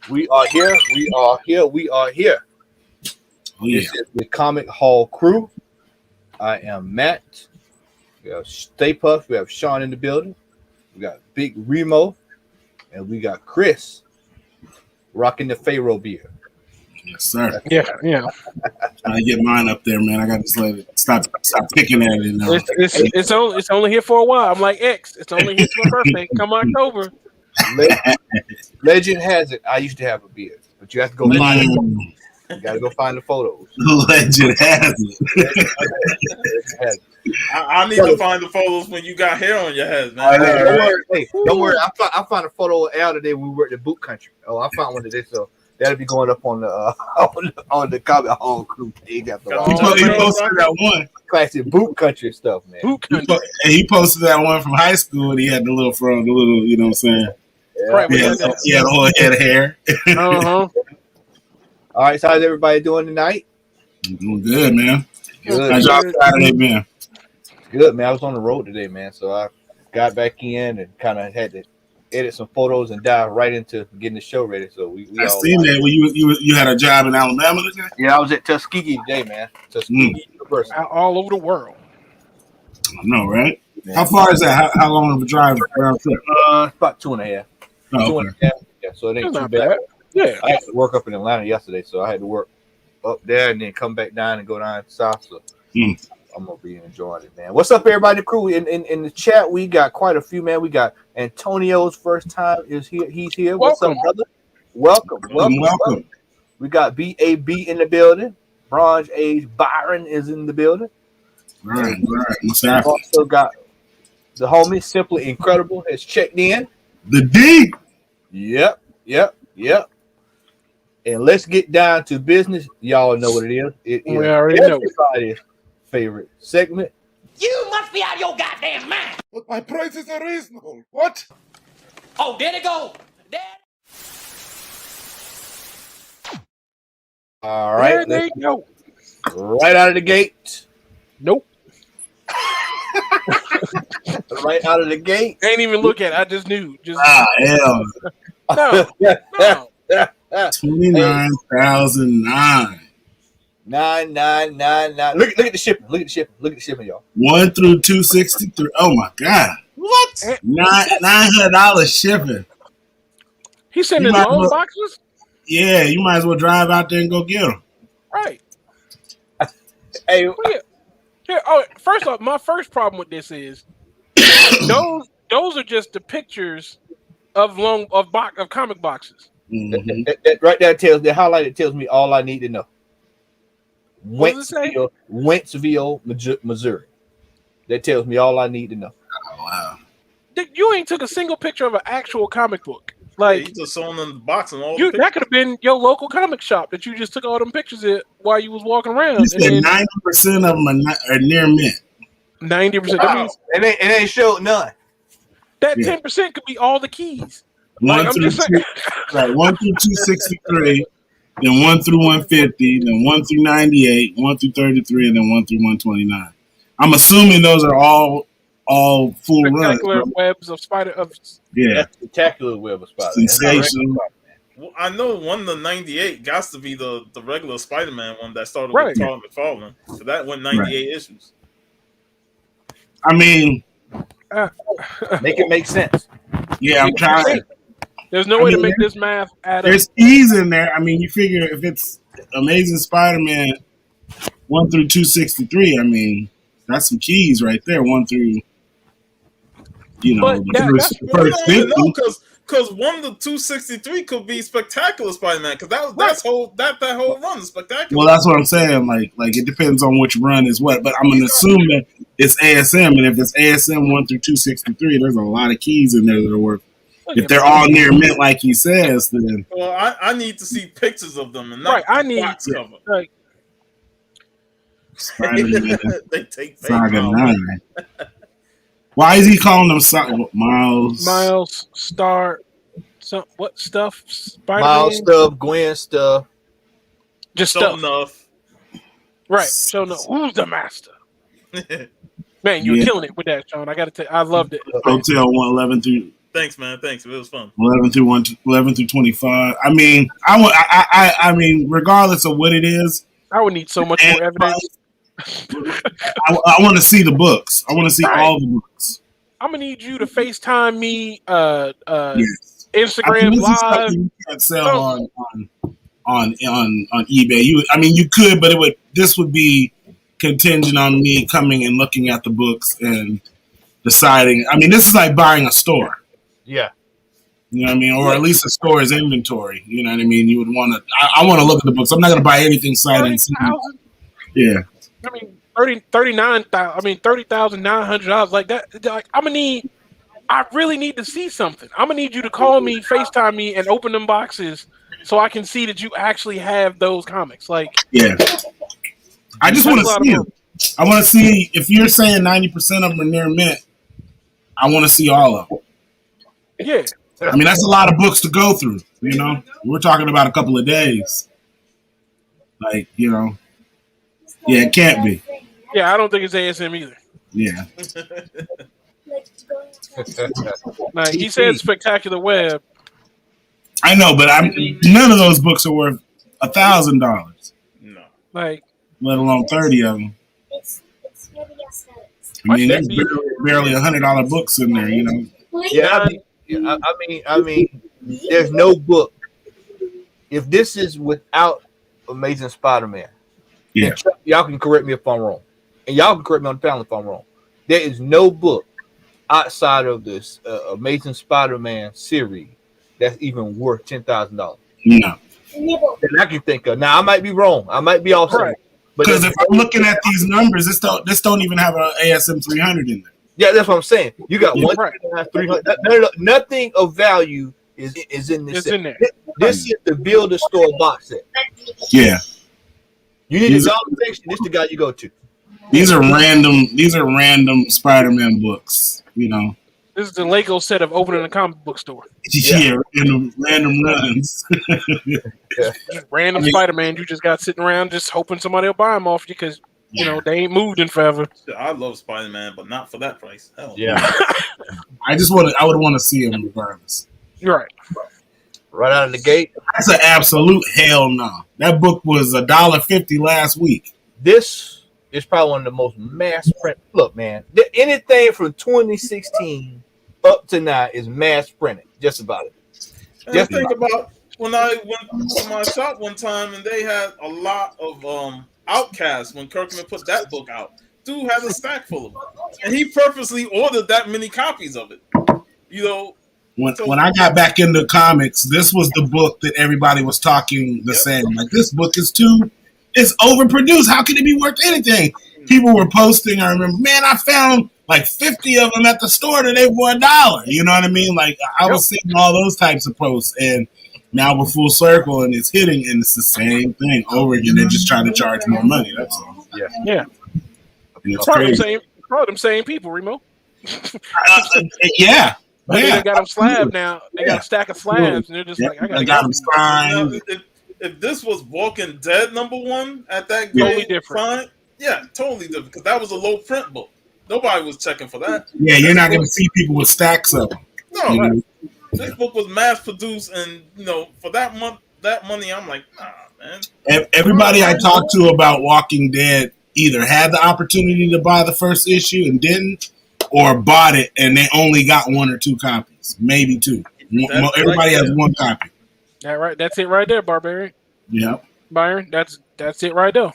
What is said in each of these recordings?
We are here. We are here. We are here. Oh, yeah. This is the Comic Hall crew. I am Matt. We have Stay Puff. We have Sean in the building. We got Big Remo. And we got Chris rocking the Pharaoh beer. Yes, sir. Yeah. Trying to get mine up there, man. I got to just let it stop picking at it now. It's only here for a while. I'm like X. It's only here for my birthday. Come October. Legend has it. I used to have a beard, but you have to go find it. You got to go find the photos. Legend has it. I need to find the photos when you got hair on your head, man. Don't worry. I found a photo of Al today when we were at the Boot Country. Oh, I found one today, so that'll be going up on the on the Comic Hall crew page after He posted that one. Classic Boot Country stuff, man. Boot Country. He posted that one from high school, and he had the little fro, you know what I'm saying? Yeah. Right, He had a whole head of hair. All right, so how's everybody doing tonight? I'm doing good, man. Good. How's y'all Saturday been? Good, man. I was on the road today, man, so I got back in and kind of had to edit some photos and dive right into getting the show ready. So we I seen that. Well, you had a job in Alabama today? Yeah, I was at Tuskegee today, man. Tuskegee University. All over the world. I know, right? Man. How far is that? How long of a drive round trip? It's about 2.5. Oh, okay. Yeah, so it ain't too not bad. Yeah. I had to work up in Atlanta yesterday, so I had to work up there and then come back down and go down south. So I'm gonna be enjoying it, man. What's up, everybody? The crew in the chat. We got quite a few, man. We got Antonio's first time is here. He's here. What's up, brother? Welcome. We got BAB in the building. Bronze Age Byron is in the building. Right. What's happening? Also got the homie Simply Incredible has checked in. The D. Yep. And let's get down to business. Y'all know what it is. It is everybody's favorite segment. You must be out of your goddamn mind. But my prices are reasonable. What? Oh, there they go. There. All right. There they go. Right out of the gate. Nope. Right out of the gate. Ain't even look at it. I just knew. hell. No. 29,009. 9,999. Look at the shipping. Look at the shipping, y'all. 1 through 263. Oh my God. What? $900 shipping. He sending his own boxes? Yeah, you might as well drive out there and go get them. Right. Hey. Here, first off, my first problem with this is those are just the pictures of comic boxes. Mm-hmm. That right there tells the highlighted tells me all I need to know. Wentzville, Missouri. That tells me all I need to know. Oh, wow. You ain't took a single picture of an actual comic book. Like you just saw them in the box and all. That could have been your local comic shop that you just took all them pictures at while you was walking around. You said 90% of them are near mint. 90%. Wow. That means it ain't showed none. That 10% could be all the keys. 1 through 263, then 1 through 150, then 1 through 98, 1 through 33, and then 1 through 129. I'm assuming those are all full runs. Spectacular webs of spider. Spectacular web of spider. Sensational. Well, I know one of the 98 got to be the regular Spider-Man one that started with Todd McFarlane. So that went 98 issues. I mean, make it make sense. Yeah, I'm trying. There's no way to make this math add up. There's keys in there. I mean, you figure if it's Amazing Spider-Man 1 through 263, I mean, that's some keys right there. 1 through, the first 50. Because 1 to 263 could be Spectacular Spider-Man. Because that whole run is Spectacular. Well, that's what I'm saying. Like it depends on which run is what. But I'm gonna assume that it's ASM, and if it's ASM 1 through 263, there's a lot of keys in there that are worth. If they're all near mint, like he says, then I need to see pictures of them and not box cover. Right. They take Saga 9. Why is he calling them Miles? Miles, Star, what stuff? Spider-Man? Miles stuff, Gwen stuff. Just so stuff. Enough. Right. So enough. Who's the master? Man, you're killing it with that, Sean. I got to tell you, I loved it. Hotel 111 through Thanks, man. Thanks. It was fun. 11 through 25. I mean, I mean, regardless of what it is, I would need so much more evidence. I want to see the books. I want to see all the books. I'm gonna need you to FaceTime me, Yes. Instagram Live. You can't sell on eBay. You could, but this would be contingent on me coming and looking at the books and deciding. I mean, this is like buying a store. Yeah. You know what I mean? Or at least a store's inventory. You know what I mean? You would want to. I want to look at the books. I'm not going to buy anything sight unseen. Yeah. I mean, $30,900 like that. Like, I really need to see something. I'm gonna need you to call me, FaceTime me, and open them boxes so I can see that you actually have those comics. Like, yeah. I just want to see them. I want to see if you're saying 90% of them are near mint. I want to see all of them. Yeah. I mean, that's a lot of books to go through. You know, we're talking about a couple of days. Like, you know, yeah, it can't be. Yeah, I don't think it's ASM either. Yeah. Like, he said Spectacular Web. I know, but none of those books are worth $1,000. No. Like, let alone 30 of them. I mean, there's barely $100 books in there, you know. Yeah, I mean, there's no book. If this is without Amazing Spider-Man, yeah, y'all can correct me if I'm wrong, and y'all can correct me on the panel if I'm wrong. There is no book outside of this Amazing Spider-Man series that's even worth $10,000. No, that I can think of. Now I might be wrong. I might be off. Right. Because if I'm looking at these numbers, this don't even have an ASM 300 in there. Yeah, that's what I'm saying. You got 300. Nothing of value is in this. It's in there. This is the builder store box set. Yeah. You need a dollar section. This is the guy you go to. These are random Spider-Man books. You know. This is the Lego set of opening a comic book store. Yeah, random runs. Just random Spider-Man you just got sitting around just hoping somebody will buy them off you because, you know, they ain't moved in forever. I love Spider-Man, but not for that price. Hell yeah. I would want to see him regardless. You're right. Right out of the gate. That's an absolute hell no. That book was $1.50 last week. This is probably one of the most mass print. Look, man, anything from 2016 up to now is mass printed. Just about it. Just think about when I went to my shop one time and they had a lot of Outcasts when Kirkman put that book out. Dude had a stack full of them, and he purposely ordered that many copies of it. You know. When I got back into comics, this was the book that everybody was talking the same. Like, this book is it's overproduced. How can it be worth anything? People were posting. I remember, man, I found like 50 of them at the store that they were $1. You know what I mean? Like, I was seeing all those types of posts, and now we're full circle, and it's hitting, and it's the same thing over again. They're just trying to charge more money. That's all. Yeah. It's probably them same people, Remo. Yeah. But they got them slab now. They got a stack of slabs, and they're just like, I got them signed. If this was Walking Dead #1 at that totally different. Totally different, because that was a low print book. Nobody was checking for that. Yeah, you're not going to see people with stacks of them. No, you know? This book was mass produced, and for that money, I'm like, nah, man. Everybody I talked to about Walking Dead either had the opportunity to buy the first issue and didn't, or bought it and they only got 1 or 2 copies, maybe 2. Everybody has 1 copy. That's it right there, Barbarian. Yeah, Byron, that's it right there.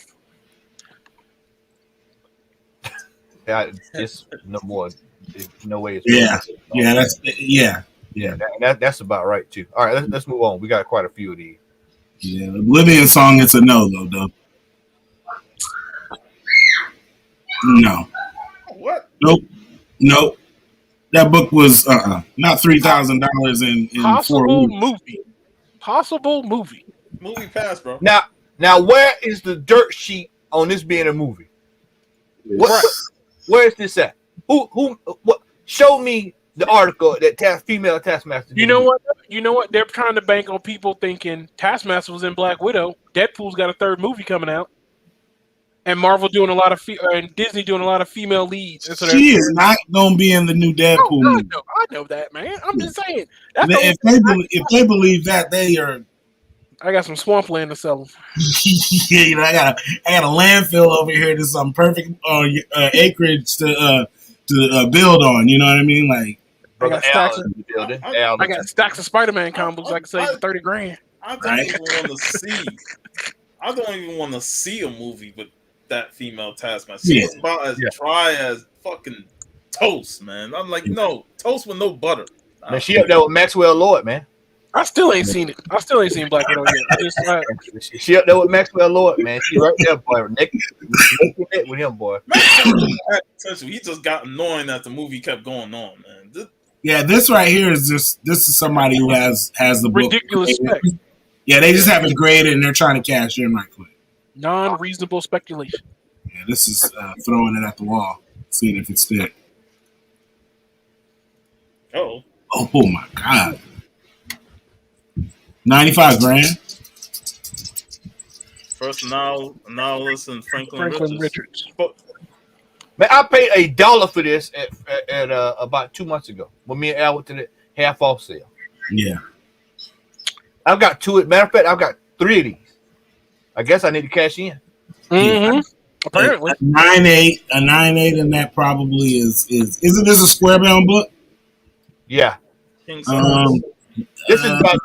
Yeah, it's no more. No way. That's about right too. All right, let's move on. We got quite a few of these. Yeah, the Oblivion song. It's a no though. No. What? Nope. That book was not $3,000 in possible movie. Possible movie. Movie pass, bro. Now, where is the dirt sheet on this being a movie? Where is this at? Who? What? Show me the article that female Taskmaster. You know what? They're trying to bank on people thinking Taskmaster was in Black Widow. Deadpool's got a 3rd movie coming out. And Marvel doing a lot of and Disney doing a lot of female leads. And so She is not gonna be in the new Deadpool movie. I know that, man. I'm just saying. That's If they believe that, they are. I got some swampland to sell them. Yeah, I got a landfill over here. There's some perfect acreage to build on. You know what I mean? Like, I got stacks of Spider-Man comics. I can sell you for $30,000. I don't even want to see. I don't even want to see a movie with that female Taskmaster. She's about as dry as fucking toast, man. I'm like, no, toast with no butter. Man, she up there with Maxwell Lord, man. I still ain't seen it. I still ain't seen Black Widow yet. She up there with Maxwell Lord, man. She right there, boy. Naked with him, boy. He just got annoying that the movie kept going on, man. This right here is this is somebody who has the book. Ridiculous specs. Yeah, they just have it graded and they're trying to cash in right quick. Non-reasonable speculation. Yeah, this is throwing it at the wall, seeing if it sticks. Oh my God. $95,000. First analyst and Franklin Richards. Man, I paid $1 for this at about 2 months ago when me and Al went to the half off sale. Yeah. I've got two. Matter of fact, I've got 3 of these. I guess I need to cash in. Mm-hmm. Apparently. A 9.8 and that probably isn't this a square bound book? Yeah. This is about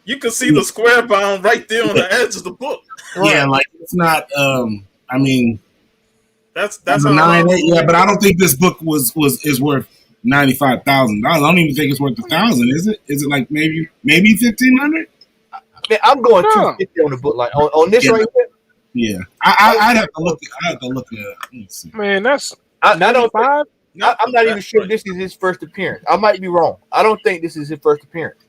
you can see the square bound right there on the edge of the book. Yeah, like it's not I mean that's a 9.8, yeah, but I don't think this book is worth $95,000. I don't even think it's worth $1,000, is it? Is it like maybe $1,500? Man, I'm going $250 on the book, like on this right here. Yeah, I'd have to look. I have to look at. Let's see. Man, that's I don't think, I'm not even sure this is his first appearance. I might be wrong. I don't think this is his first appearance.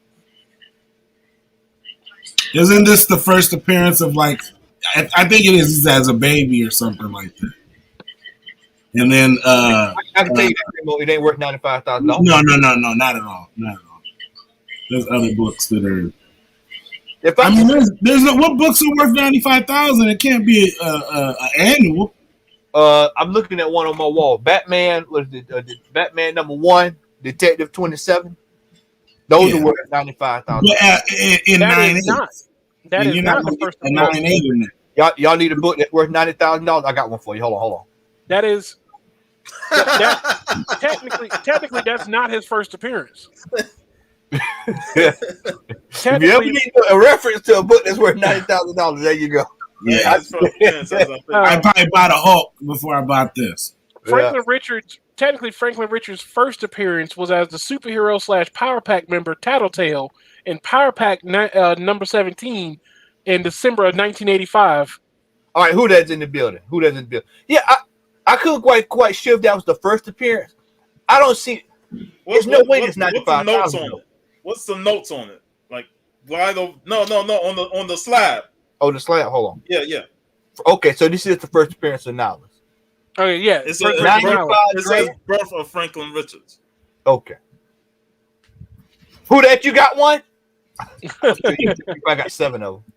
Isn't this the first appearance of like? I think it is as a baby or something like that. And then I can tell you that it ain't worth $95,000. No, not at all. Not at all. There's other books that are. I mean, there's what books are worth $95,000? It can't be an annual. I'm looking at one on my wall. Batman was the Batman #1, Detective 27. Those are worth $95,000. In 9.8. That is not the first a 9.8 in there. Y'all need a book that's worth $90,000. I got one for you. Hold on. That is technically that's not his first appearance. If you ever need a reference to a book that's worth $90,000, there you go. Yeah, I probably bought a Hulk before I bought this. Franklin Richards' first appearance was as the superhero / Power Pack member Tattletale in Power Pack number 17 in December of 1985. All right, who that's in the building? Yeah, I couldn't quite sure if that was the first appearance. I don't see. There's no way it's $95,000. What's the notes on it? Like, why the no on the slab. Oh, the slab. Hold on. Yeah. Okay, so this is the first appearance of Nihilus. Okay, yeah. It says birth of Franklin Richards. Okay. Who that? You got one? I got 7 of them.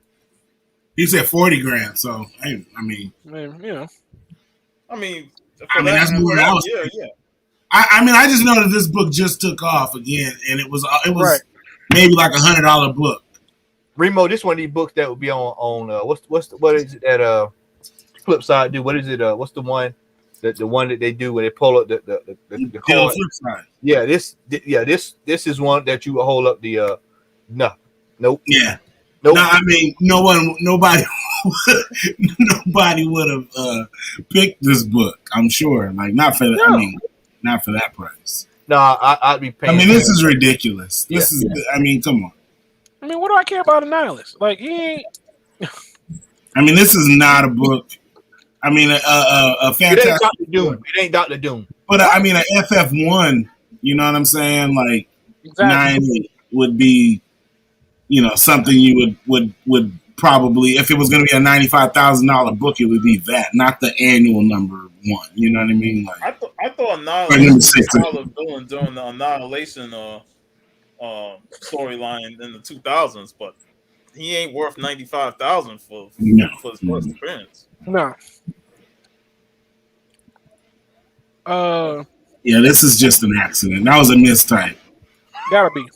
He said $40,000. So I mean, that's more than I was. Yeah. I mean, I just know that this book just took off again, and it was maybe like $100 book. Remo, this one of these books that would be on what is it that flip side do? What is it? What's the one that they do where they pull up the card? Flip side. Yeah, this is one that you will hold up the nope. Yeah. Nope. No, I mean, nobody would have picked this book. I'm sure, like not for that. I mean, not for that price. No, I'd be paying. I mean, this is ridiculous. This is. I mean, come on. I mean, what do I care about a nihilist? Like, he ain't. I mean, this is not a book. I mean, a fantastic. It ain't Dr. Doom. But I mean, an FF1. You know what I'm saying? Like, exactly. 9 would be, something you would probably, if it was going to be a $95,000 book, it would be that, not the annual number 1. You know what I mean? Like, I thought Annihilation was a solid villain during the Annihilation storyline in the 2000s, but he ain't worth 95,000 for his first appearance. No. Yeah, this is just an accident. That was a mistype. Gotta be.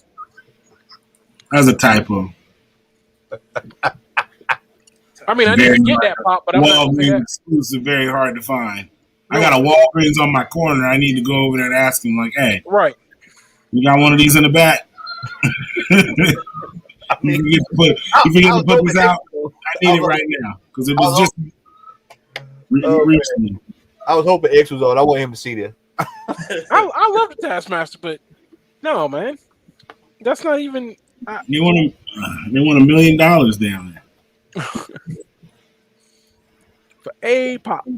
That was a typo. I mean, I didn't get that pop, but I'm not gonna Walgreens exclusive, very hard to find. I got a Walgreens on my corner. I need to go over there and ask him, like, hey, right. You got one of these in the back? You forget to put this out? I need it right now. Because it was just recently. I was hoping X was on. I want him to see this. I love the Taskmaster, but no, man. That's not even... They want $1 million down there. For a pop.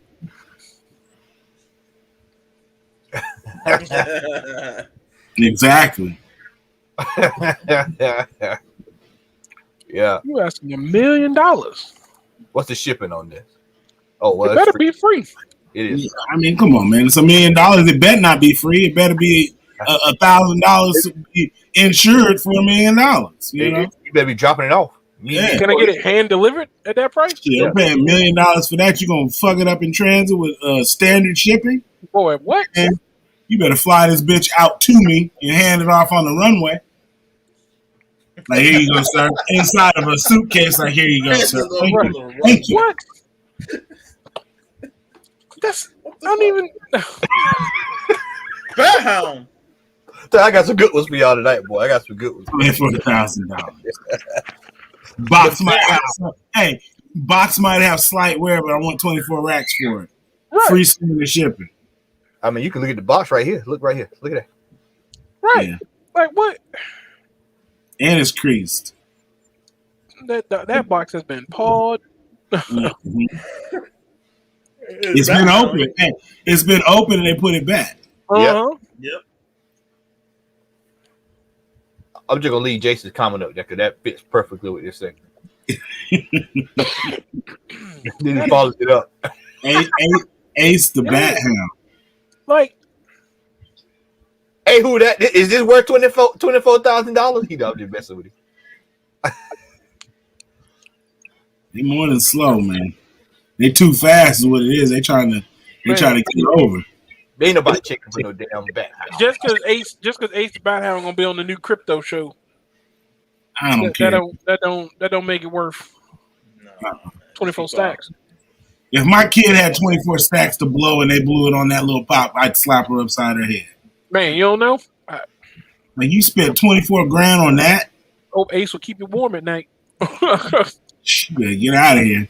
Exactly. Yeah. You asking $1 million? What's the shipping on this? Oh, well, it better be free. It is. I mean, come on, man. It's $1 million. It better not be free. It better be $1,000 to be insured for $1 million. You know, you better be dropping it off. Yeah. Can I get it hand delivered at that price? Yeah, I'm paying $1 million for that. You're gonna fuck it up in transit with standard shipping. Boy, what? And you better fly this bitch out to me and hand it off on the runway. Like, here you go, sir. Inside of a suitcase, like, here you go, sir. Thank you. What? That's I don't even. Bat Hound. I got some good ones for y'all tonight, boy. I got some good ones. $1,000. Box might have slight wear, but I want 24 racks for it. Right. Free standard shipping. I mean, you can look at the box right here. Look right here. Look at that. Right. Yeah. Like what? And it's creased. That box has been pawed. Mm-hmm. It's been open. Hey, it's been open and they put it back. Uh-huh. Yep. I'm just gonna leave Jason's comment up there because that fits perfectly with this thing. Then he follows it up. Ace the Bat Hound. Like, hey, who that is? This worth $24,000? He just messing with him. They more than slow, man. They too fast is what it is. They trying to get over. They ain't nobody checking for no damn Bat Hound. Just because Ace the Bat Hound gonna be on the new crypto show. I don't care. That don't make it worth 24 stacks. If my kid had 24 stacks to blow and they blew it on that little pop, I'd slap her upside her head. Man, you don't know? Like, you spent 24 grand on that? Hope Ace will keep you warm at night. Get out of here.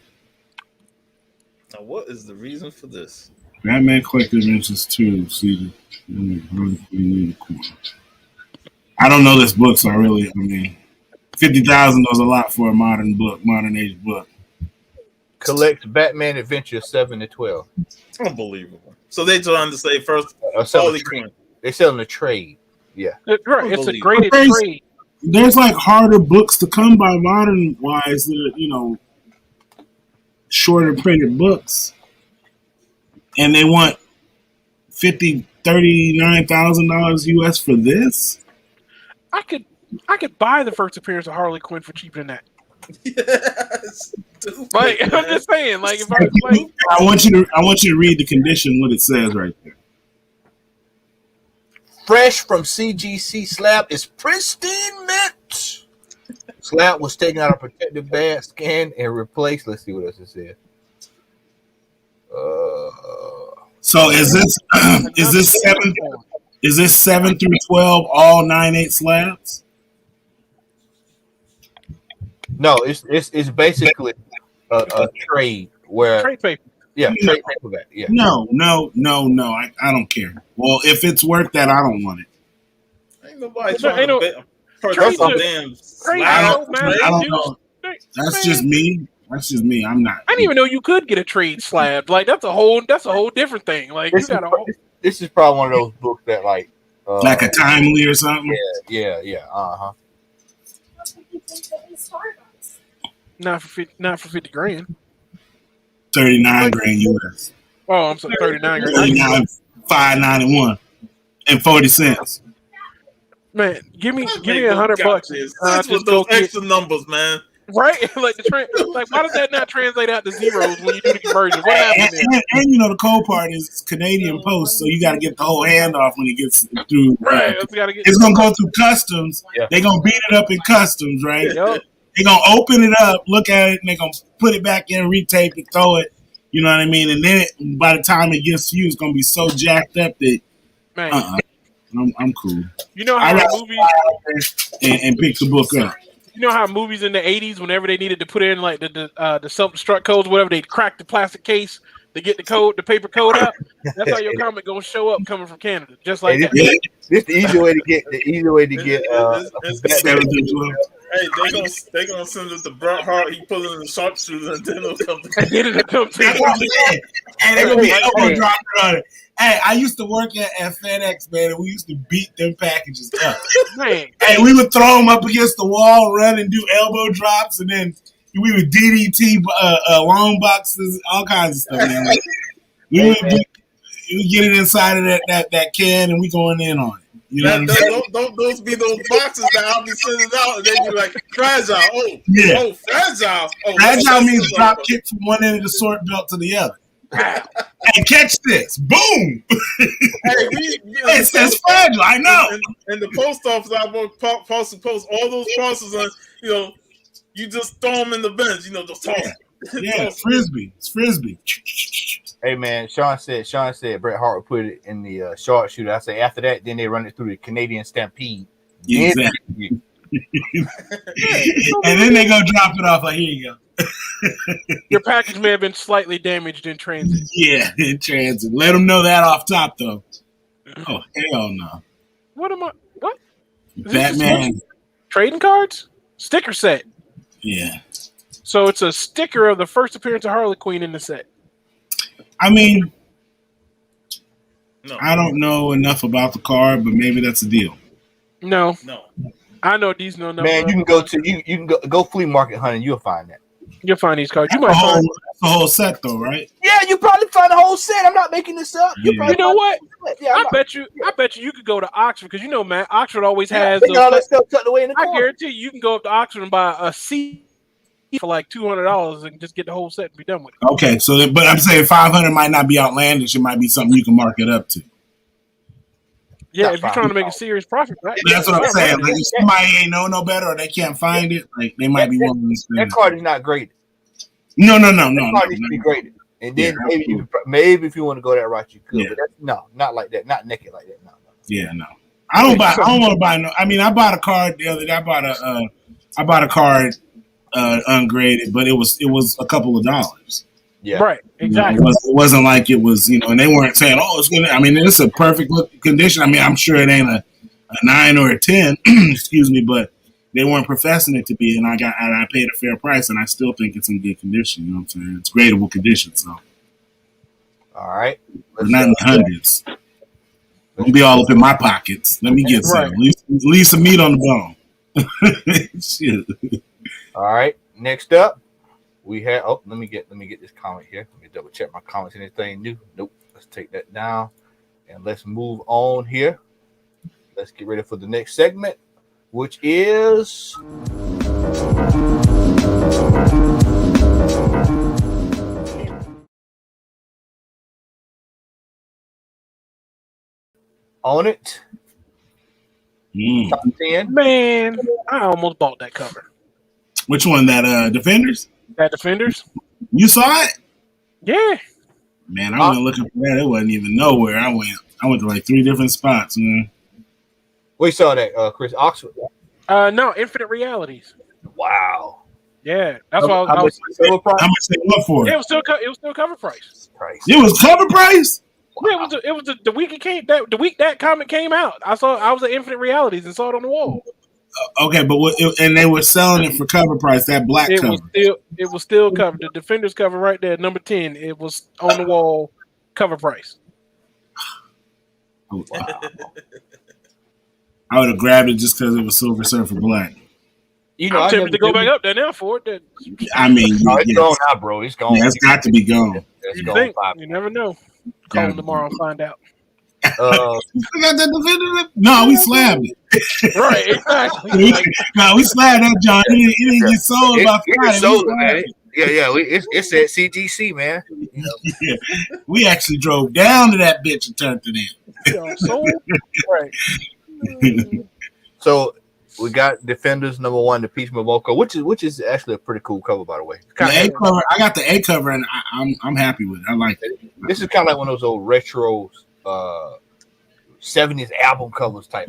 Now, what is the reason for this? Batman Collector Dimensions 2. See, I don't know this book, so I mean, 50,000 was a lot for a modern age book. Collects Batman Adventure 7 to 12. Unbelievable. So they trying to say first Harley Quinn. They're selling a trade. Yeah. Right. It's a graded trade. There's like harder books to come by modern wise that shorter printed books. And they want $39,000 US for this? I could buy the first appearance of Harley Quinn for cheaper than that. Yes. Like, I'm just saying, like, if I want you to read the condition, what it says right there. Fresh from CGC slab is pristine mint. Slab was taken out of protective bag, scanned, and replaced. Let's see what else it said. So is this 7 through 12 all 9/8 slabs? No, it's basically a trade where trade paper. Yeah, trade paperback. Yeah. No. I don't care. Well, if it's worth that, I don't want it. Ain't nobody trying to purchase a damn slab. I don't know. That's just me. I'm not. I didn't even know you could get a trade slab. Like that's a whole different thing. Like this is probably one of those books that like a timely or something. Yeah. Not for 50 grand. 39 grand US. Oh, I'm sorry, 39 grand. 39, $5.91 and 40 cents. Man, give me $100. That's with those extra numbers, man. Right? Like like why does that not translate out to zeros when you do the conversion? What happened there? And you know the cold part is it's Canadian Post, so you got to get the whole handoff when it gets through. Right. Gotta get It's gonna go through customs. Yeah. They're gonna beat it up in customs, right? Yep. They're gonna open it up, look at it, and they're gonna put it back in, retape it, throw it. You know what I mean? And then by the time it gets to you, it's gonna be so jacked up that Man. I'm cool. You know I how got movies and pick the book up. You know how movies in the 80s, whenever they needed to put in like the self-destruct codes, whatever, they'd crack the plastic case to get the paper code out. That's how your comic gonna show up coming from Canada, just like that. This the easy way to get. Hey, they gonna send it to Bret Hart. He put it in the sharpshooter, and then it'll come. And then it'll come to That's you. what I'm saying. And they're gonna be elbow dropping on it. Hey, I used to work at FedEx, man, and we used to beat them packages up. Man. Hey, we would throw them up against the wall, run and do elbow drops, and then we would DDT long boxes, all kinds of stuff, man. Like, we would get it inside of that can, and we going in on it. You know what I'm saying? Don't those be those boxes that I'll be sending out, and they be like fragile. Oh, Yeah. oh, fragile. Oh, Fragile means drop kick from one end of the sword belt to the other. Hey, catch this! Boom! Hey, it says fragile. I know. In the post office, I work post all those parcels, and you just throw them in the bins. Just toss them. Yeah, frisbee. It's frisbee. Hey man, Sean said Bret Hart would put it in the sharpshooter. I say after that, then they run it through the Canadian Stampede. Exactly. And then they go drop it off. Like, here you go. Your package may have been slightly damaged in transit. Yeah, in transit. Let them know that off top, though. Oh, hell no. What? Batman. Trading cards? Sticker set. Yeah. So it's a sticker of the first appearance of Harley Quinn in the set. I mean, no. I don't know enough about the card, but maybe that's a deal. No. I know these no number. Man, you can go to you can go flea market hunting. You'll find that. You'll find these cards. You might find the whole set, though, right? Yeah, you probably find the whole set. I'm not making this up. Yeah. You know what? Yeah, I bet you could go to Oxford because man, Oxford always has. They got all that stuff tucked away in the corner. I guarantee you can go up to Oxford and buy a CD for like $200 and just get the whole set and be done with it. Okay, so but I'm saying $500 might not be outlandish. It might be something you can mark it up to. Yeah, if you're trying to make a serious profit, right? That's what I'm saying. Like, if somebody ain't know better or they can't find it, like they might be willing to spend. That card is not graded. No. That card needs to be graded. And then maybe if you want to go that route, you could. Yeah. But not like that. Not naked like that. No. Yeah, no. I don't want to buy no. I mean, I bought a card the other day. I bought a card ungraded, but it was a couple of dollars. Yeah. Right. Exactly. It wasn't like it was, and they weren't saying, "Oh, it's gonna." I mean, it's a perfect condition. I mean, I'm sure it ain't a 9 or a 10, excuse me, but they weren't professing it to be, and I paid a fair price, and I still think it's in good condition. You know what I'm saying? It's gradable condition, so. All right. Not in the hundreds. Don't be all up in my pockets. Let me get some. Leave some meat on the bone. Shit. All right. Next up, we have. Oh, let me get this comment here. Let me double check my comments. Anything new? Nope. Let's take that down, and let's move on here. Let's get ready for the next segment, which is. On it. Top 10. Man, I almost bought that cover. Which one? That Defenders? That Defenders? You saw it? Yeah. Man, I went looking for that. It wasn't even nowhere. I went to like 3 different spots, man. We saw that, Chris. Oxford. No, Infinite Realities. Wow. Yeah, that's why How much they went for it? It was still cover price. It was cover price? Yeah, it was the week it came. The week that comic came out, I was at Infinite Realities and saw it on the wall. Okay, but and they were selling it for cover price. That black cover. It was still covered. The Defenders cover right there, number 10. It was on the wall, cover price. Oh, wow. I would have grabbed it just because it was Silver Surfer black. I'm tempted to go back up there now for it. I mean, it's gone now, bro. It's gone. Yeah, it's got to be gone. You think? You never know. Call them tomorrow and find out. No, we slammed it. Right, exactly. No, we slammed that, John. It didn't get sold by Friday. Sold it, man. Yeah. It's at CGC, man. You know. Yeah. We actually drove down to that bitch and turned it in. Right. So we got Defenders #1, the Peach Momoko, which is actually a pretty cool cover, by the way. The A cover, I got the A cover, and I'm happy with it. I like it. This is kind of like one of those old retro 70s album covers type.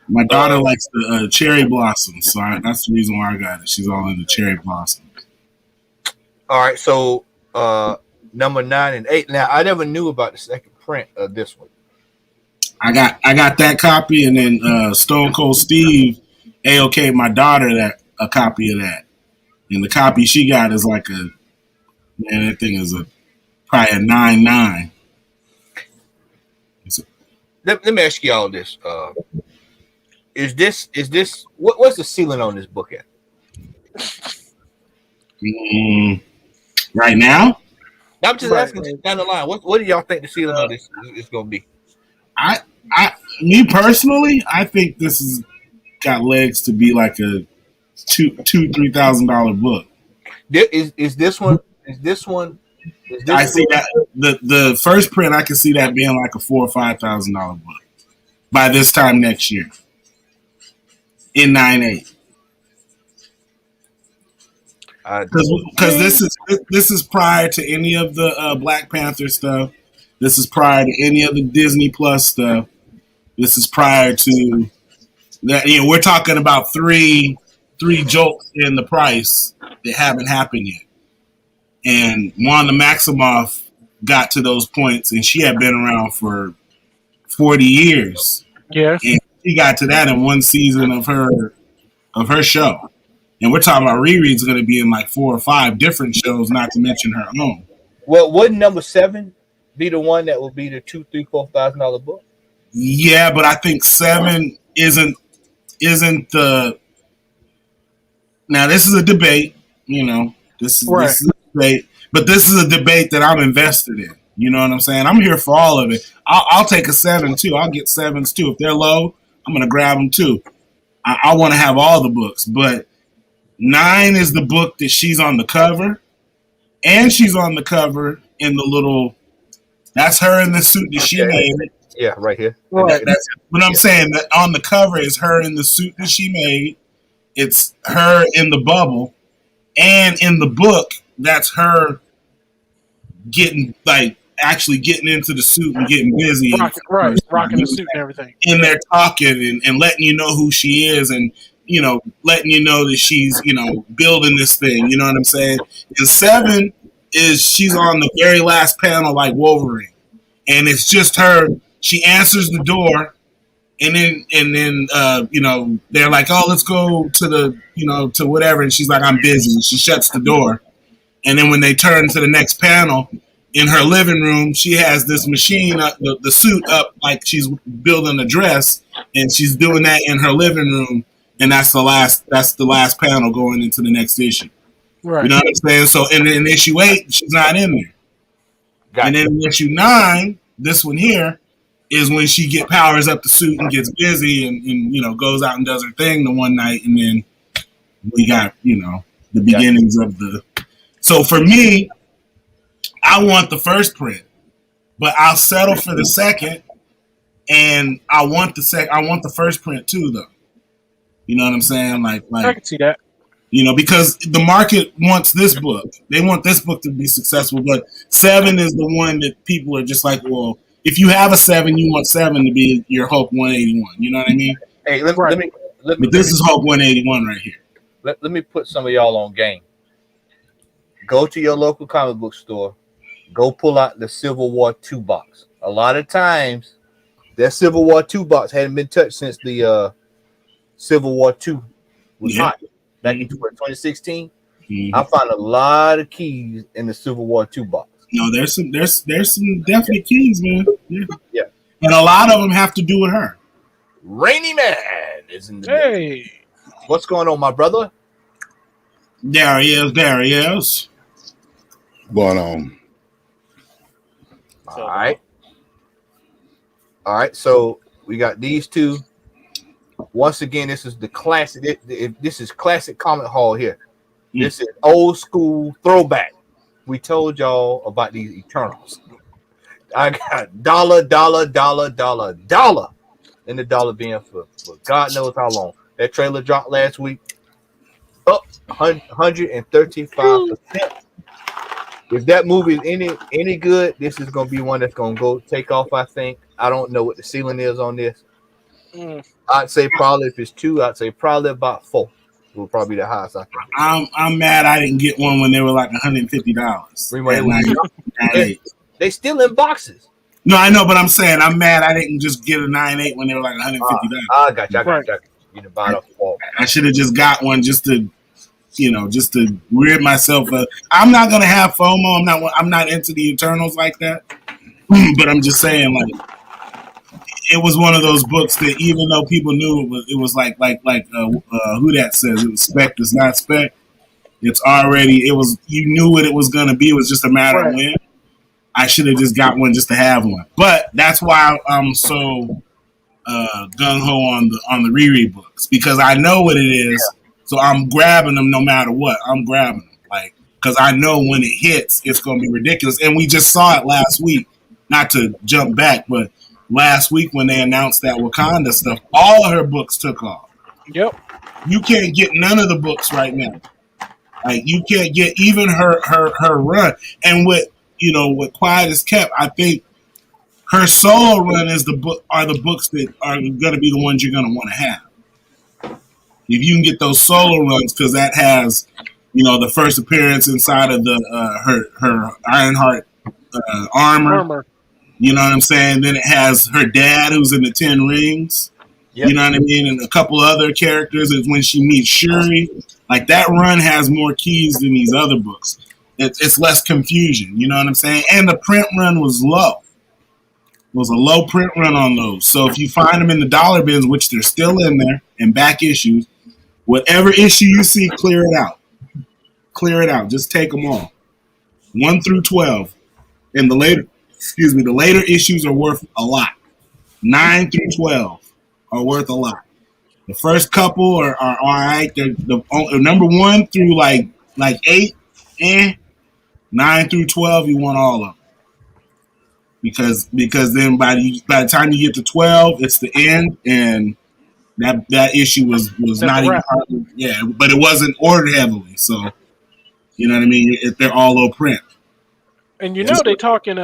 My daughter likes the cherry blossoms, so that's the reason why I got it. She's all into cherry blossoms. All right, so number 9 and 8. Now I never knew about the second print of this one. I got that copy, and then Stone Cold Steve AOK my daughter a copy of that, and the copy she got is like that thing is probably a 9.9. Let me ask you all this: Is this what's the ceiling on this book at? Right now? I'm just asking down the line. What do y'all think the ceiling on this is going to be? Me personally, I think this has got legs to be like a $2,000-$3,000 book. Is this one? I see that the first print. I can see that being like a $4,000 or $5,000 book by this time next year in 9.8. Because this is prior to any of the Black Panther stuff. This is prior to any of the Disney Plus stuff. This is prior to that. You know, we're talking about three jolts in the price that haven't happened yet. And Wanda Maximoff got to those points, and she had been around for 40 years. Yeah, and she got to that in one season of her show. And we're talking about Riri's going to be in like 4 or 5 different shows, not to mention her own. Well, wouldn't number 7 be the one that would be the $2,000-$4,000 book? Yeah, but I think 7 isn't the. Now this is a debate, you know. This is a debate, but this is a debate that I'm invested in. You know what I'm saying? I'm here for all of it. I'll take a 7 too. I'll get 7s too. If they're low, I'm gonna grab them too. I want to have all the books, but 9 is the book that she's on the cover, and she's on the cover in the little. That's her in the suit that she made. Yeah, right here. Right. That's what I'm saying. That on the cover is her in the suit that she made. It's her in the bubble, and in the book, that's her actually getting into the suit and getting busy, rocking the suit and everything. And they're talking and letting you know who she is, and letting you know that she's building this thing. You know what I'm saying? And 7 is she's on the very last panel like Wolverine, and it's just her. She answers the door, and then they're like, oh, let's go to the to whatever, and she's like, I'm busy, and she shuts the door. And then when they turn to the next panel, in her living room, she has this machine up, the suit up like she's building a dress, and she's doing that in her living room, and that's the last panel going into the next issue. Right. You know what I'm saying? So in issue 8, she's not in there. Gotcha. And then in issue 9, this one here, is when she powers up the suit and gets busy and goes out and does her thing the one night, and then we got the beginnings of the. So for me, I want the first print, but I'll settle for the second, and I want the first print too, though. You know what I'm saying? Like I can see that. Because the market wants this book. They want this book to be successful, but 7 is the one that people are just like, well, if you have a 7, you want 7 to be your Hulk 181. You know what I mean? Hey, let me. But this is Hulk 181 right here. Let me put some of y'all on game. Go to your local comic book store. Go pull out the Civil War 2 box. A lot of times, that Civil War 2 box hadn't been touched since the Civil War 2 was hot back in 2016. I found a lot of keys in the Civil War 2 box. No, there's some definite keys, man. Yeah. And a lot of them have to do with her. Rainy Man is in the middle. What's going on, my brother? There he is. Going on. All right. All right, so we got these two. Once again, this is the classic. This is classic Comic Hall here. This is old school throwback. We told y'all about these Eternals. I got dollar in the dollar bin for God knows how long. That trailer dropped last week, up 135%. If that movie is any good, this is gonna be one that's gonna go take off. I think. I don't know what the ceiling is on this. I'd say probably if it's 2, I'd say probably about 4. It will probably be the highest I think. I'm mad I didn't get one when they were like $150. They still in boxes. No, I know, but I'm saying I'm mad I didn't just get a 9.8 when they were like $150. I got you. You can buy it off the wall. I should have just got one just to weird myself. I'm not gonna have FOMO. I'm not into the Eternals like that. But I'm just saying, like, it was one of those books that even though people knew it was like who that says it was spec does not spec. You knew what it was gonna be. It was just a matter of when. I should have just got one just to have one. But that's why I'm so gung ho on the reread books, because I know what it is. Yeah. So I'm grabbing them no matter what. I'm grabbing them, like, because I know when it hits, it's going to be ridiculous. And we just saw it last week. Not to jump back, but last week when they announced that Wakanda stuff, all her books took off. Yep. You can't get none of the books right now. Like, you can't get even her run. And what Quiet is Kept, I think her solo run are the books that are going to be the ones you're going to want to have. If you can get those solo runs, because that has, the first appearance inside of the her Ironheart armor. You know what I'm saying? Then it has her dad, who's in the 10 Rings. Yep. You know what I mean? And a couple other characters. Is when she meets Shuri. Like, that run has more keys than these other books. It's less confusion. You know what I'm saying? And the print run was low. It was a low print run on those. So if you find them in the dollar bins, which they're still in there, and back issues, whatever issue you see, clear it out. Clear it out. Just take them all. 1 through 12. And the later issues are worth a lot. 9 through 12 are worth a lot. The first couple are all right. They're the number 1 through like 8, 9 through 12, you want all of them. Because then by the time you get to 12, it's the end, and that issue was not even hard. Yeah, but it wasn't ordered heavily, so you know what I mean. They're all low print. And they talking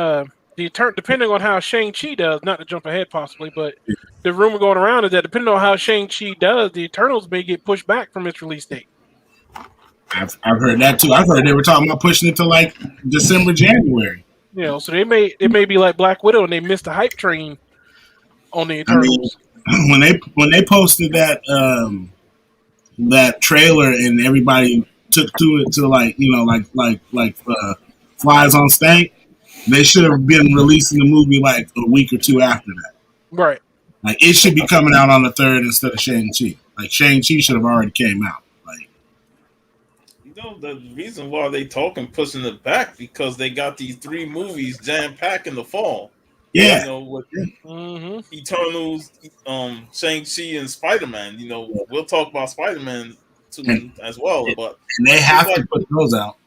depending on how Shang-Chi does, not to jump ahead possibly, but the rumor going around is that depending on how Shang-Chi does, the Eternals may get pushed back from its release date. I've heard that too. I've heard they were talking about pushing it to like December, January. So they may be like Black Widow and they missed the hype train on the Eternals. I mean, when they posted that trailer and everybody took to it to like flies on stank, they should have been releasing the movie like a week or 2 after that. Right. Like, it should be coming out on the 3rd instead of Shang-Chi. Like, Shang-Chi should have already came out. Like, the reason why they talking pushing it back because they got these 3 movies jam-packed in the fall. Yeah. With Eternals, Shang-Chi, and Spider-Man. We'll talk about Spider-Man soon as well. But and they have to put those out.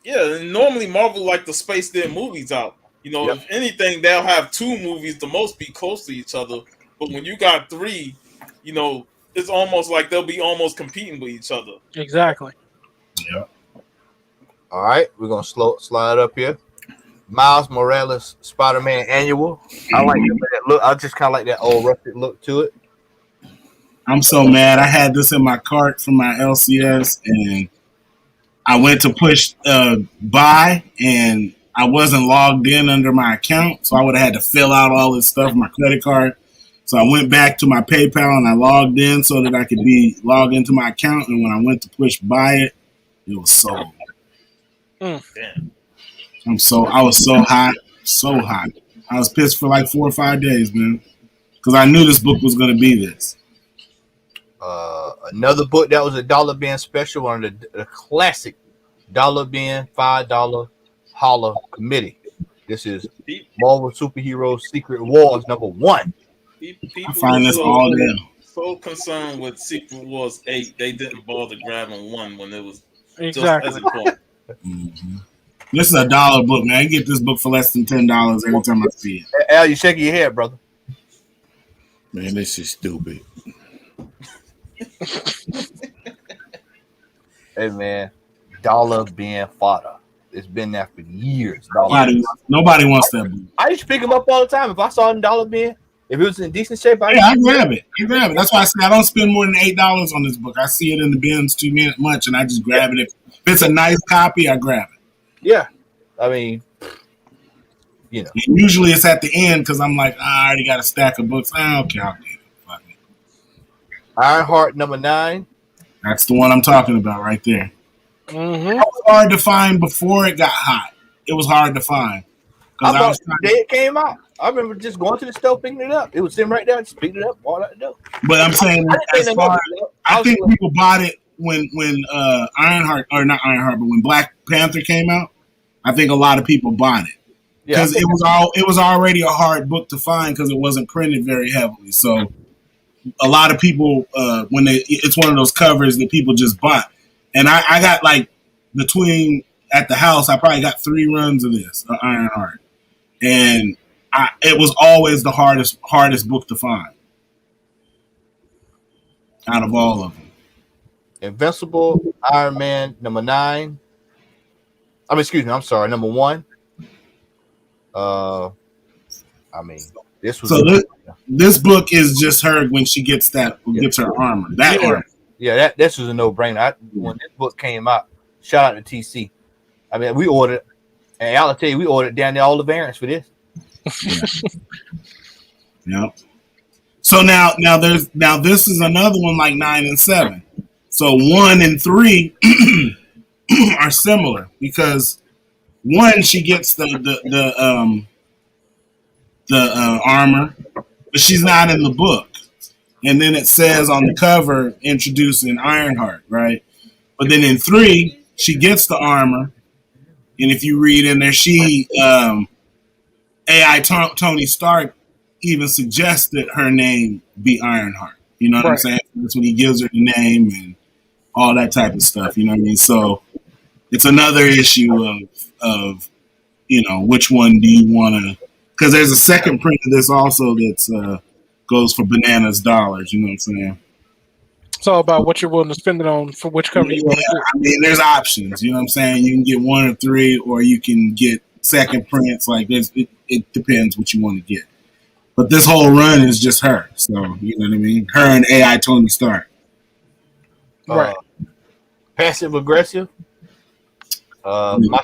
Yeah, and normally Marvel like to space their movies out. If anything, they'll have 2 movies, the most be close to each other. But when you got 3, it's almost like they'll be almost competing with each other. Exactly. Yeah. All right, we're gonna slide up here. Miles Morales Spider-Man Annual. I like that look. I just kind of like that old rustic look to it. I'm so mad. I had this in my cart from my LCS, and I went to push buy, and I wasn't logged in under my account, so I would have had to fill out all this stuff on my credit card. So I went back to my PayPal and I logged in so that I could be logged into my account. And when I went to push buy it, it was sold. Damn. I was so hot. I was pissed for like 4 or 5 days, man, because I knew this book was going to be this. Another book that was a dollar bin special on the classic dollar bin $5 holler committee. This is Marvel Superhero Secret Wars #1. I find this all day. So concerned with Secret Wars 8, they didn't bother grabbing 1 when it was Exactly. just as important. Mm-hmm. This is a $1 book, man. I get this book for less than $10 every time I see it. Al, you shaking your head, brother. Man, this is stupid. Hey, man, dollar bin fodder. It's been there for years. Nobody wants that book. I used to pick them up all the time. If I saw it in dollar bin, if it was in decent shape, I grab it. That's why I say I don't spend more than $8 on this book. I see it in the bins too much, and I just grab it. If it's a nice copy, I grab it. Yeah, I mean, you know. And usually it's at the end because I'm like, I already got a stack of books. Okay, I'll get it. Fuck it. Ironheart #9. That's the one I'm talking about right there. Mm-hmm. It was hard to find before it got hot. It was hard to find. I thought the day it came out. I remember just going to the store, picking it up. It was sitting right there. Just picked it up, all I do. But I'm saying, I think people bought it when Ironheart, or not Ironheart, but when Black Panther came out. I think a lot of people bought it because it was already a hard book to find because it wasn't printed very heavily. So a lot of people, it's one of those covers that people just bought. And I got between at the house, I probably got 3 runs of this Ironheart, and it was always the hardest book to find out of all of them. Invincible Iron Man #9. I'm sorry, #1. I mean, this was this book is just her when she gets her armor. Armor. Yeah, this was a no-brainer. When this book came out, shout out to TC. I mean, we ordered, and I'll tell you, we ordered down there all the variants for this. Yep. So now this is another one like 9 and 7. So 1 and 3 are similar because 1 she gets the armor, but she's not in the book. And then it says on the cover, introducing Ironheart, right? But then in 3, she gets the armor. And if you read in there, AI Tony Stark even suggested her name be Ironheart. You know what I'm saying? That's when he gives her the name and all that type of stuff. You know what I mean? So it's another issue of which one do you want to? Because there's a second print of this also that's goes for bananas dollars. You know what I'm saying? It's all about what you're willing to spend it on for which cover you want to get. I mean, there's options. You know what I'm saying? You can get 1 or 3, or you can get second prints. Like this, it depends what you want to get. But this whole run is just her. So you know what I mean? Her and AI Tony Stark. Right. Passive aggressive. My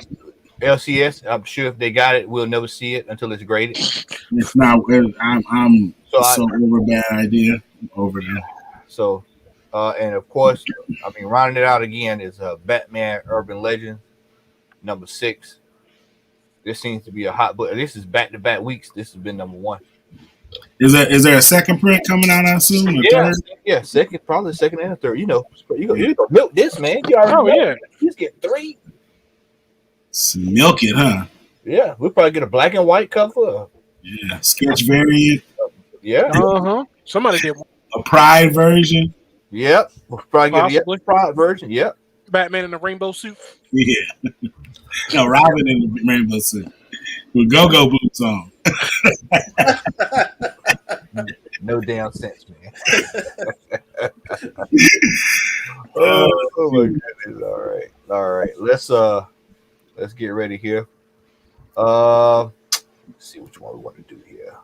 LCS. I'm sure if they got it, we'll never see it until it's graded. It's not. I'm so over a bad idea over there. So, and of course, I mean, rounding it out again is Batman Urban Legends #6. This seems to be a hot book. This is back-to-back weeks. This has been #1. Is there a second print coming out? I assume. Second, probably second and a third. You go milk this, man. You already just get 3. Milk it, huh? Yeah, we'll probably get a black and white cover. Yeah, sketch variant. Yeah. Somebody did one. A Pride version. Yep. We'll probably get a Pride version. Yep. Batman in the rainbow suit. Yeah. No, Robin in the rainbow suit with go-go boots on. No damn sense, man. Oh my goodness! All right. Let's get ready here. Let's see which one we want to do here. I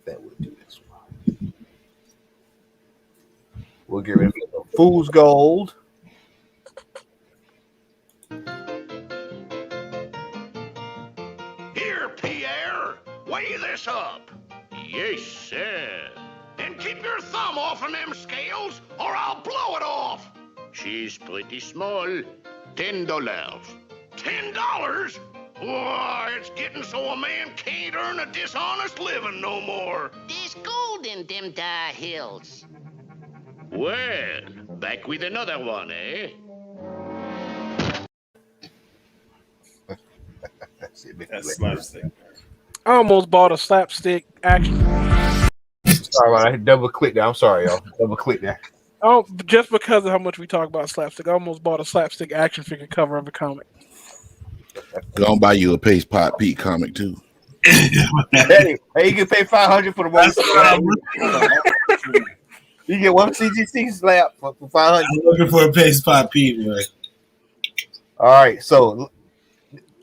think we'll do this one. We'll get ready for the Fool's Gold. Here, Pierre, weigh this up. Yes, sir. And keep your thumb off of them scales, or I'll blow it off. She's pretty small. $10. $10? Why, it's getting so a man can't earn a dishonest living no more. There's gold in them dar hills. Well, back with another one, eh? See, That's slapstick. I almost bought a slapstick action. Sorry about that. I double click that. I'm sorry, y'all. Double click that. Oh, just because of how much we talk about slapstick, I almost bought a slapstick action figure cover of a comic. Go and buy you a Pace Pot Pete comic too. Hey, you can pay $500 for the one. You get one CGC slap for $500. I'm looking for a Pace Pot Pete, man. All right, so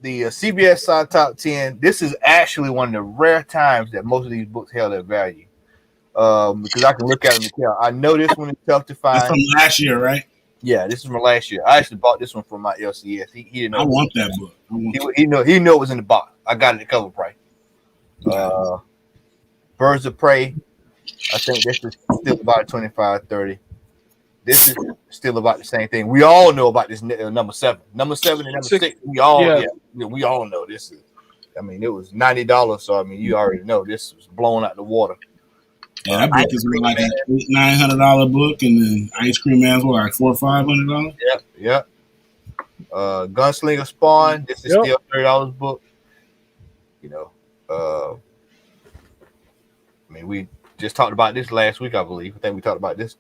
the CBS Side Top 10. This is actually one of the rare times that most of these books held their value. Because I can look at them and tell. I know this one is tough to find. That's from last year, right? Yeah, this is from last year. I actually bought this one from my LCS. He didn't know. I want that book. He knew it was in the box. I got it at Covrprice. Birds of Prey. I think this is still about 25, 30. This is still about the same thing. We all know about this number 7. Number 7 and number 6. We all know this is. I mean, it was $90, so I mean, you already know this was blown out the water. Yeah, that book is like an $900 book, and then Ice Cream Man's like $400 or $500. Yep. Gunslinger Spawn. This is still $30 book. You know, I mean, we just talked about this last week, I believe. I think we talked about this.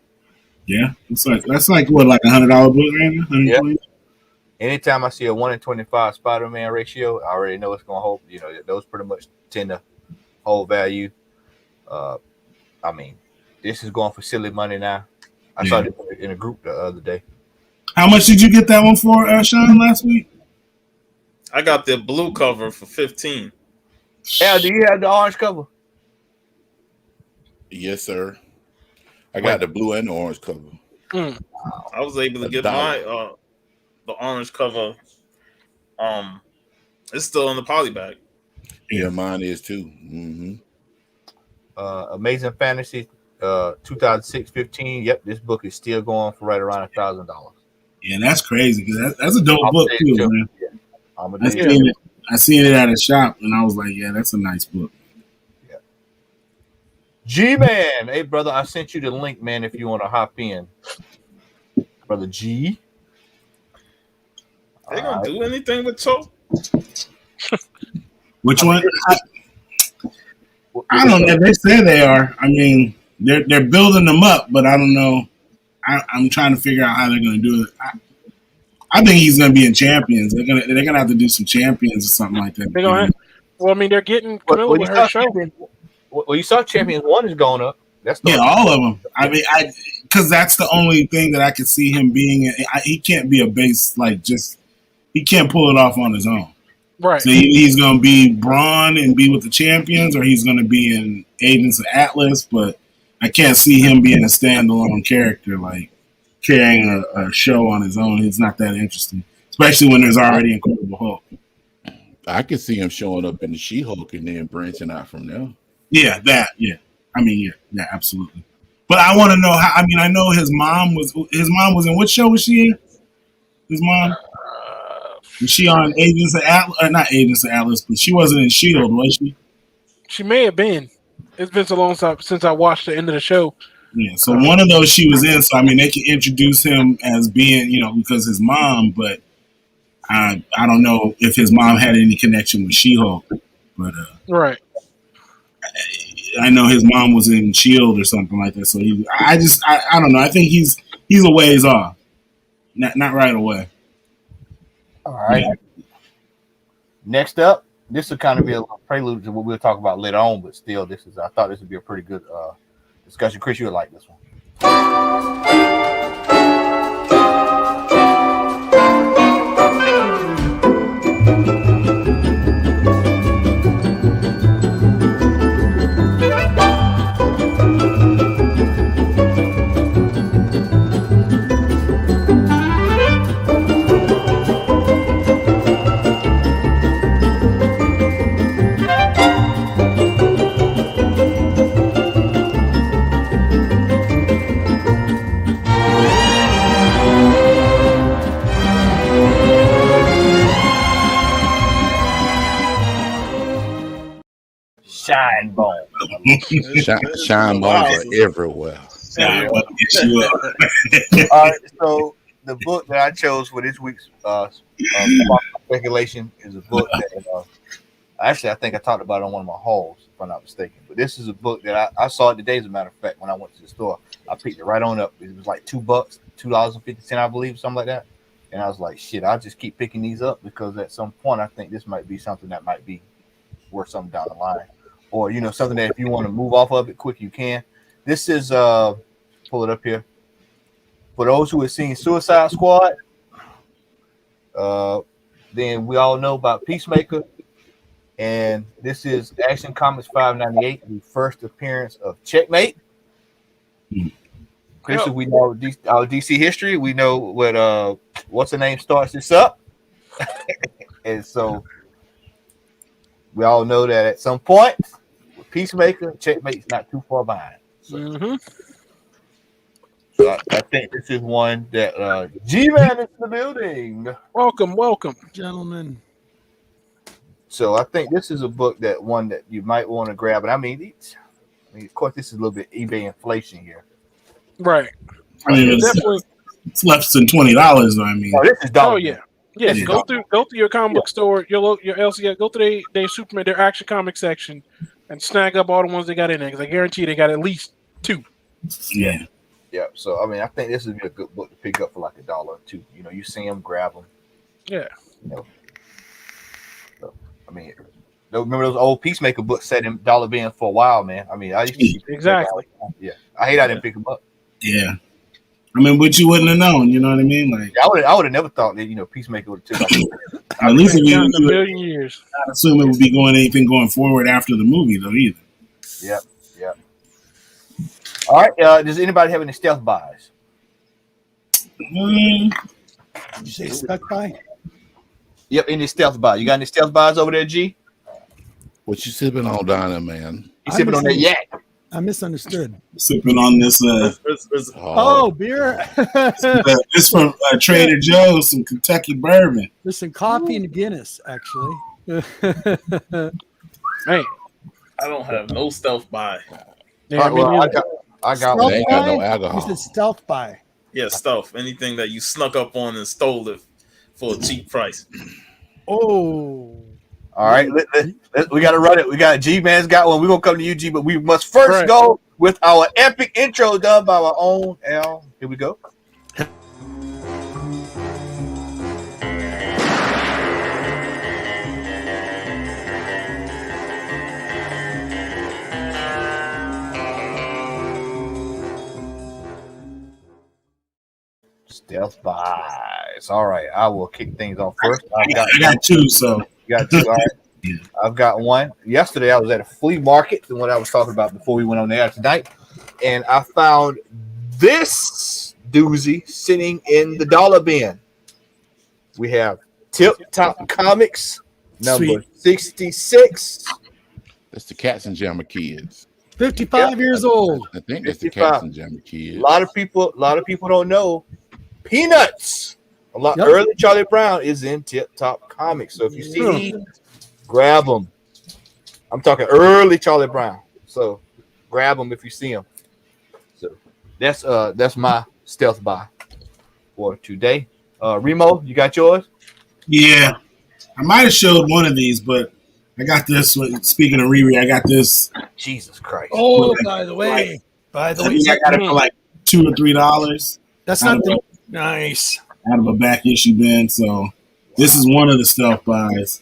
Yeah, that's like what, like $100 book, right? Yeah. Anytime I see a 1 in 25 Spider-Man ratio, I already know it's gonna hold. You know, those pretty much tend to hold value. I mean, this is going for silly money now. I saw it in a group the other day. How much did you get that one for, Sean, last week? I got the blue cover for $15. Al, do you have the orange cover? Yes, sir. I got the blue and the orange cover. I was able to get my the orange cover. It's still in the poly bag. Yeah, mine is too. Mm-hmm. Amazing Fantasy 2006-15. Yep, this book is still going for right around $1,000. Yeah, that's crazy because that's a dope book too, man. Yeah. I seen it at a shop and I was like, yeah, that's a nice book. Yeah. G-Man, hey brother, I sent you the link, man. If you want to hop in, brother G. They gonna do anything with Toe? Which one? I don't know. They say they are. I mean, they're building them up, but I don't know. I'm trying to figure out how they're going to do it. I think he's going to be in Champions. They're gonna have to do some Champions or something like that. They're gonna well, I mean, they're getting Camilla with her show. Well, you saw Champions 1 is going up. That's all of them. I mean, because that's the only thing that I could see him being. He can't be a base he can't pull it off on his own. Right. So he's going to be Braun and be with the Champions, or he's going to be in Agents of Atlas, but I can't see him being a standalone character, like carrying a show on his own. He's not that interesting, especially when there's already Incredible Hulk. I could see him showing up in the She-Hulk and then branching out from there. Yeah, that. Yeah, I mean, yeah, absolutely. But I want to know how. I mean, I know his mom was in what show was she in? His mom. Was she on Agents of Atlas? Not Agents of Atlas, but she wasn't in S.H.I.E.L.D., was she? She may have been. It's been so long since I watched the end of the show. Yeah, so one of those she was in. So, I mean, they can introduce him as being, because his mom, but I don't know if his mom had any connection with She-Hulk. But right. I know his mom was in S.H.I.E.L.D. or something like that. So I don't know. I think he's a ways off. Not right away. All right. Yeah. Next up, this will kind of be a prelude to what we'll talk about later on, but still, I thought this would be a pretty good discussion. Chris, you would like this one. Shine Bone. Shine bones are everywhere. All right, so the book that I chose for this week's speculation is a book that actually I think I talked about it on one of my hauls, if I'm not mistaken. But this is a book that I saw it today, as a matter of fact, when I went to the store. I picked it right on up. It was like $2, $2.50, I believe, something like that. And I was like, shit, I'll just keep picking these up because at some point I think this might be something that might be worth something down the line. Or, you know, something that if you want to move off of it quick, you can. This is, pull it up here. For those who have seen Suicide Squad, then we all know about Peacemaker. And this is Action Comics 598, the first appearance of Checkmate. Chris, we know our DC history. We know what what's the name starts this up. And so we all know that at some point with Peacemaker, Checkmate's not too far behind. So, so I think this is one that G-Man is in the building. Welcome, gentlemen. So I think this is a book that you might want to grab. And I mean, of course, this is a little bit eBay inflation here. Right. I mean, it's less than $20. I mean, this is dollar. Oh yeah. Yes, go through your comic book store, your LCS, go through their Superman, their Action Comics section, and snag up all the ones they got in there, because I guarantee they got at least 2. Yeah. Yeah. So I mean, I think this would be a good book to pick up for like $1 or $2. You know, you see them, grab them. Yeah. You know. So, I mean, remember those old Peacemaker books set in dollar bin for a while, man. I mean, I used to exactly. Yeah, I hate I didn't pick them up. Yeah. I mean, but you wouldn't have known, you know what I mean? Like, I would have never thought that, you know, Peacemaker would have took at least in a million years. I assume it would be anything going forward after the movie, though, either. Yep. All right. Does anybody have any stealth buys? Did you say stuck by? Yep, any stealth buy. You got any stealth buys over there, G? What you sipping on down there, man? You sipping on that yak? I misunderstood. Sipping on this. Beer. This from Trader Joe's, some Kentucky bourbon. There's some coffee and Guinness, actually. Hey, I don't have no stealth buy. Yeah, I got one. They ain't got no alcohol. You said stealth buy. Yeah, stealth. Anything that you snuck up on and stole it for a cheap price. Oh. All right, we got to run it. We got G-Man's got one. We're going to come to you, G, but we must first go with our epic intro done by our own L. Here we go. Stealth buys. All right, I will kick things off first. I got 2, so. You got 2, all right. Yeah. I've got one. Yesterday, I was at a flea market, the one I was talking about before we went on the air tonight, and I found this doozy sitting in the dollar bin. We have Tip Top Comics, number 66. That's the Cats and Jammer Kids. 55 years old. I think that's the Cats and Jammer Kids. A lot of people don't know Peanuts. Early Charlie Brown is in Tip Top Comics. So if you see these, grab them. I'm talking early Charlie Brown. So grab them if you see them. So that's my stealth buy for today. Remo, you got yours? Yeah. I might have showed one of these, but I got this one. Speaking of Riri, I got this. Jesus Christ. Oh, by the way. I got it for like $2 or $3. That's not nice. Out of a back issue bin. So this is one of the stealth buys.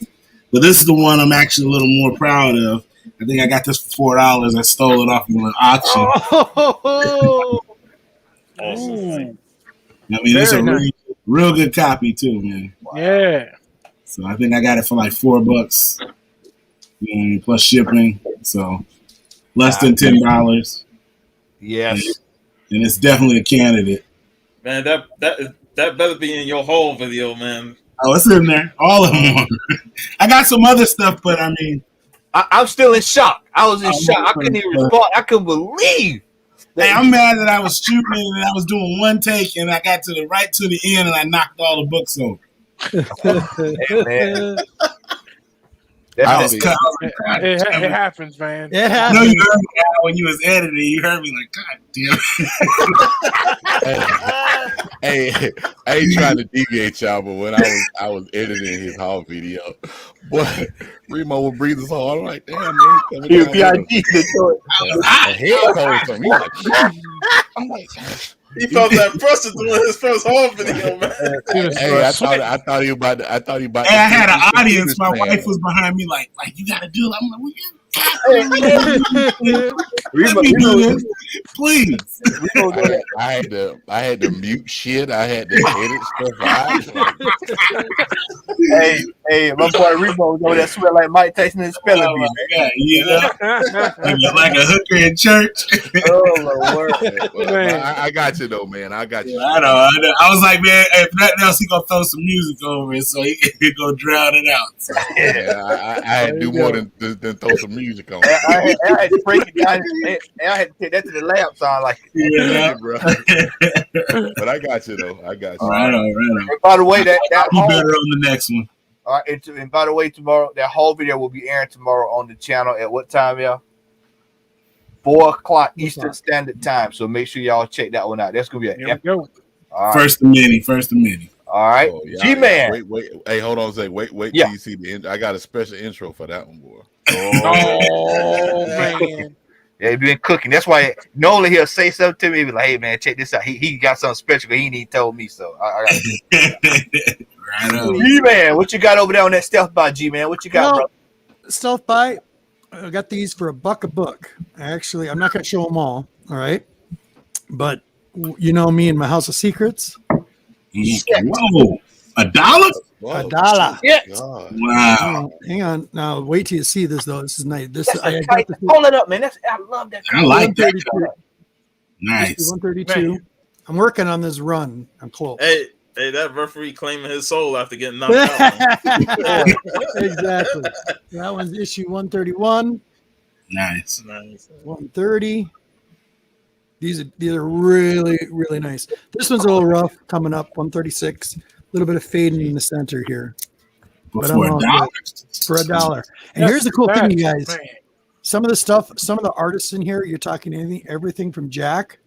But this is the one I'm actually a little more proud of. I think I got this for $4. I stole it off of an auction. Oh. Awesome. I mean, it's a real good copy too, man. Wow. Yeah. So I think I got it for like $4, plus shipping. So less than $10. Yes. And it's definitely a candidate. Man, that better be in your whole video, man. Oh, it's in there. All of them. I got some other stuff, but I mean, I'm still in shock. I was in shock. I couldn't even respond. I couldn't believe. Hey, I'm mad that I was shooting and I was doing one take and I got to the end and I knocked all the books over. Man. It happens, man. It happens. No, you heard me when you was editing. You heard me like, God damn it. Hey, I ain't trying to deviate y'all, but when I was editing his haul video, boy, Remo would breathe his hard. I'm like, damn, man, he's coming down with a head cold or something. He's like, I'm like, he felt that pressure doing his first home video, man. hey, I thought he about to. Hey, I had an audience. My wife was behind me, like you gotta do it. I'm like, well, let me do this, please. I had to mute shit. I had to edit stuff out. Hey, my boy Remo was over there sweat like Mike Tyson in spelling bee. Like a hooker in church. Oh Lord, I got you though, man. I got you. I know. I was like, man, if nothing else, he gonna throw some music over it so he can go drown it out. So. I had to do more than throw some music on. I had to break it down, and I had to take that to the lab. Sound like bro. But I got you though. I got you. Right on. And by the way, that you better on the next one. All right, and by the way, tomorrow that whole video will be airing tomorrow on the channel at what time, y'all? 4:00 Eastern Standard Time. So make sure y'all check that one out. That's gonna be an epic. Go. All right. First of many. All right, G-Man. Wait. Hey, hold on a second. Wait till you see the end. I got a special intro for that one, boy. Oh man. Yeah, he been cooking. That's why normally he'll say something to me. He'll be like, hey man, check this out. He got something special, but he ain't even told me. So I right on. G-Man, what you got over there on that stealth buy, G-Man? What you got, bro? Stealth buy. I got these for $1 a book. Actually, I'm not going to show them all right? But you know me and my House of Secrets. Whoa, $1? $1. Yeah. Wow. Hang on. Now, wait till you see this, though. This is nice. Hold it up, man. I love that. I like that. Nice. 132. I'm working on this run. I'm close. Hey, that referee claiming his soul after getting knocked out. Exactly. That one's issue 131. Nice. 130. These are really, really nice. This one's a little rough coming up. 136. A little bit of fading in the center here. But for $1? For $1. And here's the cool thing, you guys. Some of the stuff, some of the artists in here, you're talking everything from Jack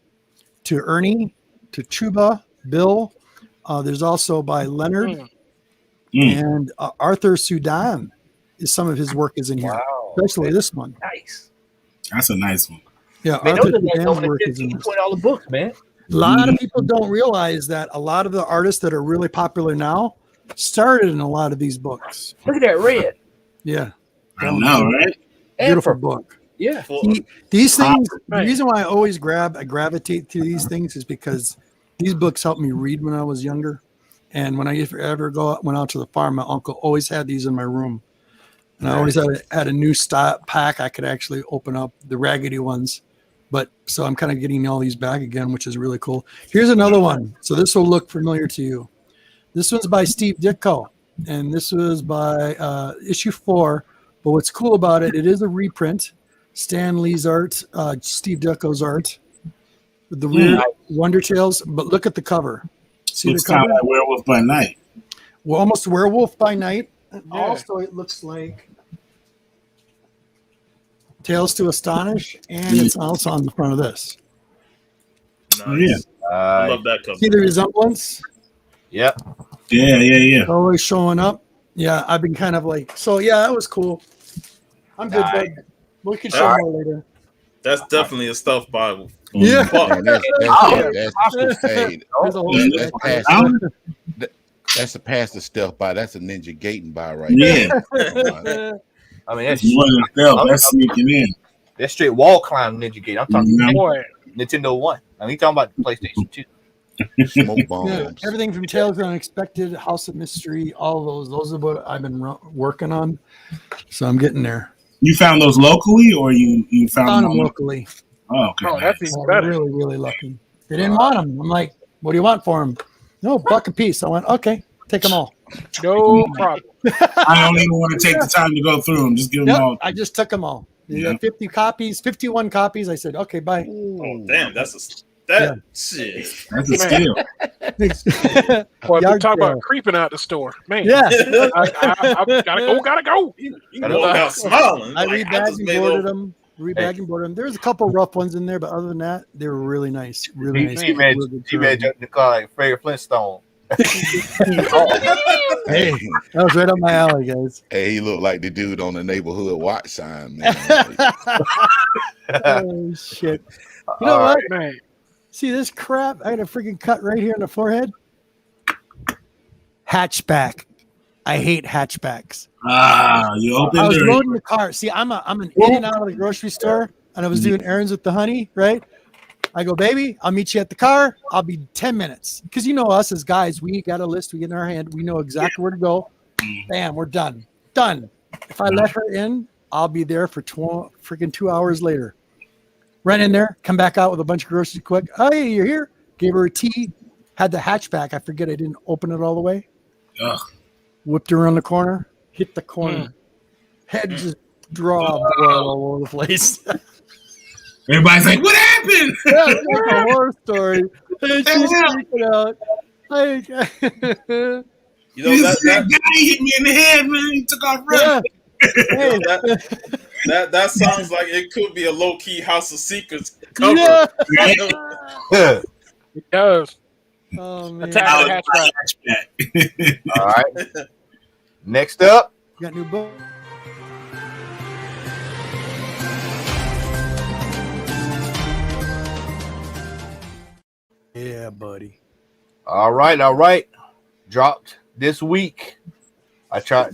to Ernie to Chuba, Bill. There's also by Leonard and Arthur Sudan. Some of his work is in here, especially this one. Nice. That's a nice one. Yeah, man, Arthur Sudan's work is in this. $15-20 books, man. A lot of people don't realize that a lot of the artists that are really popular now started in a lot of these books. Look at that red. Yeah. I know, right? Beautiful book. Yeah. These things, the reason why I always gravitate to these things is because these books helped me read when I was younger. And when I ever went out to the farm, my uncle always had these in my room. And I always had a new stock pack I could actually open up, the raggedy ones. But so I'm kind of getting all these back again, which is really cool. Here's another one. So this will look familiar to you. This one's by Steve Ditko. And this was by issue 4. But what's cool about it, it is a reprint. Stan Lee's art, Steve Ditko's art. With the weird Wonder Tales. But look at the cover. See looks the cover? kind of like Werewolf by Night. Well, almost Werewolf by Night. Also, it looks like Tales to Astonish, and it's also on the front of this. Nice. I love that cover. See the resemblance? Yep. Yeah. Always showing up. Yeah, I've been kind of like, so yeah, that was cool. I'm good, bud. We can show more later. That's definitely a stuffed Bible. Yeah. That's a past the stealth buy. That's a Ninja Gaten buy right there. I mean, that's more than stealth. That's sneaking in. That's straight wall climb Ninja Gate. I'm talking Nintendo 1. I mean, you talking about PlayStation 2. Smoke bombs. Yeah, everything from Tales of the Unexpected, House of Mystery, all those are what I've been working on. So I'm getting there. You found those locally, or you found them locally? Oh, okay. Oh, that's even better. Really, really lucky. They didn't want them. I'm like, what do you want for them? No, $1 a piece. I went, okay, take them all. No problem. I don't even want to take the time to go through them. Just give them all. I just took them all. You got 50 copies, 51 copies. I said, okay, bye. Oh, damn, shit. That's a steal. Boy, we talk about creeping out the store, man. Yeah, I gotta go. You walk out smiling. I rebagged and boarded them. Rebag and board them. There's a couple rough ones in there, but other than that, they were really nice. Really nice. T-Man jumped in the car like Fred Flintstone. Hey, that was right up my alley, guys. Hey, he looked like the dude on the neighborhood watch sign, man. Oh shit! You know what, man? See this crap? I had a freaking cut right here on the forehead. Hatchback. I hate hatchbacks. You opened I was loading the car. See, I'm an in and out of the grocery store, and I was doing errands with the honey, right? I go, baby, I'll meet you at the car. I'll be 10 minutes. Because you know us as guys, we got a list we get in our hand. We know exactly where to go. Bam, we're done. Done. If I let her in, I'll be there for freaking 2 hours later. Run in there, come back out with a bunch of groceries quick. Oh, hey, you're here. Gave her a tea. Had the hatchback. I forget I didn't open it all the way. Ugh. Whipped her around the corner. Hit the corner. Head just draw blood all over the place. Everybody's like, what happened? Yeah, it's like a horror story. And she's freaking out. You know that guy hit me in the head, man. He took off running. Yeah. That sounds like it could be a low key House of Secrets cover. Yeah. It does. Oh man. Attack the hatchback. All right. Next up. Got a new book. Yeah, buddy. All right. Dropped this week. I saw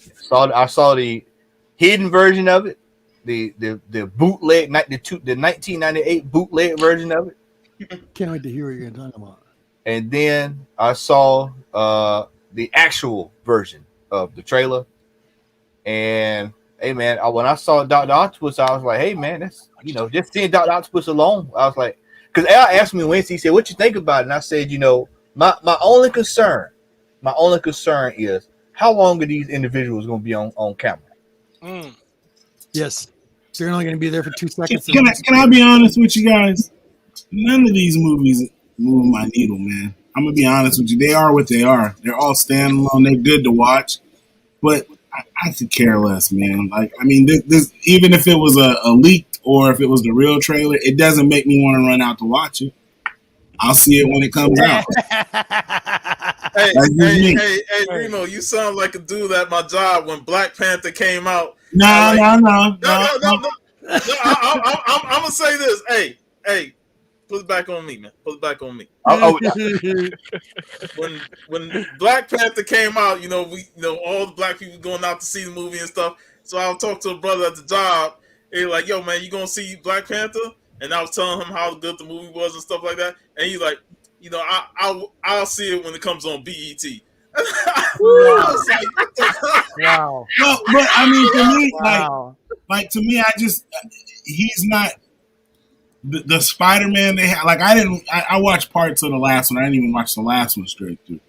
the hidden version of it, the bootleg, the 1998 bootleg version of it. Can't wait to hear what you're gonna talk about. And then I saw the actual version of the trailer. And hey, man, when I saw Dr. Octopus, I was like, hey, man, that's just seeing Dr. Octopus alone. I was like, because Al asked me Wednesday, he said, what you think about it? And I said, my only concern is how long are these individuals going to be on camera? Yes. They're only going to be there for 2 seconds. Can I be honest with you guys? None of these movies move my needle, man. I'm going to be honest with you. They are what they are. They're all standalone. They're good to watch. But I could care less, man. Like, I mean, this even if it was a leaked or if it was the real trailer, it doesn't make me want to run out to watch it. I'll see it when it comes out. Hey, Remo, you sound like a dude at my job when Black Panther came out. No. I'm gonna say this. Hey, put it back on me, man. Put it back on me. When Black Panther came out, all the black people going out to see the movie and stuff. So I'll talk to a brother at the job. He's like, "Yo, man, you gonna see Black Panther?" And I was telling him how good the movie was and stuff like that. And he's like, I'll see it when it comes on BET. I was like, what the fuck? Wow. No, but I mean, to me, Wow. like to me, he's not the Spider-Man they have. Like, I watched parts of the last one. I didn't even watch the last one straight through.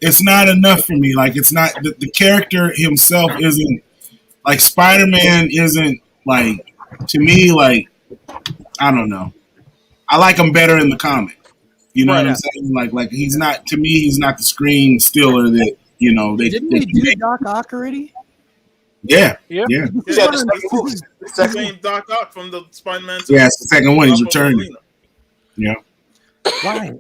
It's not enough for me. Like, it's not, the character himself isn't, like, Spider-Man isn't, like, to me, like, I don't know. I like him better in the comic. You know what I'm saying? Like he's not, to me, he's not the screen stealer that, Didn't we do Doc Ock already? Yeah. The same Doc Ock from the Spider-Man 2. Yeah, it's the second one. He's returning. Yeah. Why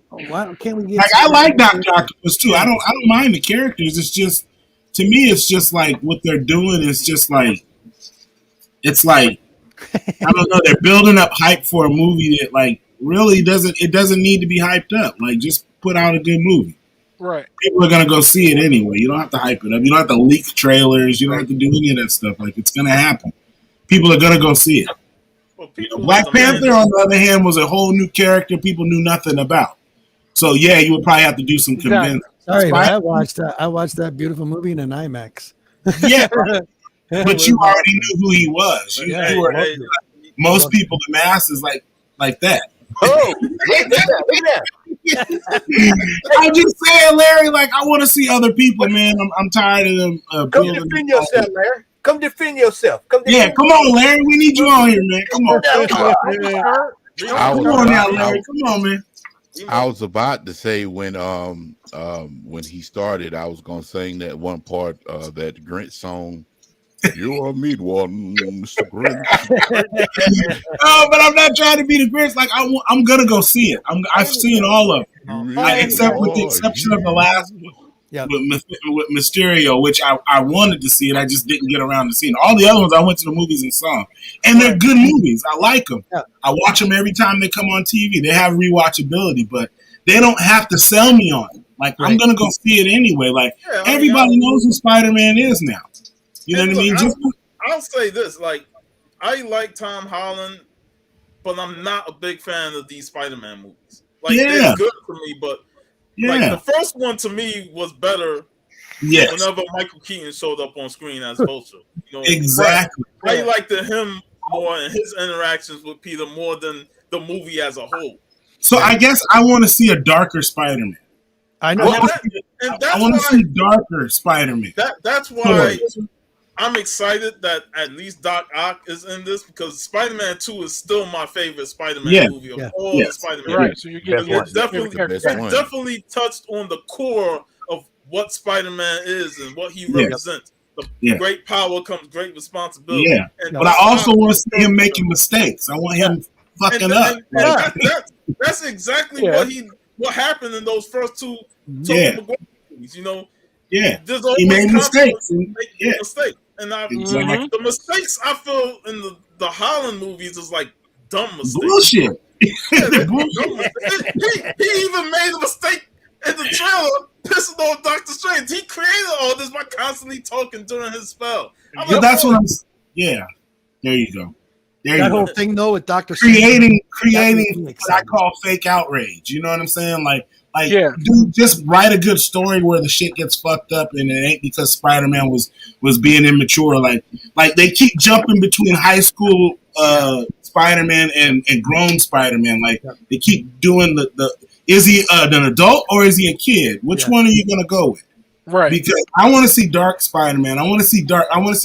can't we get? Like, I like Dr. Octopus too. I don't mind the characters. It's just, to me, it's just like what they're doing is just like, it's like, I don't know. They're building up hype for a movie that, like, really doesn't need to be hyped up. Like, just put out a good movie. Right. People are gonna go see it anyway. You don't have to hype it up. You don't have to leak trailers. You don't have to do any of that stuff. Like, it's gonna happen. People are gonna go see it. Well, Black Panther, on the other hand, was a whole new character people knew nothing about. So yeah, you would probably have to do some convincing. Sorry, but I watched that beautiful movie in an IMAX. Yeah, but you already knew who he was. You were, most people, the masses, like that. Oh, look at that. I'm just saying, Larry, like, I want to see other people, man. I'm tired of them. Come defend yourself, Larry. Come defend yourself. Come on, Larry. We need you on here, man. Come on. Come on now, Larry. Come on, man. I was about to say when he started, I was gonna sing that one part that Grinch song. You are meat one, Mr. Grinch. No, but I'm not trying to be the Grinch. Like I'm gonna go see it. I've seen all of them, except with the exception of the last one. Yeah. With Mysterio, which I wanted to see it, I just didn't get around to seeing. All the other ones I went to the movies and saw, and they're good movies. I like them. Yeah. I watch them every time they come on TV. They have rewatchability, but they don't have to sell me on it. Like I'm gonna go see it anyway. Like everybody knows who Spider-Man is now. You know what I mean? I'll say this: like I like Tom Holland, but I'm not a big fan of these Spider-Man movies. Like they're good for me, but. Like the first one to me was better. Yes. Whenever Michael Keaton showed up on screen as Vulture, you know, exactly. I liked him more and his interactions with Peter more than the movie as a whole. So I guess I want to see a darker Spider-Man. I know. I want to see darker Spider-Man. That's why I'm excited that at least Doc Ock is in this because Spider-Man 2 is still my favorite Spider-Man movie of all the Spider-Man. Right, so you're getting definitely touched on the core of what Spider-Man is and what he represents. The great power comes great responsibility. Yeah, but I also want to see him making mistakes. I want him fucking up. That's exactly what happened in those first two Tobey Maguire movies. You know, there's always he made mistakes. Mistakes. And the mistakes I feel in the Holland movies is like dumb mistakes. Bullshit. He even made a mistake in the trailer, pissing off Doctor Strange. He created all this by constantly talking during his spell. But that's what I'm. Yeah, there you go. That whole thing though with Doctor creating what I call fake outrage. You know what I'm saying? Like, dude, just write a good story where the shit gets fucked up, and it ain't because Spider-Man was being immature. Like they keep jumping between high school Spider-Man and grown Spider-Man. Like they keep doing the is he an adult or is he a kid? Which one are you gonna go with? Right. Because I want to see dark Spider-Man. I want to see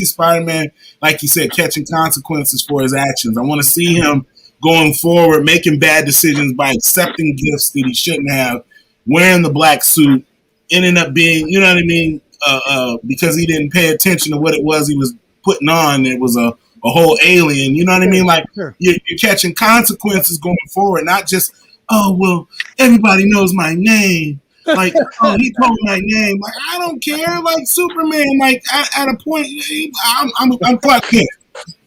Spider-Man, like you said, catching consequences for his actions. I want to see him going forward, making bad decisions by accepting gifts that he shouldn't have, wearing the black suit, ending up being, you know what I mean, because he didn't pay attention to what it was he was putting on. It was a whole alien, you know what I mean? Like, you're catching consequences going forward, not just, oh, well, everybody knows my name. Like, oh, he told my name. Like, I don't care. Like, Superman, like, at a point, I'm quite good.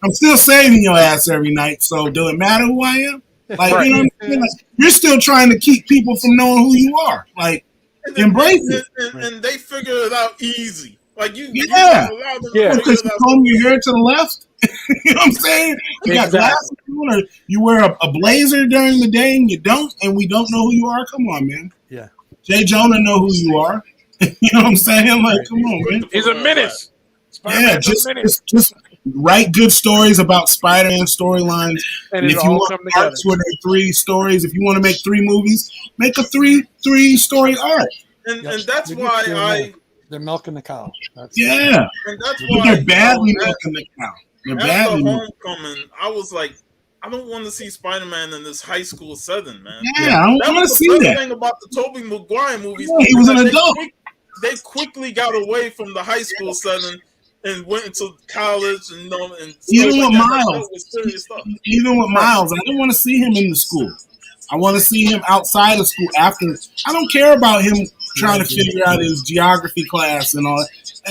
I'm still saving your ass every night, so do it matter who I am? Like, you know what I mean? Like, you're still trying to keep people from knowing who you are. Like, embrace it. And they figure it out easy. Like, you allow them to because you comb your hair to the left. You know what I'm saying? You got glasses on, or you wear a blazer during the day and you don't, and we don't know who you are. Come on, man. Yeah. Jay Jonah know who you are. You know what I'm saying? Like, come on, man. He's a menace. Yeah, just write good stories about Spider-Man storylines. And if you want arcs where there are 3 stories, if you want to make 3 movies, make a 3 story arc. And that's why they're milking the cow. And that's why they're badly milking the cow. They're badly Homecoming. I was like, I don't want to see Spider-Man in this high school setting, man. Yeah, I don't want to see that. That's the thing about the Tobey Maguire movies. Yeah, he was an adult. They quickly got away from the high school setting and went into college and even with Miles, I didn't want to see him in the school. I want to see him outside of school after. I don't care about him trying to figure out his geography class and all that.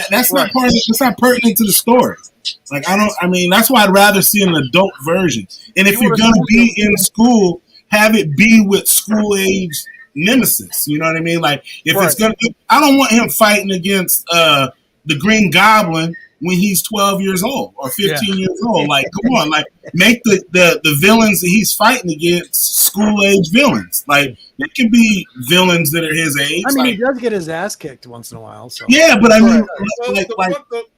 That's not part of it. That's not pertinent to the story. Like, that's why I'd rather see an adult version. And if you're going to be in school, have it be with school age nemesis. You know what I mean? Like, if it's going to be, I don't want him fighting against the Green Goblin when he's 12 years old or 15 years old. Like, come on, like, make the villains that he's fighting against school age villains. Like, it can be villains that are his age. I mean, he does get his ass kicked once in a while. So. Yeah, but I mean,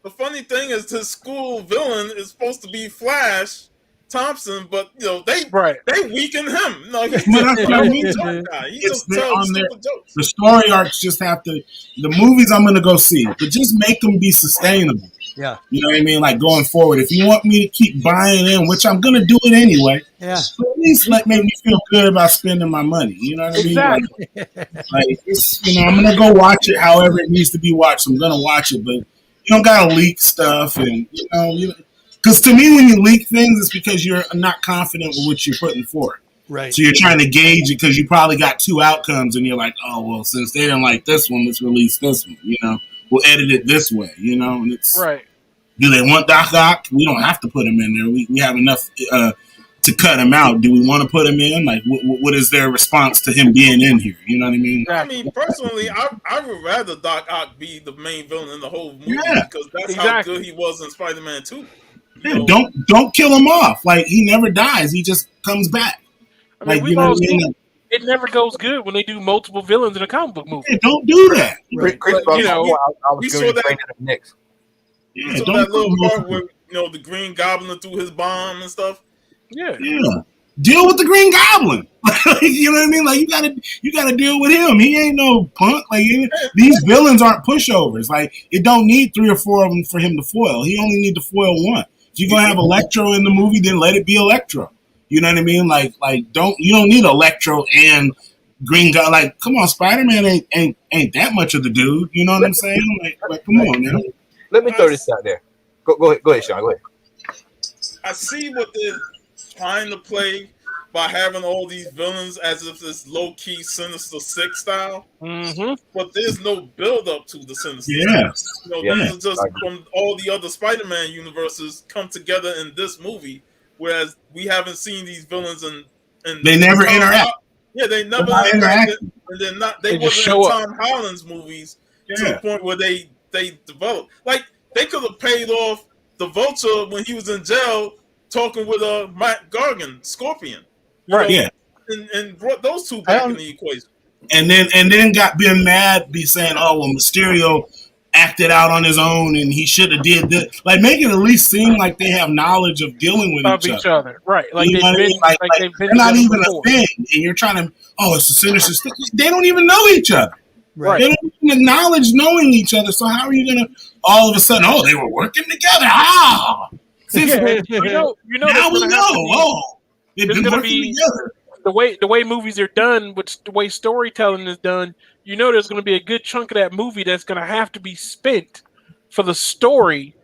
the funny thing is, his school villain is supposed to be Flash Thompson, but you know they weaken him. No, he's just the story arcs just have to. The movies I'm going to go see, but just make them be sustainable. Yeah, you know what I mean. Like going forward, if you want me to keep buying in, which I'm going to do it anyway. Yeah, but at least make me feel good about spending my money. You know what I mean? Like it's, I'm going to go watch it however it needs to be watched. I'm going to watch it, but You don't gotta leak stuff, and because to me, when you leak things, it's because you're not confident with what you're putting forth. Right. So you're trying to gauge it because you probably got two outcomes, and you're like, oh well, since they didn't like this one, let's release this one. We'll edit it this way. And it's Right. Do they want Doc Ock? We don't have to put him in there. We have enough to cut him out. Do we want to put him in? Like, what is their response to him being in here? You know what I mean? I mean, personally, I would rather Doc Ock be the main villain in the whole movie because that's how good he was in Spider-Man 2. Yeah, don't kill him off. Like, he never dies. He just comes back. I mean, we've all seen it never goes good when they do multiple villains in a comic book movie. Yeah, don't do that. Right. I was we saw that next. Yeah, so that little part where the Green Goblin threw his bomb and stuff. Yeah. Deal with the Green Goblin. You know what I mean? Like, you gotta deal with him. He ain't no punk. Like, these villains aren't pushovers. Like, it don't need 3 or 4 of them for him to foil. He only need to foil one. If you're gonna have Electro in the movie, then let it be Electro. You know what I mean? Like you don't need Electro and Green Goblin. Like, come on, Spider-Man ain't that much of the dude. You know what I'm saying? Like come on, man. Let me throw this out there. Go ahead, Sean. Go ahead. I see what they're trying to play by having all these villains as if it's low-key Sinister Six style. Mm-hmm. But there's no build-up to the Sinister Six. This is just from all the other Spider-Man universes come together in this movie, whereas we haven't seen these villains and they never interact. Yeah, they never interacted. And they wasn't in Tom Holland's movies to the point where they developed. Like, they could have paid off the Vulture when he was in jail talking with Matt Gargan, Scorpion. Right. And brought those two back in the equation. And then been mad, be saying, oh well, Mysterio acted out on his own and he should have did this. Like, make it at least seem like they have knowledge of dealing with each other. Right. Like, they've been they're not even before. A thing. And you're trying to, it's a Sinister Six. They don't even know each other. Right. They don't even acknowledge knowing each other. So how are you going to all of a sudden, they were working together? Now we know. They've been working together. The way movies are done, the way storytelling is done, there's going to be a good chunk of that movie that's going to have to be spent for the story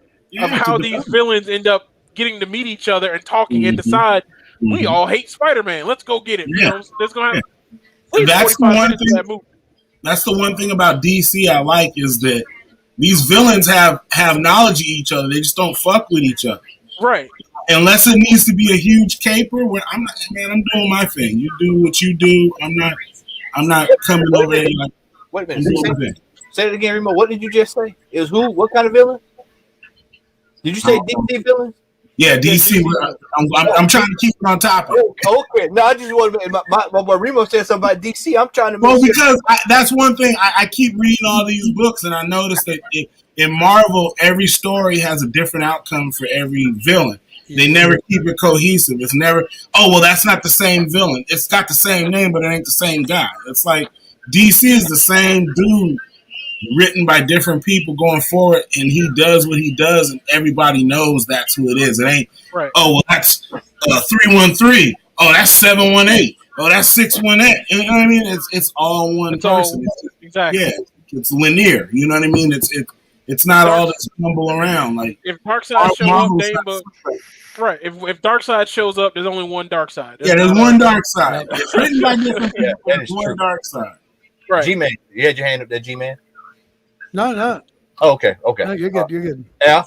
of how these villains end up getting to meet each other and talking and decide we all hate Spider-Man. Let's go get it. There's going to have that's the one thing. That movie. That's the one thing about DC I like is that these villains have knowledge of each other. They just don't fuck with each other. Right. Unless it needs to be a huge caper, where I'm doing my thing. You do what you do. I'm not coming over here like. Wait a minute. Say it again, Remo. What did you just say? It was who? What kind of villain? Did you say DC villain? Yeah, DC. I'm trying to keep it on topic. Okay. No, I just want to. My boy Remo said something about DC. I'm trying to. Because that's one thing. I keep reading all these books, and I noticed that in Marvel, every story has a different outcome for every villain. They never keep it cohesive. It's never, that's not the same villain. It's got the same name, but it ain't the same guy. It's like DC is the same dude written by different people going forward, and he does what he does, and everybody knows that's who it is. It ain't, that's 313. Oh, that's 718. Oh, that's 618. You know what I mean? It's all one person. Exactly. Yeah, it's linear. You know what I mean? It's not all this mumble around. Like, if Darkseid shows up, right. If Darkseid shows up, there's only one Darkseid. There's one Darkseid. It's written by different people. There's one Darkseid. Right. G-Man, you had your hand up there, G-Man? No. Oh, okay. No, you're good. You're good. Yeah.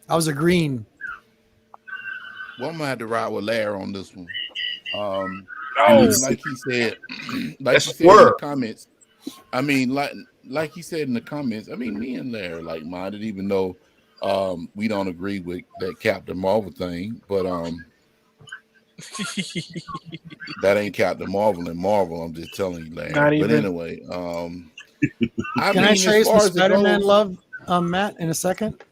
I was a green. Well, I'm gonna have to ride with Larry on this one. Like he said, in the comments. I mean, like he said in the comments. I mean, me and Larry like-minded, even though we don't agree with that Captain Marvel thing, but that ain't Captain Marvel and Marvel. I'm just telling you, Larry. But anyway, Can I show you some Spider-Man love, Matt, in a second?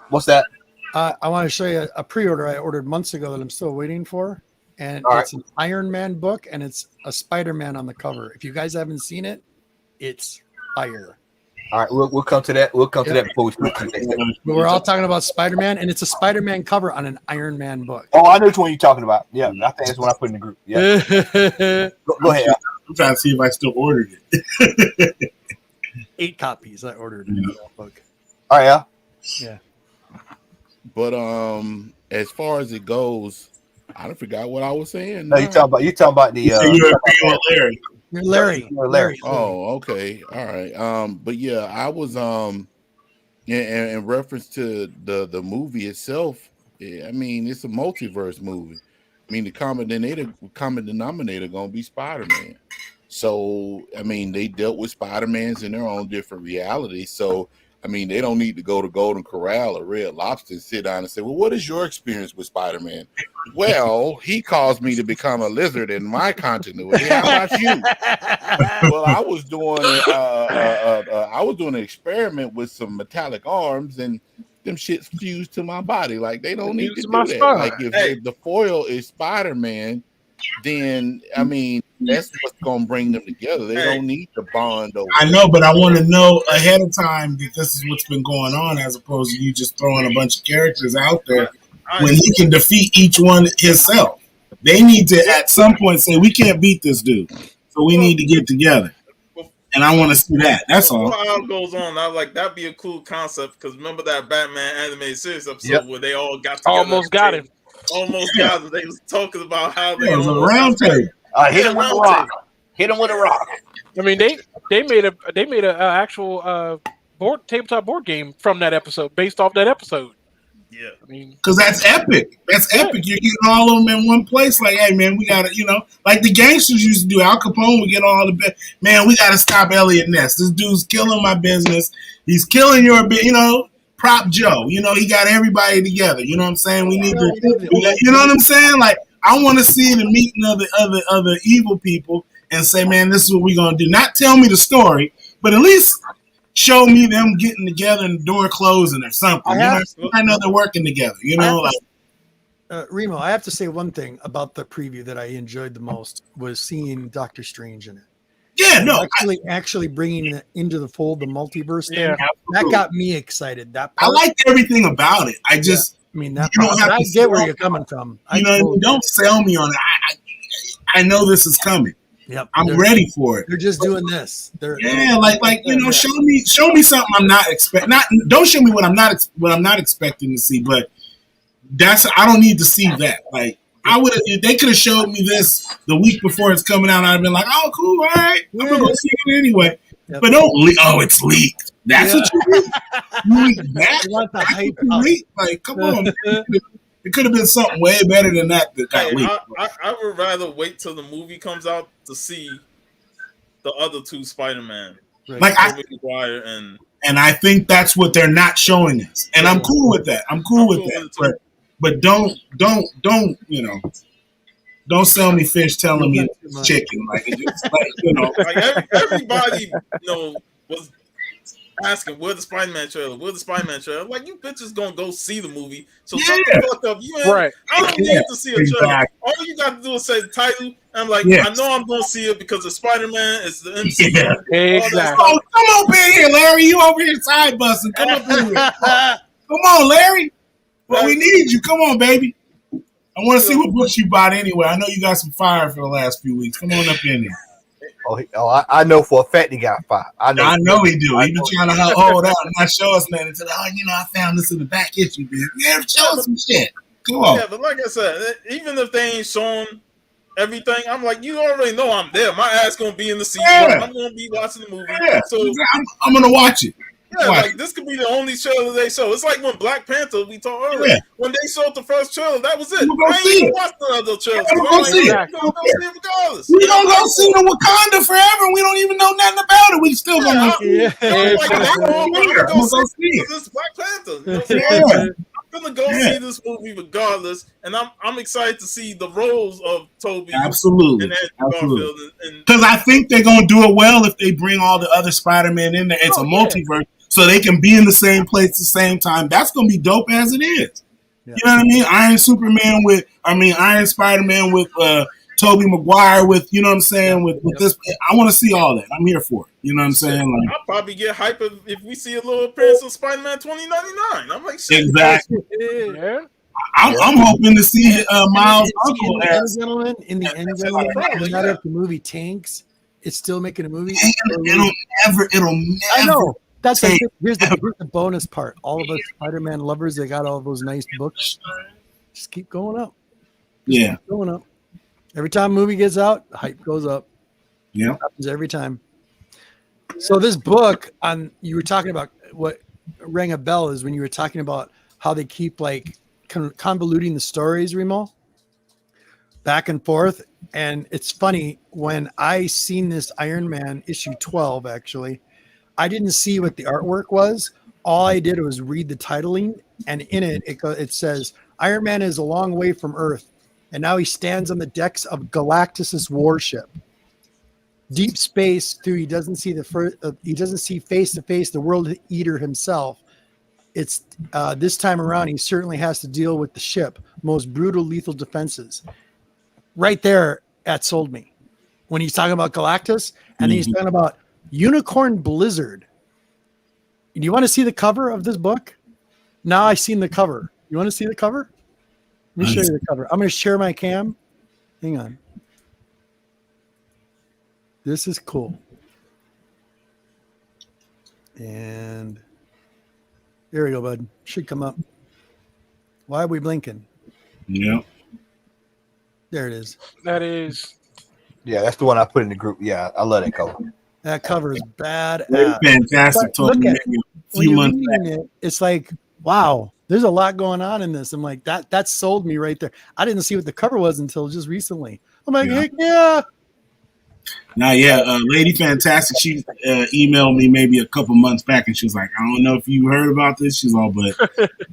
What's that? I want to show you a pre-order I ordered months ago that I'm still waiting for. And it's an Iron Man book, and it's a Spider-Man on the cover. If you guys haven't seen it, it's fire. All right, we'll come to that. We'll come to that before we speak to next. But we're all talking about Spider-Man, and it's a Spider-Man cover on an Iron Man book. Oh, I know which one you're talking about. Yeah, I think that's what I put in the group. Yeah. Go ahead. I'm trying to see if I still ordered it. 8 copies I ordered in that book. All right, yeah. Yeah. But as far as it goes, I don't forgot what I was saying. No, you talking about the You were agreeing with Larry. Larry. Oh, okay. All right. But yeah, I was in reference to the movie itself. I mean, it's a multiverse movie. I mean, the common denominator gonna be Spider-Man. So I mean, they dealt with Spider-Mans in their own different realities. So I mean, they don't need to go to Golden Corral or Red Lobster and sit down and say, well, what is your experience with Spider-Man? Well, he caused me to become a lizard in my continuity. How about you? Well, I was doing an experiment with some metallic arms, and them shits fused to my body. Like, they don't need to do that. Spine. Like, if the foil is Spider-Man, then I mean, that's what's gonna bring them together. They don't need to bond over. I know, but I want to know ahead of time that this is what's been going on, as opposed to you just throwing a bunch of characters out there when he can defeat each one himself. They need to at some point say, we can't beat this dude, so we need to get together. And I want to see that. That's all. Before all goes on, I like that'd be a cool concept, because remember that Batman animated series episode where they all got together. Almost got him. Almost got him. They was talking about how they it was a round table. Hit him with a rock. Hit him with a rock. I mean, they made a actual tabletop board game from that episode, based off that episode. Yeah, I mean, because that's epic. That's epic. You're getting all of them in one place. Like, hey, man, we gotta, like the gangsters used to do. Al Capone would get all the man. We gotta stop Elliot Ness. This dude's killing my business. He's killing your Prop Joe. He got everybody together. You know what I'm saying? We need to. You know what I'm saying? Like, I want to see the meeting of the other evil people and say, man, this is what we're gonna do. Not tell me the story, but at least show me them getting together and the door closing or something. I know they're working together. Remo, I have to say one thing about the preview that I enjoyed the most was seeing Doctor Strange in it. Yeah, no, actually bringing it into the fold, the multiverse thing. Yeah, that got me excited. That part, I liked everything about it. I just, I mean, that part, I get where you're coming from. Don't sell me on it. I know this is coming. Yep, I'm ready for it. They're just doing this. Show me something I'm not expecting. Don't show me what I'm not expecting to see. But I don't need to see that. Like, I would have, if they could have showed me this the week before it's coming out, I'd have been like, oh, cool, all right, I'm gonna go see it anyway. Yep. But don't it's leaked. That's what you leaked. You leaked that? You want the hype? Like, come on. It could have been something way better than that got leaked. I would rather wait till the movie comes out to see the other two Spider-Man, like Tobey Maguire and I think that's what they're not showing us, and I'm cool with that. I'm cool with that. But don't sell me fish telling me it's chicken. Like, like everybody was asking, where's the Spider-Man trailer? Where's the Spider-Man trailer? Like, you bitches gonna go see the movie, so shut the fuck up. I don't need to see a trailer. All you got to do is say the title. I'm like, I know I'm gonna see it because it's Spider-Man. It's the MCU. Yeah. Exactly. Oh, come over here, Larry. You over here side busting. Come up in here. Come on, Larry. Well, we need you. Come on, baby. I want to see what books you bought anyway. I know you got some fire for the last few weeks. Come on up in there. I know for a fact he got fire. I know he do. He been trying to hold out and not show us nothing. Until, I found this in the back issue. Yeah, show us some shit. Come on. Yeah, but like I said, even if they ain't showing everything, I'm like, you already know I'm there. My ass gonna be in the seat. Yeah. I'm gonna be watching the movie. Yeah. So I'm gonna watch it. Yeah, like this could be the only trailer they show. It's like when Black Panther, we talked earlier, when they showed the first trailer, that was it. I ain't even watched the other trailer. We're gonna see it. We're gonna go see it regardless. We're gonna go see the Wakanda forever. We don't even know nothing about it. We still gonna see it. I'm gonna go see it. This is Black Panther. I'm gonna go see this movie regardless, and I'm excited to see the roles of Toby. Absolutely, because I think they're gonna do it well if they bring all the other Spider-Man in there. It's a multiverse. So they can be in the same place at the same time. That's going to be dope as it is. Yeah. You know what I mean? Iron Spider-Man with Tobey Maguire with, you know what I'm saying, with this. I want to see all that. I'm here for it. You know what I'm saying? I'll probably get hype if we see a little appearance of Spider-Man 2099. I'm like, shit. Exactly. Yeah. I'm hoping to see Miles' uncle. In the end, no matter if the movie tanks, it's still making a movie. It'll never. I know. That's like, here's the bonus part. All of us Spider-Man lovers, they got all those nice books. Just keep going up. Keep going up. Every time a movie gets out, the hype goes up. Yeah. Happens every time. So this book you were talking about, what rang a bell is when you were talking about how they keep like convoluting the stories, Remo, back and forth. And it's funny, when I seen this Iron Man issue 12, actually, I didn't see what the artwork was. All I did was read the titling, and in it says Iron Man is a long way from Earth, and now he stands on the decks of Galactus' warship. Deep space through he doesn't see face to face the world eater himself. It's this time around he certainly has to deal with the ship, most brutal lethal defenses. Right there, that sold me. When he's talking about Galactus, and then he's talking about Unicorn Blizzard. Do you want to see the cover of this book? Now I've seen the cover. You want to see the cover? Let me show you the cover. I'm going to share my cam. Hang on. This is cool. And there we go, bud. Should come up. Why are we blinking? Yeah. There it is. That is. Yeah, that's the one I put in the group. Yeah, I love that cover. That cover is bad. Fantastic. Look at it. When you're reading it, it's like, wow, there's a lot going on in this. I'm like, that sold me right there. I didn't see what the cover was until just recently. I'm like, heck yeah. Now, Lady Fantastic, she emailed me maybe a couple months back, and she was like, I don't know if you heard about this. She's all, but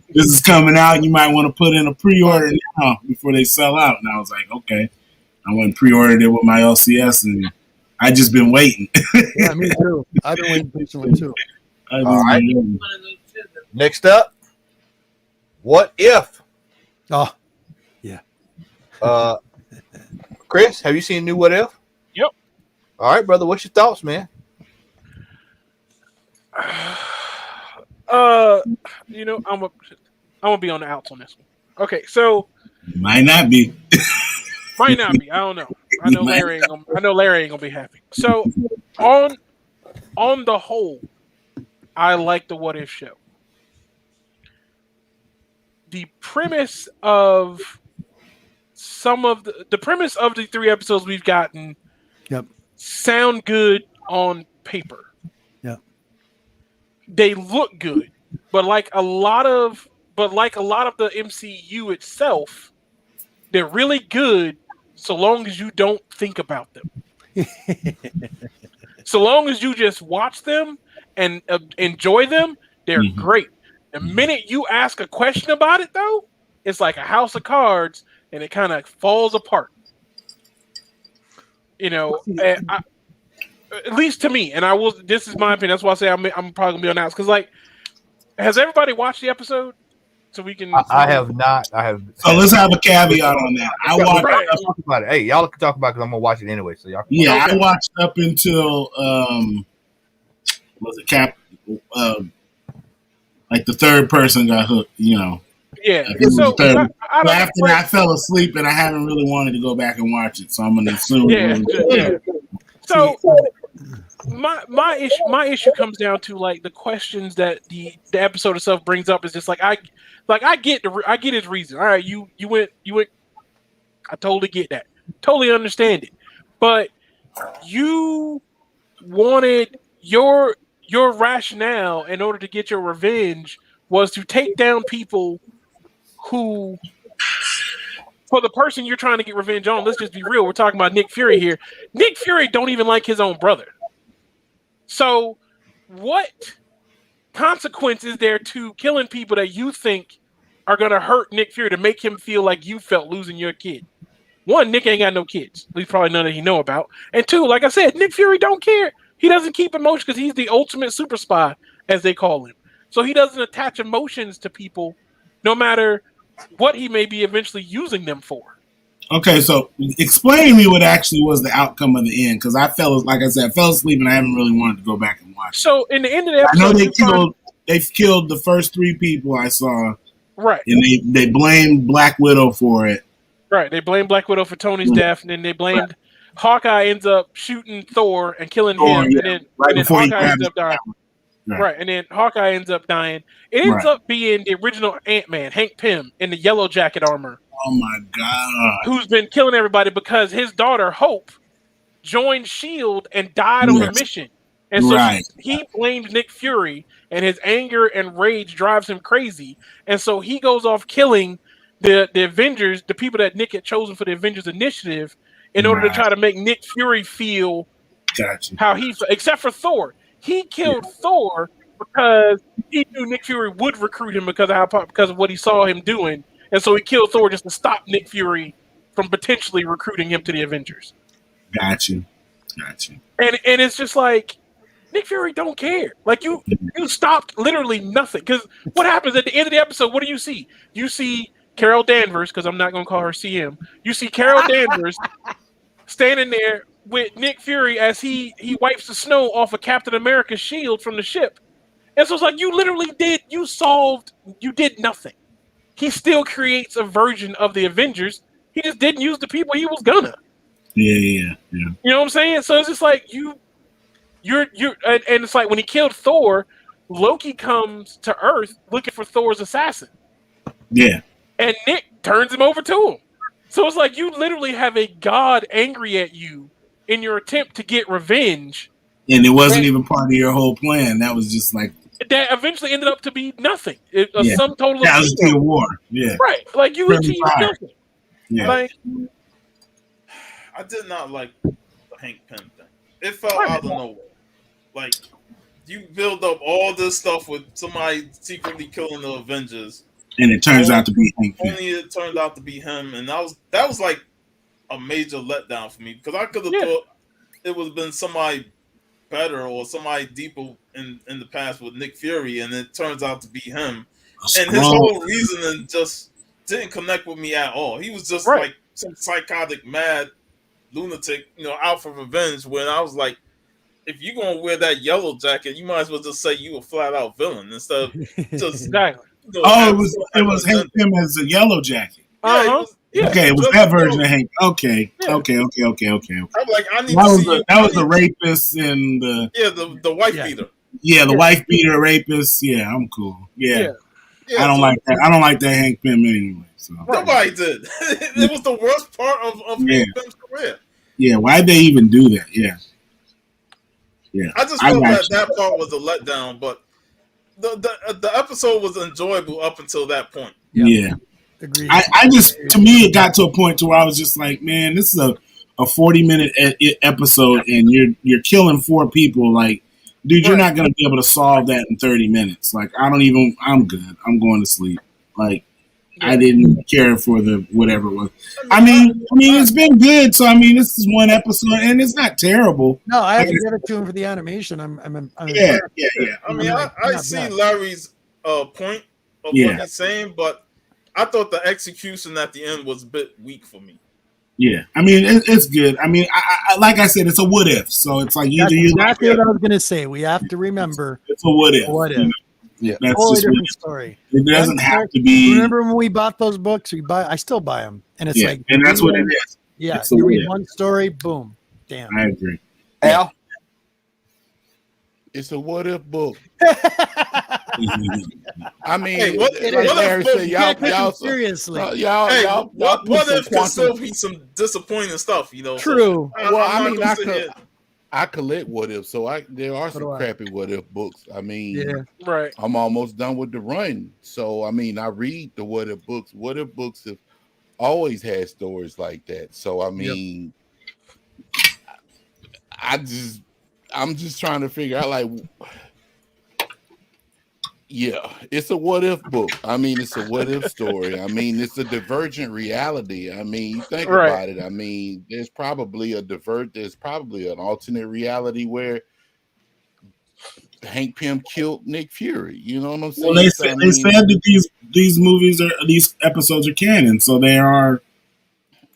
this is coming out. You might want to put in a pre-order now before they sell out. And I was like, okay. I went and pre-ordered it with my LCS, and I just been waiting. Yeah, me too. I've been waiting patiently too. All right. Next up, What If? Oh, yeah. Chris, have you seen New What If? Yep. All right, brother. What's your thoughts, man? I'm gonna be on the outs on this one. Okay, so might not be. Might not be. I don't know. I know Larry ain't gonna be happy. So on the whole, I like the What If show. The premise of the premise of the 3 episodes we've gotten sound good on paper. Yeah. They look good. But like a lot of the MCU itself, they're really good so long as you don't think about them. So long as you just watch them and enjoy them, they're great. The minute you ask a question about it, though, it's like a house of cards, and it kind of falls apart. At least to me. And this is my opinion. That's why I say I'm probably gonna be on outs. Because, like, has everybody watched the episode? So we can. I have not. I have. So let's have a caveat on that. I watched. Right. Talk about it. Hey, y'all can talk about it because I'm gonna watch it anyway. So y'all. I watched up until was it Cap? Like the third person got hooked. Yeah. So after that, I fell asleep, and I haven't really wanted to go back and watch it. So I'm gonna assume. Yeah. So my issue comes down to like the questions that the episode itself brings up is just like I get his reason. All right, you went. I totally get that. Totally understand it. But you wanted your rationale in order to get your revenge was to take down people who, for the person you're trying to get revenge on, let's just be real. We're talking about Nick Fury here. Nick Fury don't even like his own brother. So what consequence is there to killing people that you think are going to hurt Nick Fury to make him feel like you felt losing your kid? One, Nick ain't got no kids. At least probably none that he know about. And two, like I said, Nick Fury don't care. He doesn't keep emotions because he's the ultimate super spy, as they call him. So he doesn't attach emotions to people, no matter what he may be eventually using them for. Okay, so explain to me what actually was the outcome of the end, because I fell asleep and I haven't really wanted to go back and watch. So in the end of the episode, I know they've killed the first 3 people I saw, right? And they blamed Black Widow for it. Right, they blamed Black Widow for Tony's death, and then they blamed Hawkeye ends up shooting Thor and killing him, and then Hawkeye ends up dying. Right, and then Hawkeye ends up dying. It ends up being the original Ant-Man, Hank Pym, in the yellow jacket armor. Oh my god! Who's been killing everybody because his daughter Hope joined Shield and died on a mission, and so he blamed Nick Fury, and his anger and rage drives him crazy, and so he goes off killing the Avengers, the people that Nick had chosen for the Avengers Initiative, in order to try to make Nick Fury feel how he, except for Thor. He killed Thor because he knew Nick Fury would recruit him because of what he saw him doing, and so he killed Thor just to stop Nick Fury from potentially recruiting him to the Avengers. Got you. And it's just like Nick Fury don't care. Like you stopped literally nothing. Because what happens at the end of the episode? What do you see? You see Carol Danvers, because I'm not going to call her CM. You see Carol Danvers standing there with Nick Fury as he wipes the snow off of Captain America's shield from the ship. And so it's like you did nothing. He still creates a version of the Avengers. He just didn't use the people he was gonna. Yeah. You know what I'm saying? So it's just like you're and it's like when he killed Thor, Loki comes to Earth looking for Thor's assassin. Yeah. And Nick turns him over to him. So it's like you literally have a god angry at you in your attempt to get revenge. And it wasn't even part of your whole plan. That was just like that eventually ended up to be nothing. A sum total of casualty of war. Yeah. Right. Like you achieved nothing. Yeah. Like I did not like the Hank Pym thing. It felt out of nowhere. Like you build up all this stuff with somebody secretly killing the Avengers, and it turns out to be Hank Pym. Only it turned out to be him, and that was like a major letdown for me because I could have thought it would have been somebody better or somebody deeper in the past with Nick Fury, and it turns out to be him. And his whole reasoning just didn't connect with me at all. He was just like some psychotic, mad lunatic, out for revenge. When I was like, if you're gonna wear that yellow jacket, you might as well just say you a flat out villain instead of just exactly. It was Hank Pym as a yellow jacket. Okay, it was that version of Hank. Okay. I'm like, I need that was the rapist and the wife beater. Yeah, the wife beater rapist. Yeah, I'm cool. Yeah. I don't like that. I don't like that Hank Pym anyway. So. Nobody did. It was the worst part of Hank Pym's career. Yeah, why'd they even do that? Yeah. I just felt that part was a letdown, but the episode was enjoyable up until that point. Yeah. Agreed. I just, to me, it got to a point to where I was just like, man, this is a 40-minute episode, and you're killing 4 people. Like, dude, you're not going to be able to solve that in 30 minutes. Like, I'm good. I'm going to sleep. Like, I didn't care for the whatever it was. I mean, it's been good. So, I mean, this is one episode, and it's not terrible. No, I have to give it to him for the animation. I'm yeah. I mean, I see Larry's point of what he's saying, but I thought the execution at the end was a bit weak for me. Yeah, I mean, it's good. I mean, I like I said, it's a what if. So it's like that's exactly what I was going to say. We have to remember it's a what if. What if? Yeah, that's totally different story. It doesn't have to be. Remember when we bought those books? I still buy them, and it's like, and that's what it is. Yeah, you read one story, boom, damn. I agree. Al, it's a what if book. I mean, hey, what y'all seriously. What if can still be some disappointing stuff? True. So I collect what if, so there are some crappy what if books. I mean, I'm almost done with the run, so I mean, I read the what if books. What if books have always had stories like that. So I mean, I'm just trying to figure out, like, it's a what if book. I mean, it's a what if story. I mean, it's a divergent reality. I mean, you think about it. I mean, there's probably an alternate reality where Hank Pym killed Nick Fury. You know what I'm saying? Well, they said that these episodes are canon, so they are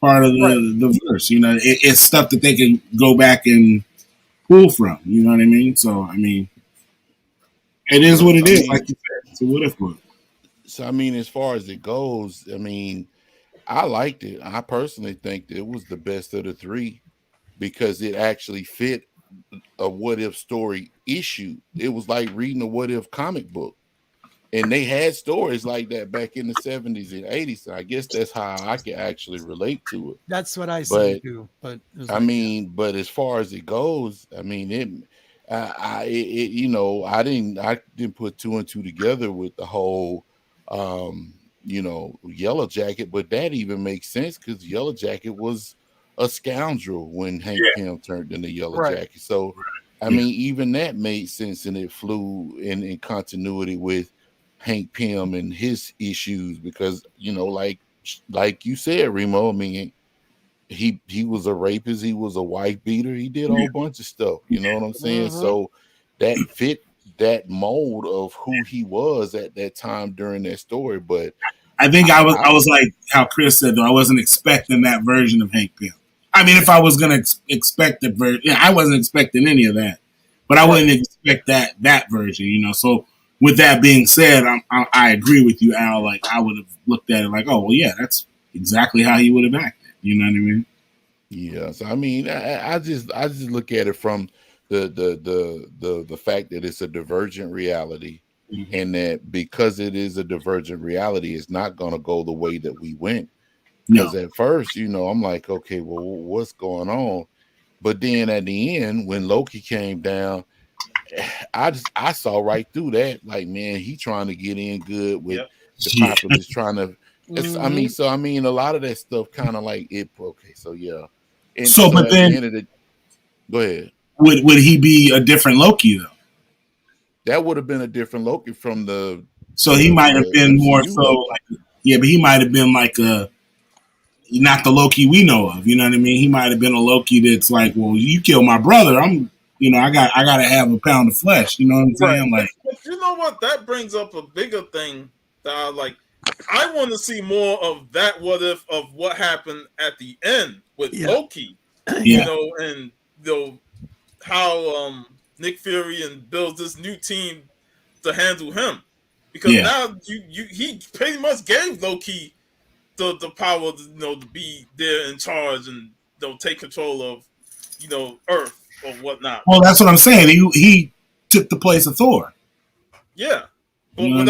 part of the verse. It's stuff that they can go back and pull from. You know what I mean? So I mean, it is what it is. Like you said, it's a what if book. So I mean, as far as it goes, I mean, I liked it. I personally think that it was the best of the 3 because it actually fit a what if story issue. It was like reading a what if comic book. And they had stories like that back in the 70s and 80s. So I guess that's how I can actually relate to it. That's what I say But too. But it was I mean, but as far as it goes, I mean, I didn't put two and two together with the whole, Yellow Jacket, but that even makes sense because Yellow Jacket was a scoundrel when Hank Pym turned into Yellow Jacket. So, I mean, even that made sense, and it flew in continuity with Hank Pym and his issues because like you said, Remo. I mean, he was a rapist, he was a wife beater, he did a whole bunch of stuff. You know what I'm saying? So that fit that mold of who he was at that time during that story. But I think I was like how Chris said though. I wasn't expecting that version of Hank Pym. I mean, if I was going to expect the version, I wasn't expecting any of that, but I wouldn't expect that version. So. With that being said, I agree with you, Al. Like I would have looked at it like, oh well, yeah, that's exactly how he would have acted. You know what I mean? Yeah. So I mean, I just look at it from the fact that it's a divergent reality, and that because it is a divergent reality, it's not going to go the way that we went. Because at first, I'm like, okay, well, what's going on? But then at the end, when Loki came down, I saw right through that. Like, man, he trying to get in good with the populace, trying to. I mean, a lot of that stuff kind of like it. Okay, so yeah. And so but then, the end of the, go ahead. Would he be a different Loki though? That would have been a different Loki from the. So he might have been more so. Like, but he might have been like not the Loki we know of. You know what I mean? He might have been a Loki that's like, well, you killed my brother. I got to have a pound of flesh. You know what I'm saying? Like, but you know what? That brings up a bigger thing that I want to see more of that. What if of what happened at the end with Loki? And how Nick Fury and builds this new team to handle him, because now he pretty much gave Loki the power to be there in charge and take control of Earth or whatnot. Well, that's what I'm saying. He took the place of Thor. Yeah, but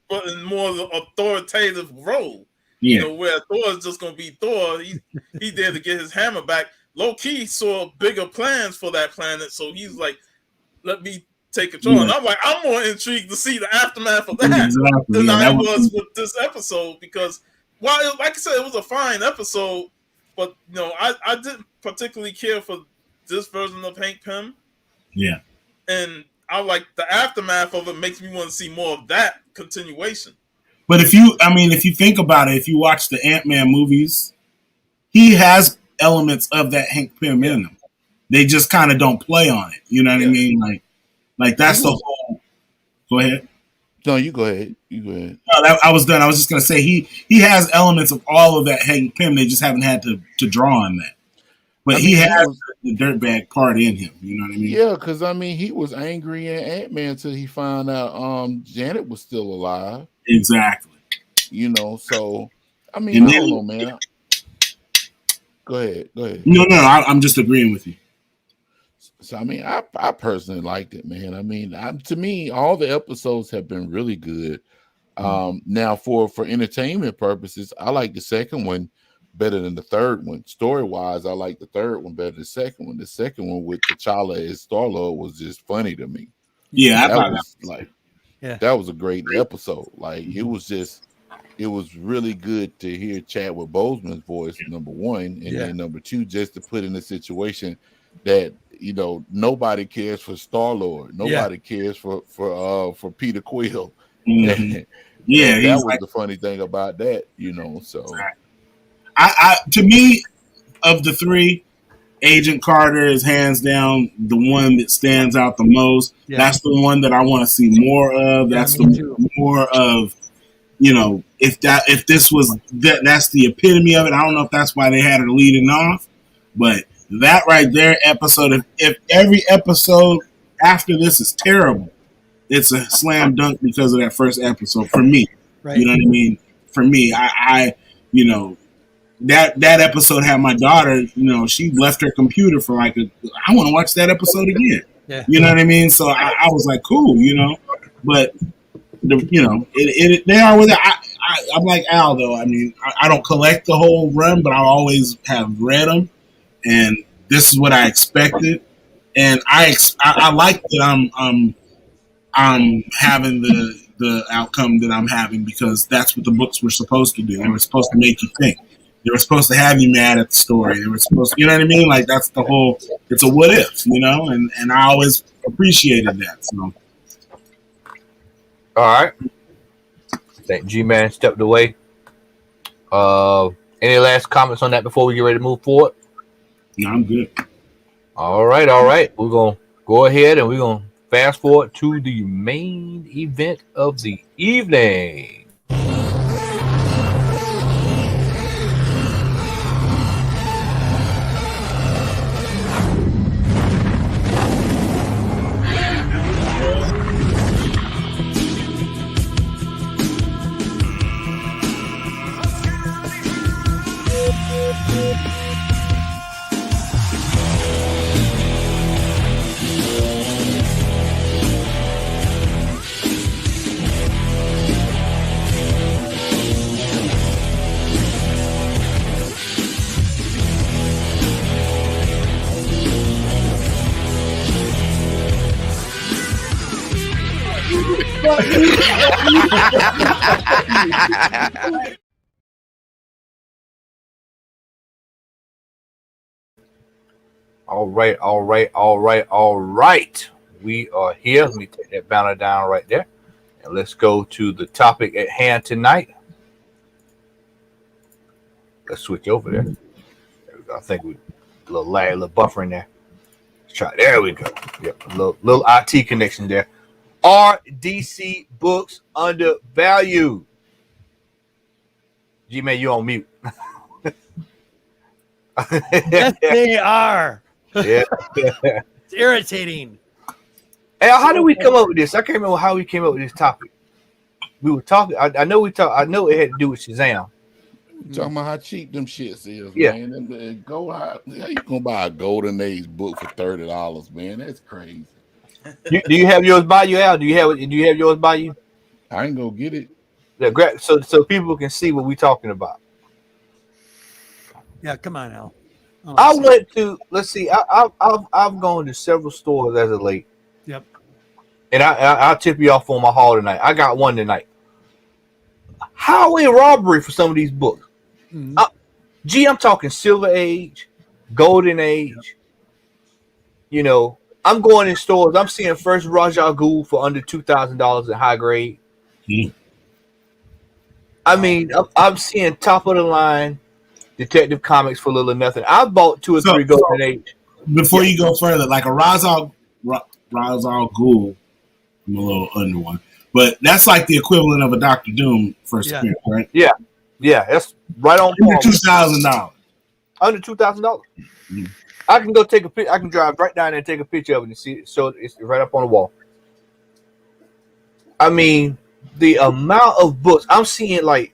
but in more of an authoritative role. Yeah, where Thor is just gonna be Thor. He's there to get his hammer back. Loki saw bigger plans for that planet, so he's like, "Let me take control." And I'm like, I'm more intrigued to see the aftermath of that than I was with this episode, because while, like I said, it was a fine episode, but I didn't particularly care for this version of Hank Pym. Yeah, and I like the aftermath of it. Makes me want to see more of that continuation. But if you think about it, if you watch the Ant-Man movies, he has elements of that Hank Pym in them. They just kind of don't play on it. You know what I mean? Like that's the whole. Go ahead. No, you go ahead. No, I was done. I was just gonna say he has elements of all of that Hank Pym. They just haven't had to draw on that. But he has the dirtbag part in him. You know what I mean? Yeah, because he was angry at Ant-Man until he found out Janet was still alive. Exactly. So I don't know, man. Go ahead. No, I'm just agreeing with you. So I personally liked it, man. To me, all the episodes have been really good. Now for entertainment purposes, I like the second one better than the third one. Story-wise, I like the third one better than the second one. The second one with T'Challa as Star-Lord was just funny to me. Yeah, that was a great episode. Like it was really good to hear Chadwick Boseman's voice, number one, and then number two, just to put in a situation that nobody cares for Star-Lord, nobody cares for Peter Quill. Mm-hmm. That was the funny thing about that, So, to me, of the three, Agent Carter is hands down the one that stands out the most. Yeah. That's the one that I want to see more of. That's more of, if this was that's the epitome of it. I don't know if that's why they had her leading off, but that right there episode. If every episode after this is terrible, it's a slam dunk because of that first episode for me. Right. You know what I mean? For me, I that episode had my daughter, she left her computer for I want to watch that episode again. Yeah. You know what I mean? So I was like, cool, but they are with it. I'm like Al though. I mean, I don't collect the whole run, but I always have read them, and this is what I expected, and I like that I'm having the outcome that I'm having because that's what the books were supposed to do. They were supposed to make you think. They were supposed to have you mad at the story. They were supposed to, you know what I mean? Like that's the whole. It's a what if, and I always appreciated that. So. All right. I think G-Man stepped away. Any last comments on that before we get ready to move forward? No, I'm good. All right. We're going to go ahead and we're going to fast forward to the main event of the evening. All right. We are here. Let me take that banner down right there. And let's go to the topic at hand tonight. Let's switch over there. There we go. I think we a little lag, a little buffer in there. Let's try. There we go. Yep, a little IT connection there. Are DC books undervalued? G-Man, you on mute. Yes, they are. Yeah. It's irritating. Hey, how did we come up with this? I can't remember how we came up with this topic. We were talking. I know it had to do with Shazam. Talking about how cheap them shits is, Yeah. man. And how you gonna buy a Golden Age book for $30, man? That's crazy. Do you have yours by you, Al? Do you have yours by you? I ain't gonna get it. Yeah, so people can see what we're talking about. Yeah, come on, Al. I went to, let's see, I've gone to several stores as of late. Yep. And I'll tip you off on my haul tonight. I got one tonight. Highway robbery for some of these books. Mm-hmm. I'm talking Silver Age, Golden Age. I'm going in stores. I'm seeing first Ra's al Ghul for under $2,000 in high grade. Mm-hmm. I mean, I'm seeing top of the line Detective Comics for little or nothing. I bought 2 or 3 Golden Age. Before you go further, like a Ra's al Ghul, I'm a little under one, but that's like the equivalent of a Dr. Doom first appearance, right? Yeah, that's right on. Under $2,000. Under $2,000. Mm-hmm. I can go take a picture. I can drive right down there and take a picture of it and see it. So it's right up on the wall. I mean, the amount of books I'm seeing, like,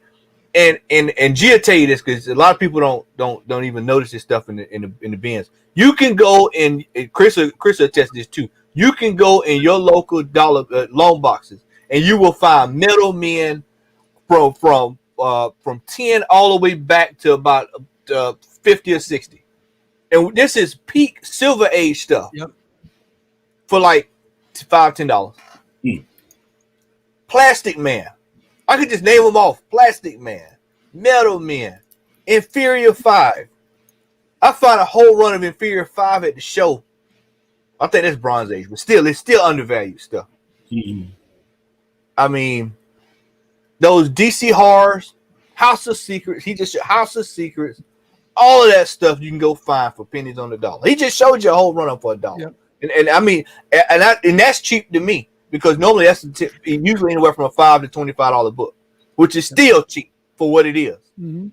and Gia tell you this because a lot of people don't even notice this stuff in the bins. You can go and Chris attest this too. You can go in your local dollar loan boxes and you will find middlemen from 10 all the way back to about 50 or 60. And this is peak Silver Age stuff. Yep. For like $5-10. Plastic Man. I could just name them off. Plastic Man, Metal Man, Inferior 5. I found a whole run of Inferior 5 at the show. I think that's Bronze Age, but it's still undervalued stuff. Mm-hmm. I mean, those DC horrors, House of Secrets, House of Secrets, all of that stuff you can go find for pennies on the dollar. He just showed you a whole run up for $1. Yep. And I mean, and that's cheap to me because normally that's usually anywhere from a $5 to $25 book, which is still cheap for what it is. Mm-hmm.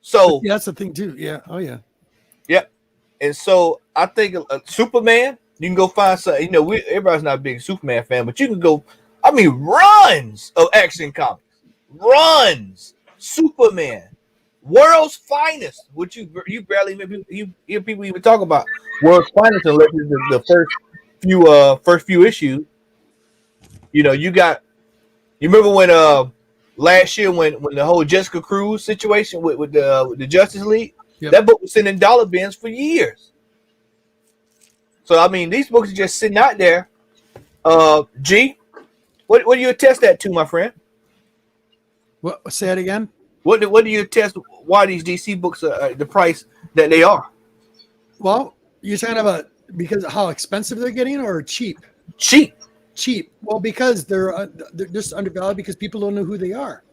So that's the thing too. Yeah. Oh yeah. Yep. And so I think Superman, you can go find some. Everybody's not a big Superman fan, but you can go. I mean, runs of Action Comics, runs. Superman, World's finest, which you barely even you hear people even talk about world's finest unless it's the first few issues. You know, you remember when last year when the whole Jessica Cruz situation with the Justice League, that book was sitting in dollar bins for years. So I mean, these books are just sitting out there. G, what do you attest that to, my friend? What? Say it again. What do you attest why these DC books are the price that they are? Well, you're talking about because of how expensive they're getting or cheap? Cheap. Well, because they're just undervalued because people don't know who they are.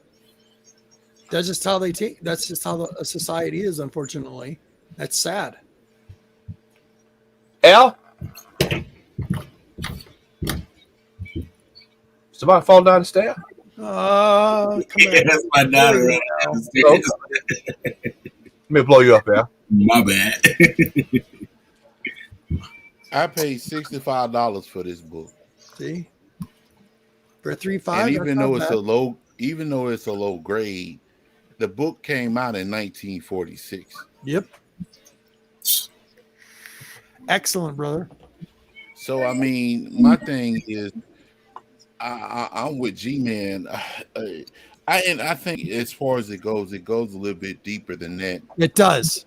That's just how that's just how the society is, unfortunately. That's sad. Al? Somebody fall down the stairs? That's my daughter right now. Let me blow you up, Al. My bad. I paid $65 for this book. See? For $3.5. And even though it's a low grade, the book came out in 1946. Yep. Excellent, brother. So I mean, my thing is, I'm with G-Man. I think as far as it goes a little bit deeper than that. It does.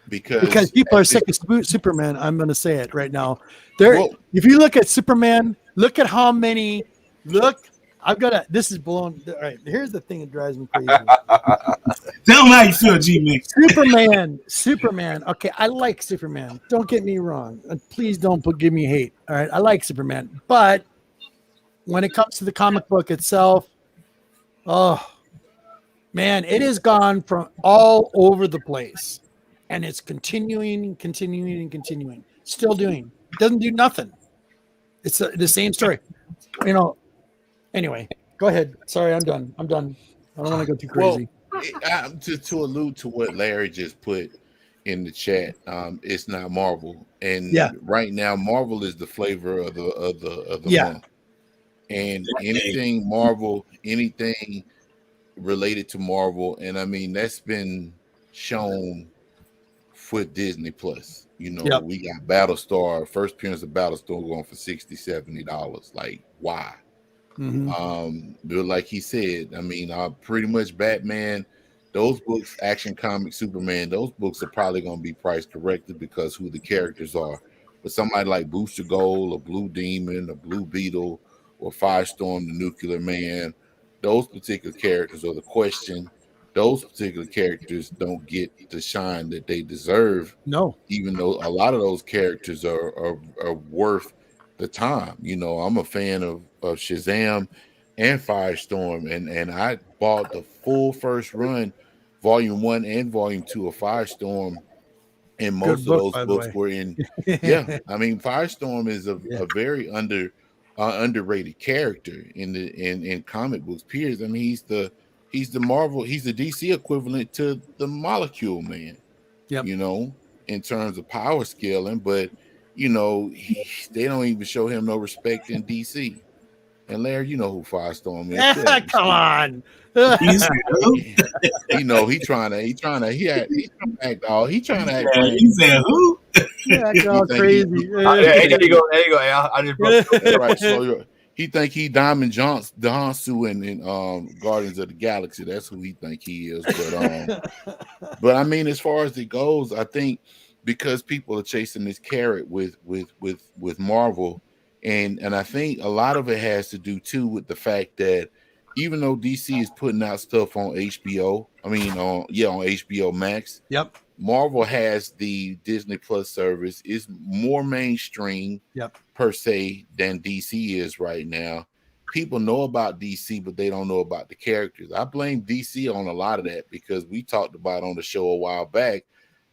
Because people are sick of Superman. I'm going to say it right now. If you look at Superman, look at how many. This is blown. All right, here's the thing that drives me crazy. Tell me how you feel, G-Man. Superman. Okay, I like Superman. Don't get me wrong. Please don't give me hate. All right, I like Superman. But when it comes to the comic book itself, oh, man, it has gone from all over the place. And it's continuing. Still doing. It doesn't do nothing. It's the same story. You know. Anyway, go ahead. Sorry, I'm done. I don't want to go too crazy. Well, to allude to what Larry just put in the chat, it's not Marvel, and right now Marvel is the flavor of the month. And anything Marvel, anything related to Marvel, and I mean that's been shown with Disney Plus. You know, we got Battlestar, first appearance of Battlestar going for $60-$70. Like, why? But like he said, I mean, pretty much Batman, those books, Action Comics, Superman, those books are probably going to be price corrected because who the characters are. But somebody like Booster Gold or Blue Demon or Blue Beetle or Firestorm, the Nuclear Man, those particular characters, or the Question, those particular characters don't get the shine that they deserve. No, even though a lot of those characters are worth the time. You know, I'm a fan of Shazam and Firestorm, and I bought the full first run, volume 1 and volume 2 of Firestorm, and most of those books were in. I mean, Firestorm is a very underrated character in comic books. Period. I mean, he's the Marvel, he's the DC equivalent to the Molecule Man. You know, in terms of power scaling, but you know, they don't even show him no respect in DC. And Larry, you know who Firestorm is. Come on. You know, he trying to act all. He trying to act. He said who? Acting all crazy. There you go, Al. I just broke right. So he think he Diamond Johnson in Guardians of the Galaxy. That's who he think he is. But I mean, as far as it goes, I think because people are chasing this carrot with Marvel, and I think a lot of it has to do too with the fact that even though DC is putting out stuff on HBO, on HBO Max. Marvel has the Disney Plus service, is more mainstream per se than DC is right now. People know about DC, but they don't know about the characters. I blame DC on a lot of that because we talked about on the show a while back.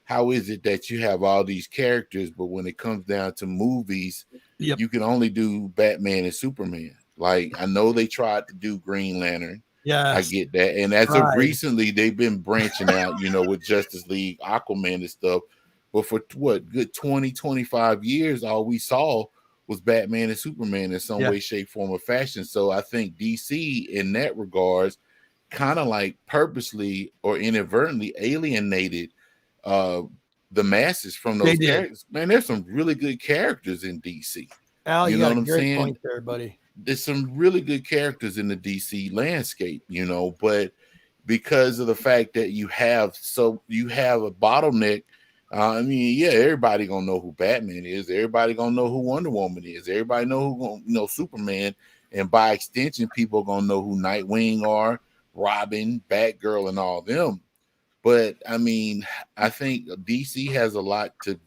How is it that you have all these characters, but when it comes down to movies, you can only do Batman and Superman? Like, I know they tried to do Green Lantern. Yeah, I get that. And as of recently, they've been branching out, you know, with Justice League, Aquaman and stuff. But for good 20, 25 years, all we saw was Batman and Superman in some way, shape, form, or fashion. So I think DC in that regards kind of like purposely or inadvertently alienated the masses from those characters. Man, there's some really good characters in DC. Al, you know got what a I'm great saying? point there, buddy. There's some really good characters in the DC landscape, but because of the fact that you have a bottleneck. Everybody gonna know who Batman is. Everybody gonna know who Wonder Woman is. Everybody know who gonna know Superman, and by extension, people gonna know who Nightwing are, Robin, Batgirl, and all them. But I mean, I think DC has a lot to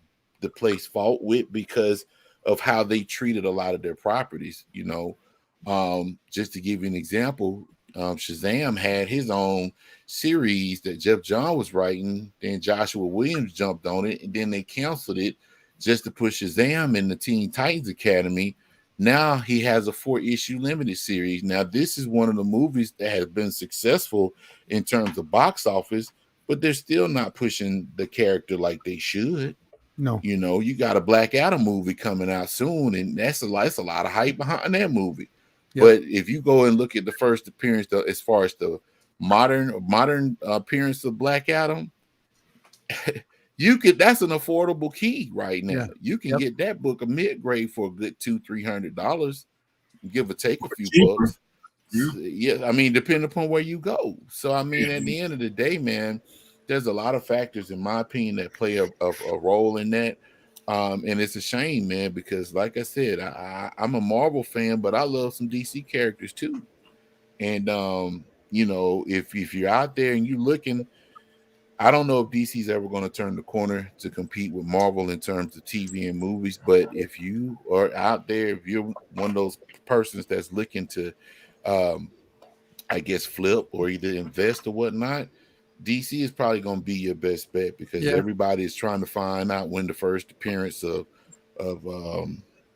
place fault with because of how they treated a lot of their properties. Just to give you an example, Shazam had his own series that Jeff John was writing. Then Joshua Williams jumped on it, and then they canceled it just to put Shazam in the Teen Titans Academy. Now he has a 4-issue limited series. Now this is one of the movies that has been successful in terms of box office, but they're still not pushing the character like they should. No, you got a Black Adam movie coming out soon, and that's a lot of hype behind that movie. Yep. But if you go and look at the first appearance, as far as the modern appearance of Black Adam, that's an affordable key right now. Yeah. You can get that book a mid-grade for a good $200-$300, give or take a few bucks. Yeah, I mean, depending upon where you go. So I mean, at the end of the day, man, there's a lot of factors, in my opinion, that play a role in that. And it's a shame, man, because like I said, I'm a Marvel fan, but I love some DC characters too. And if you're out there and you're looking, I don't know if DC's ever going to turn the corner to compete with Marvel in terms of TV and movies. But if you are out there, if you're one of those persons that's looking to, I guess, flip or either invest or whatnot, DC is probably going to be your best bet because everybody is trying to find out when the first appearance of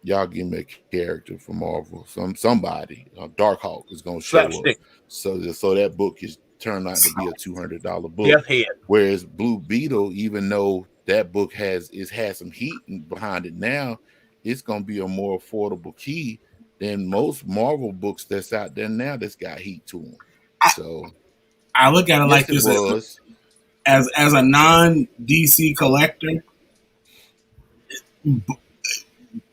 y'all give me a character from Marvel, somebody, Darkhawk is going to show up. So that book is turned out to be a $200 book. Whereas Blue Beetle, even though that book has some heat behind it now, it's going to be a more affordable key than most Marvel books that's out there now that's got heat to them. So I look at it like this as a non-DC collector.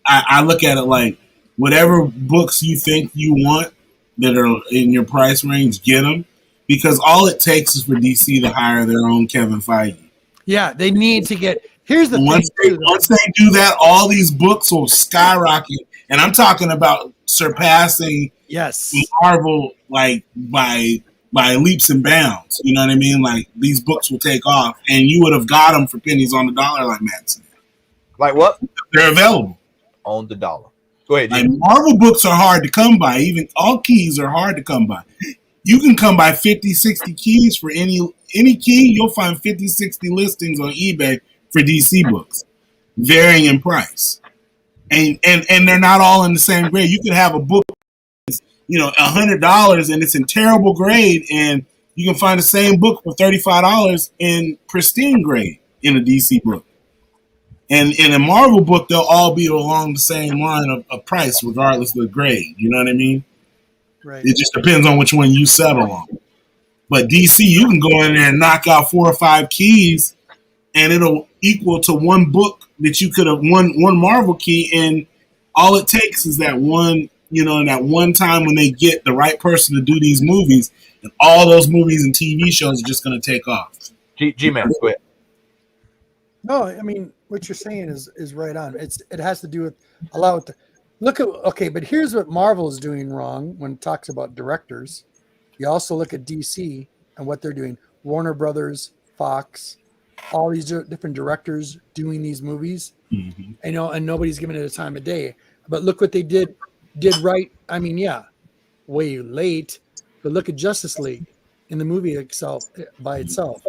I look at it like whatever books you think you want that are in your price range, get them, because all it takes is for DC to hire their own Kevin Feige. Yeah, they need to get. Here's the once thing. Once they do that, all these books will skyrocket, and I'm talking about surpassing Marvel like by leaps and bounds. You know what I mean? Like these books will take off, and you would have got them for pennies on the dollar, like Matt said. Like what? They're available on the dollar. Go ahead. Like Marvel books are hard to come by. Even all keys are hard to come by. You can come by 50, 60 keys for any key. You'll find 50, 60 listings on eBay for DC books, varying in price. And they're not all in the same grade. You could have a book that's, $100 and it's in terrible grade, and you can find the same book for $35 in pristine grade in a DC book. And in a Marvel book, they'll all be along the same line of price, regardless of the grade. You know what I mean? Right. It just depends on which one you settle on. But DC, you can go in there and knock out 4 or 5 keys, and it'll equal to one book that you could have one Marvel key. And all it takes is that one, that one time when they get the right person to do these movies, and all those movies and TV shows are just going to take off. G-Man, go ahead. No, I mean, what you're saying is right on. It has to do with but here's what Marvel is doing wrong when it talks about directors. You also look at DC and what they're doing. Warner Brothers, Fox, all these different directors doing these movies. Mm-hmm. And nobody's giving it a time of day. But look what they did right. I mean, way late. But look at Justice League in the movie itself by itself.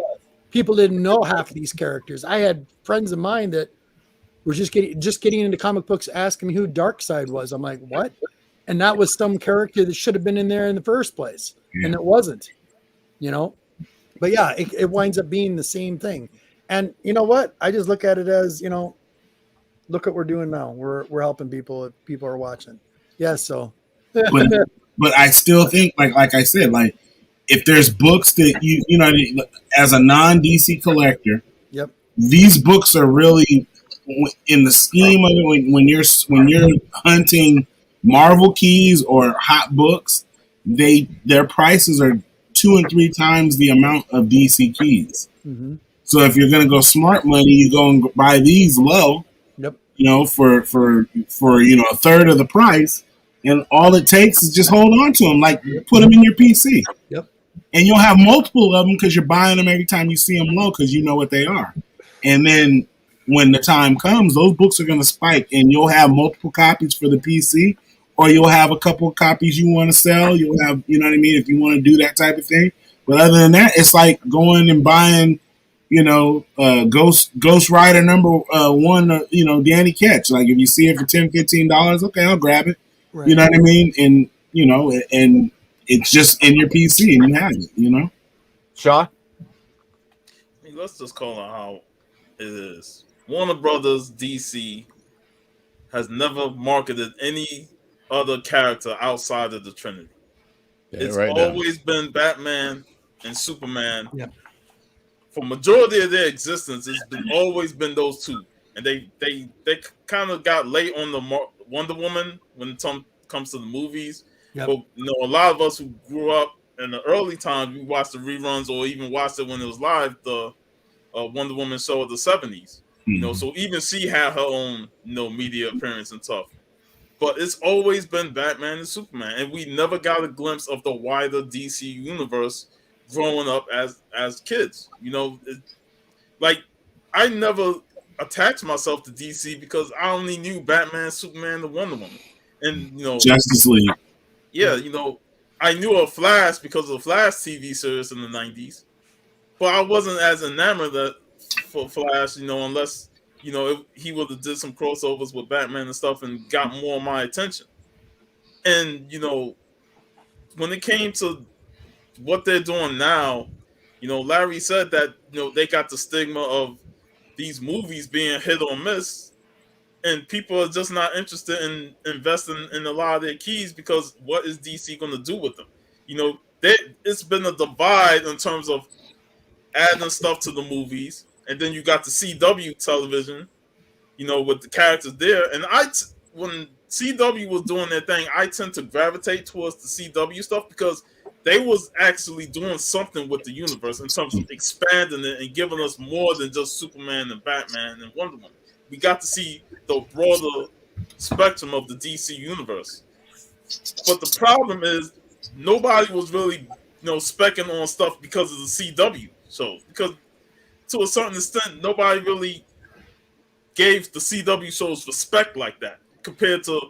People didn't know half of these characters. I had friends of mine that were just getting into comic books asking me who Darkseid was. I'm like, what? And that was some character that should have been in there in the first place. Yeah. And it wasn't, But yeah, it winds up being the same thing. And you know what? I just look at it as, look what we're doing now. We're helping people if people are watching. Yeah, so. But I still think, like I said, like if there's books that you know, as a non-DC collector, Yep. these books are really in the scheme of it. When you're hunting Marvel keys or hot books, their prices are 2 and 3 times the amount of DC keys. Mm-hmm. So if you're going to go smart money, you go and buy these low. Yep. You know, for you know, a third of the price, and all it takes is just hold on to them, like put them in your PC. Yep. And you'll have multiple of them because you're buying them every time you see them low because you know what they are. And then when the time comes, those books are going to spike, and you'll have multiple copies for the PC, or you'll have a couple of copies you want to sell. You'll have, you know what I mean, if you want to do that type of thing. But other than that, it's like going and buying, you know, Ghost Rider number 1, you know, Danny Ketch. Like if you see it for $10, $15, okay, I'll grab it. Right. You know what I mean? And you know, and it's just in your PC and you have it. You know, Sean. I mean, let's just call it how it is. Warner Brothers DC has never marketed any other character outside of the Trinity. Yeah, it's right always been Batman and Superman. Yep. For majority of their existence, always been those two, and they kind of got late on the Wonder Woman when it comes to the movies. Yep. But you know, a lot of us who grew up in the early times, we watched the reruns or even watched it when it was live, the Wonder Woman show of the 70s. Mm-hmm. You know, so even she had her own, you know, media appearance and stuff. But it's always been Batman and Superman, and we never got a glimpse of the wider DC universe growing up as kids. You know, like I never attached myself to DC because I only knew Batman, Superman, and Wonder Woman, and you know, Justice League. Yeah, you know, I knew of Flash because of the Flash TV series in the 90s, but I wasn't as enamored for Flash, you know, unless, you know, he would have did some crossovers with Batman and stuff and got more of my attention. And, you know, when it came to what they're doing now, you know, Larry said that, you know, they got the stigma of these movies being hit or miss, and people are just not interested in investing in a lot of their keys because what is DC going to do with them? You know, it's been a divide in terms of adding stuff to the movies, and then you got the CW television, you know, with the characters there. And when CW was doing their thing, I tend to gravitate towards the CW stuff because they was actually doing something with the universe in terms of expanding it and giving us more than just Superman and Batman and Wonder Woman. We got to see the broader spectrum of the DC universe. But the problem is nobody was really, you know, specking on stuff because of the CW show. Because to a certain extent, nobody really gave the CW shows respect like that compared to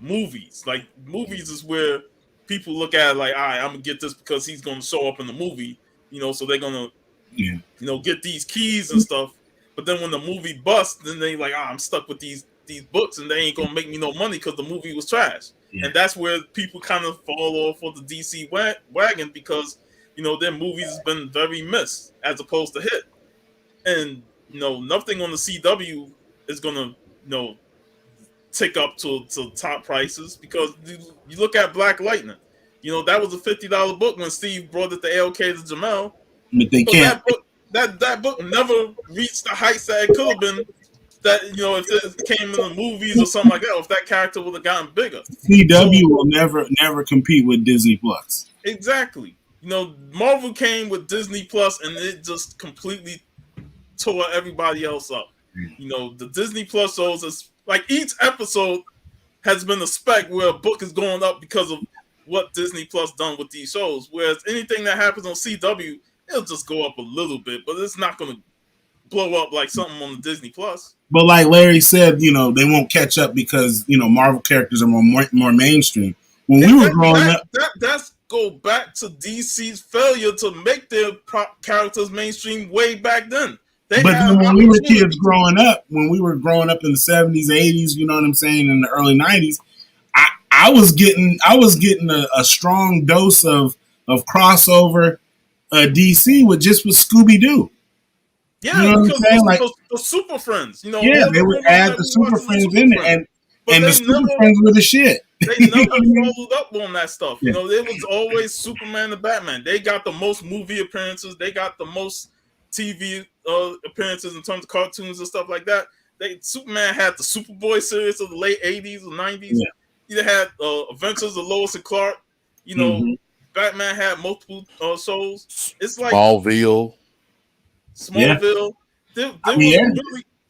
movies. Like movies is where people look at it like, all right, I'm gonna get this because he's gonna show up in the movie, you know, so they're gonna, you know, get these keys and stuff. But then when the movie busts, then they like, I'm stuck with these books, and they ain't gonna make me no money because the movie was trash. Yeah. And that's where people kind of fall off for the DC wagon because, you know, their movies has been very missed as opposed to hit. And, you know, nothing on the CW is gonna, you know, tick up to top prices because you look at Black Lightning. You know, that was a $50 book when Steve brought it to ALK to Jamel. But they can't. That book never reached the heights that it could have been. That, you know, if it came in the movies or something like that, or if that character would have gotten bigger. CW will never compete with Disney Plus. Exactly. You know, Marvel came with Disney Plus, and it just completely tore everybody else up. You know, the Disney Plus shows is like each episode has been a spec where a book is going up because of what Disney Plus done with these shows. Whereas anything that happens on CW, it'll just go up a little bit, but it's not going to blow up like something on the Disney Plus. But like Larry said, you know, they won't catch up because, you know, Marvel characters are more mainstream. When we were growing up, that's go back to DC's failure to make their characters mainstream way back then. But then when we were kids growing up, when we were growing up in the 70s, 80s, you know what I'm saying, in the early 90s, I was getting a strong dose of crossover DC with Scooby Doo. Yeah, you know what I'm saying? Like the Super Friends, you know. Yeah, they would add the Super Friends in there, and the Super Friends were the shit. They never followed up on that stuff. You know, it was always Superman and Batman. They got the most movie appearances. They got the most TV appearances in terms of cartoons and stuff like that. Superman had the Superboy series of the late 80s or 90s. Yeah. You had Adventures of Lois and Clark. You know, Batman had multiple shows. It's like Smallville.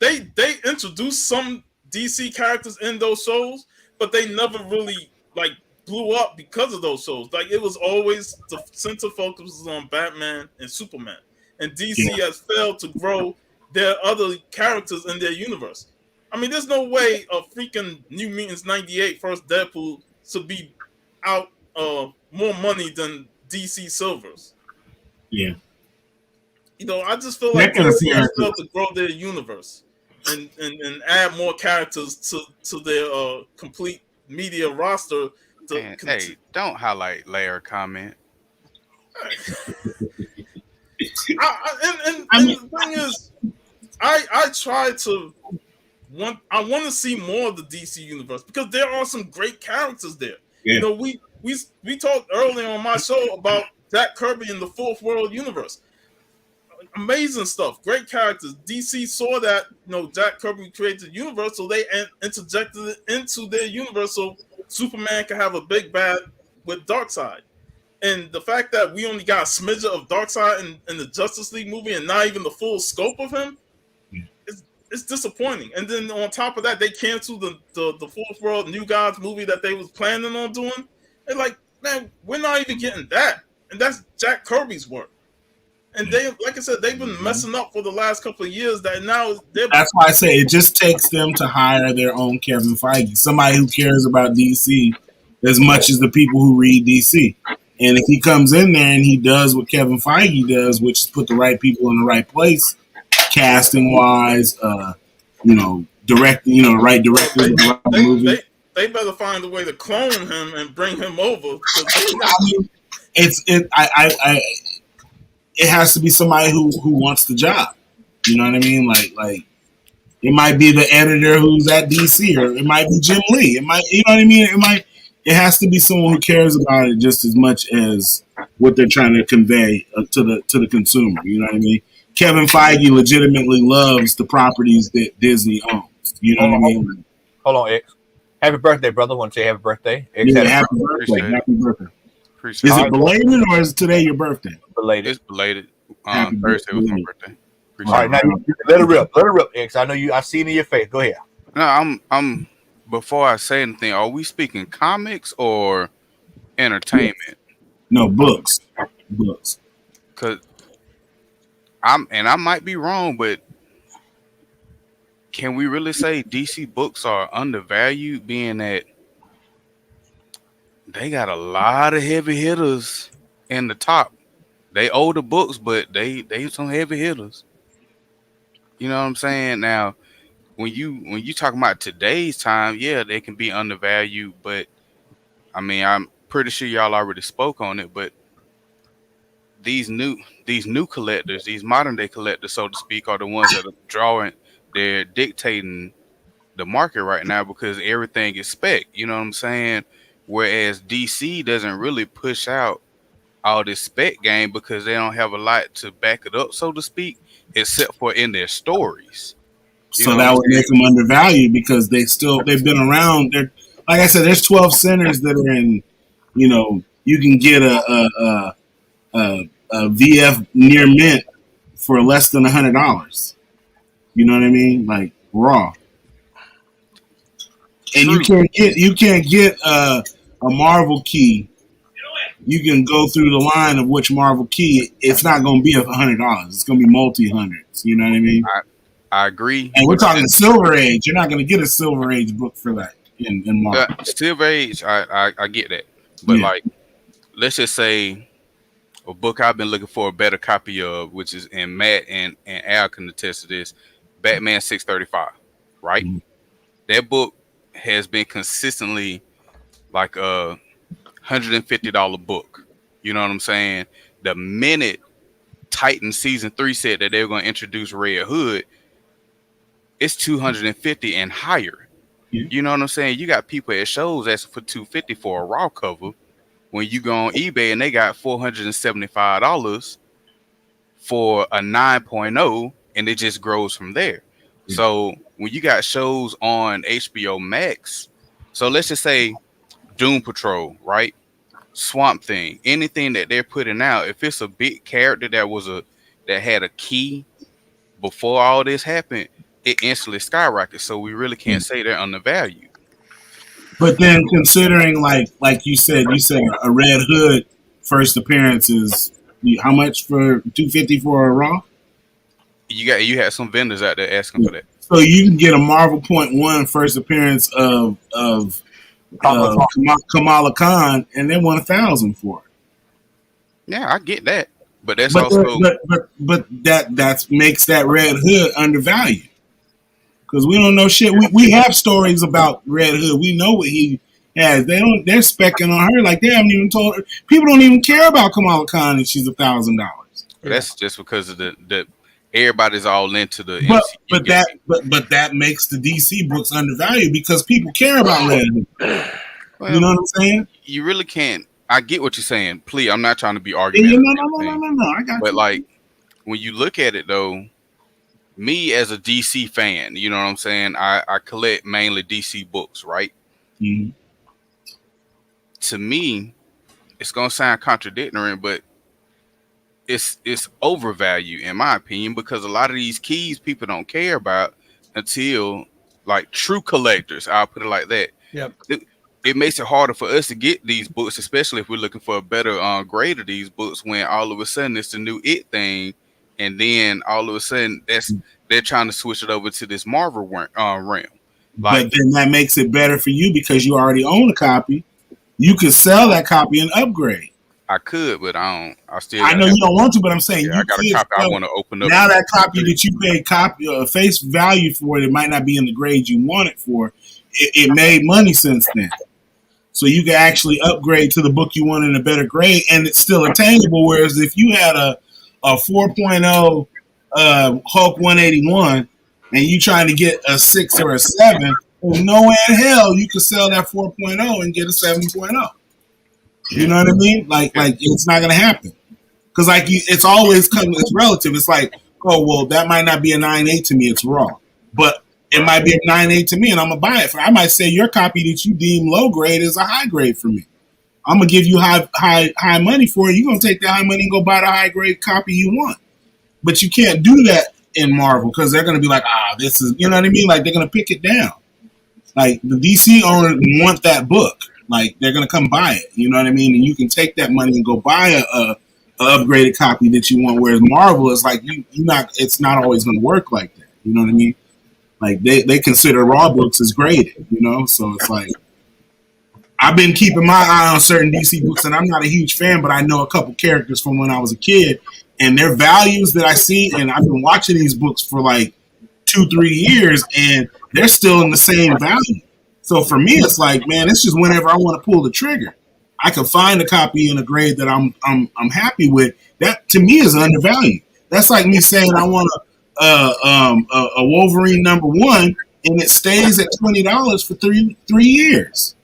They introduced some DC characters in those shows, but they never really like blew up because of those shows. Like it was always the center focus was on Batman and Superman, and DC has failed to grow their other characters in their universe. I mean, there's no way a freaking New Mutants 98 first Deadpool should be out more money than DC Silvers. Yeah. You know, I just feel like DC has failed to grow their universe and add more characters to their complete media roster. Hey, don't highlight layer comment. And the thing is, I try to I want to see more of the DC universe because there are some great characters there. Yeah. You know, we talked earlier on my show about Jack Kirby in the Fourth World universe. Amazing stuff, great characters. DC saw that, you know, Jack Kirby created the universe, so they interjected it into their universe so Superman can have a big bad with Darkseid. And the fact that we only got a smidgen of Darkseid in the Justice League movie and not even the full scope of him, it's disappointing. And then on top of that, they canceled the Fourth World New Gods movie that they was planning on doing. They're like, man, we're not even getting that. And that's Jack Kirby's work. And they, like I said, they've been messing up for the last couple of years. That's why I say it just takes them to hire their own Kevin Feige, somebody who cares about DC as much as the people who read DC. And if he comes in there and he does what Kevin Feige does, which is put the right people in the right place, casting wise, directing, the right directors, they better find a way to clone him and bring him over. It has to be somebody who wants the job. You know what I mean? Like it might be the editor who's at DC, or it might be Jim Lee. It might, you know what I mean? It has to be someone who cares about it just as much as what they're trying to convey to the consumer. You know what I mean? Kevin Feige legitimately loves the properties that Disney owns. You know what I mean? Hold on, X. Happy birthday, brother. I want to say happy birthday. X, happy birthday. Happy birthday. Is it belated or is today your birthday? Belated. It's belated. Thursday was my birthday. All right, now let it rip. Let it rip, X. I know you. I see it in your face. Go ahead. No, I'm. Before I say anything, are we speaking comics or entertainment? No, books. Books. Cause I might be wrong, but can we really say DC books are undervalued, being that they got a lot of heavy hitters in the top? They older books, but they some heavy hitters. You know what I'm saying? Now, when you talking about today's time, yeah, they can be undervalued, but I mean, I'm pretty sure y'all already spoke on it, but these new collectors, these modern day collectors, so to speak, are the ones that are they're dictating the market right now because everything is spec. You know what I'm saying? Whereas DC doesn't really push out all this spec game because they don't have a lot to back it up, so to speak, except for in their stories. So that would make them undervalued because they've been around. They're, like I said, there's 12 centers that are in, you can get a VF near mint for less than $100. You know what I mean? Like raw. And you can't get a Marvel key. You can go through the line of which Marvel key. It's not going to be $100. It's going to be multi-hundreds. You know what I mean? I agree. And we're talking Silver Age. You're not going to get a Silver Age book for that in Marvel. Silver Age, I get that. But like, let's just say a book I've been looking for a better copy of, which is, and Matt and Al can attest to this, Batman 635, right? Mm-hmm. That book has been consistently like a $150 book. You know what I'm saying? The minute Titan season 3 said that they were going to introduce Red Hood, it's $250 and higher. You know what I'm saying? You got people at shows asking for $250 for a raw cover. When you go on eBay and they got $475 for a 9.0, and it just grows from there. Yeah. So when you got shows on HBO Max, so let's just say Doom Patrol, right? Swamp Thing, anything that they're putting out, if it's a big character that had a key before all this happened, it instantly skyrockets. So we really can't say they're undervalued. But then considering like you said a Red Hood first appearance is how much for $250 for a raw? You had some vendors out there asking for that. So you can get a Marvel .1 first appearance of Kamala Khan, and they want $1,000 for it. Yeah, I get that, but that's but also that makes that Red Hood undervalued because we don't know shit. We have stories about Red Hood. We know what he has. They're specking on her like they haven't even told her. People don't even care about Kamala Khan and she's $1,000. That's just because of the everybody's all into the but that makes the DC books undervalued because people care about Red Hood. Well, you know what I'm saying? You really can't. I get what you're saying. Please, I'm not trying to be arguing. No. I got but you. Like when you look at it though, me as a DC fan, you know what I'm saying? I collect mainly DC books, right? Mm-hmm. To me, it's gonna sound contradictory, but it's overvalued in my opinion because a lot of these keys people don't care about until like true collectors. I'll put it like that. Yep. It makes it harder for us to get these books, especially if we're looking for a better grade of these books. When all of a sudden it's the new It thing, and then all of a sudden they're trying to switch it over to this Marvel realm. But then that makes it better for you because you already own a copy. You can sell that copy and upgrade. I could, but I don't. I know you don't want to, but I'm saying I got a copy I want to open up. Now that copy that you paid face value for it might not be in the grade you want it for. It made money since then. So you can actually upgrade to the book you want in a better grade, and it's still attainable. Whereas if you had a 4.0 Hulk 181 and you trying to get a 6 or a 7, there's no way in hell you could sell that 4.0 and get a 7.0. You know what I mean? Like it's not gonna happen because it's always coming. It's relative. It's like, oh well, that might not be a 9.8 to me. It's raw, but it might be a 9.8 to me, and I'm gonna buy it. I might say your copy that you deem low grade is a high grade for me. I'm gonna give you high money for it. You're gonna take that high money and go buy the high grade copy you want. But you can't do that in Marvel because they're gonna be like, this is, you know what I mean? Like they're gonna pick it down. Like the DC owner want that book. Like they're gonna come buy it, you know what I mean? And you can take that money and go buy a upgraded copy that you want. Whereas Marvel is like it's not always gonna work like that. You know what I mean? Like they consider raw books as graded, you know. So it's like I've been keeping my eye on certain DC books, and I'm not a huge fan, but I know a couple characters from when I was a kid, and their values that I see, and I've been watching these books for like 2-3 years, and they're still in the same value. So for me, it's like, man, it's just whenever I want to pull the trigger, I can find a copy in a grade that I'm happy with. That to me is undervalued. That's like me saying I want a Wolverine #1 and it stays at $20 for three years.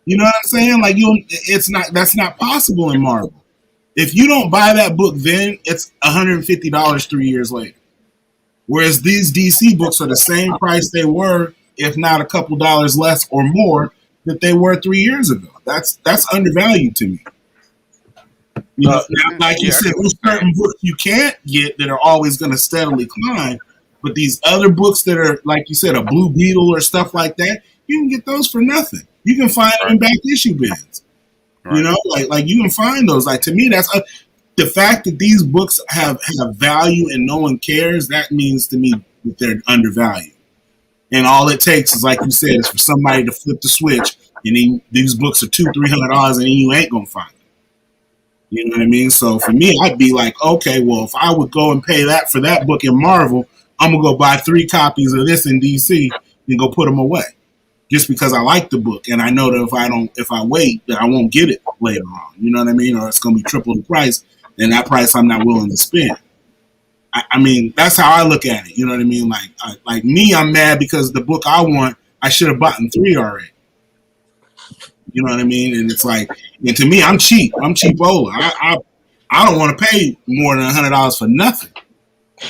You know what I'm saying? Like that's not possible in Marvel. If you don't buy that book, then it's $150 3 years later. Whereas these DC books are the same price they were, if not a couple dollars less or more that they were 3 years ago. That's undervalued to me. You know, like you said, there's certain books you can't get that are always going to steadily climb, but these other books that are, like you said, a Blue Beetle or stuff like that, you can get those for nothing. You can find them in back issue bins. Right. You know, like you can find those. Like to me, that's the fact that these books have value and no one cares. That means to me that they're undervalued. And all it takes is, like you said, is for somebody to flip the switch, and then these books are $200-$300, and then you ain't gonna find them. You know what I mean? So for me, I'd be like, okay, well, if I would go and pay that for that book in Marvel, I'm gonna go buy 3 copies of this in DC and go put them away, just because I like the book and I know that if I wait, that I won't get it later on. You know what I mean? Or it's gonna be triple the price, and that price I'm not willing to spend. I mean, that's how I look at it. You know what I mean? Like me, I'm mad because the book I want I should have bought 3 already. You know what I mean? And it's like, and to me, I'm cheap. I'm cheapola. I don't want to pay more than $100 for nothing.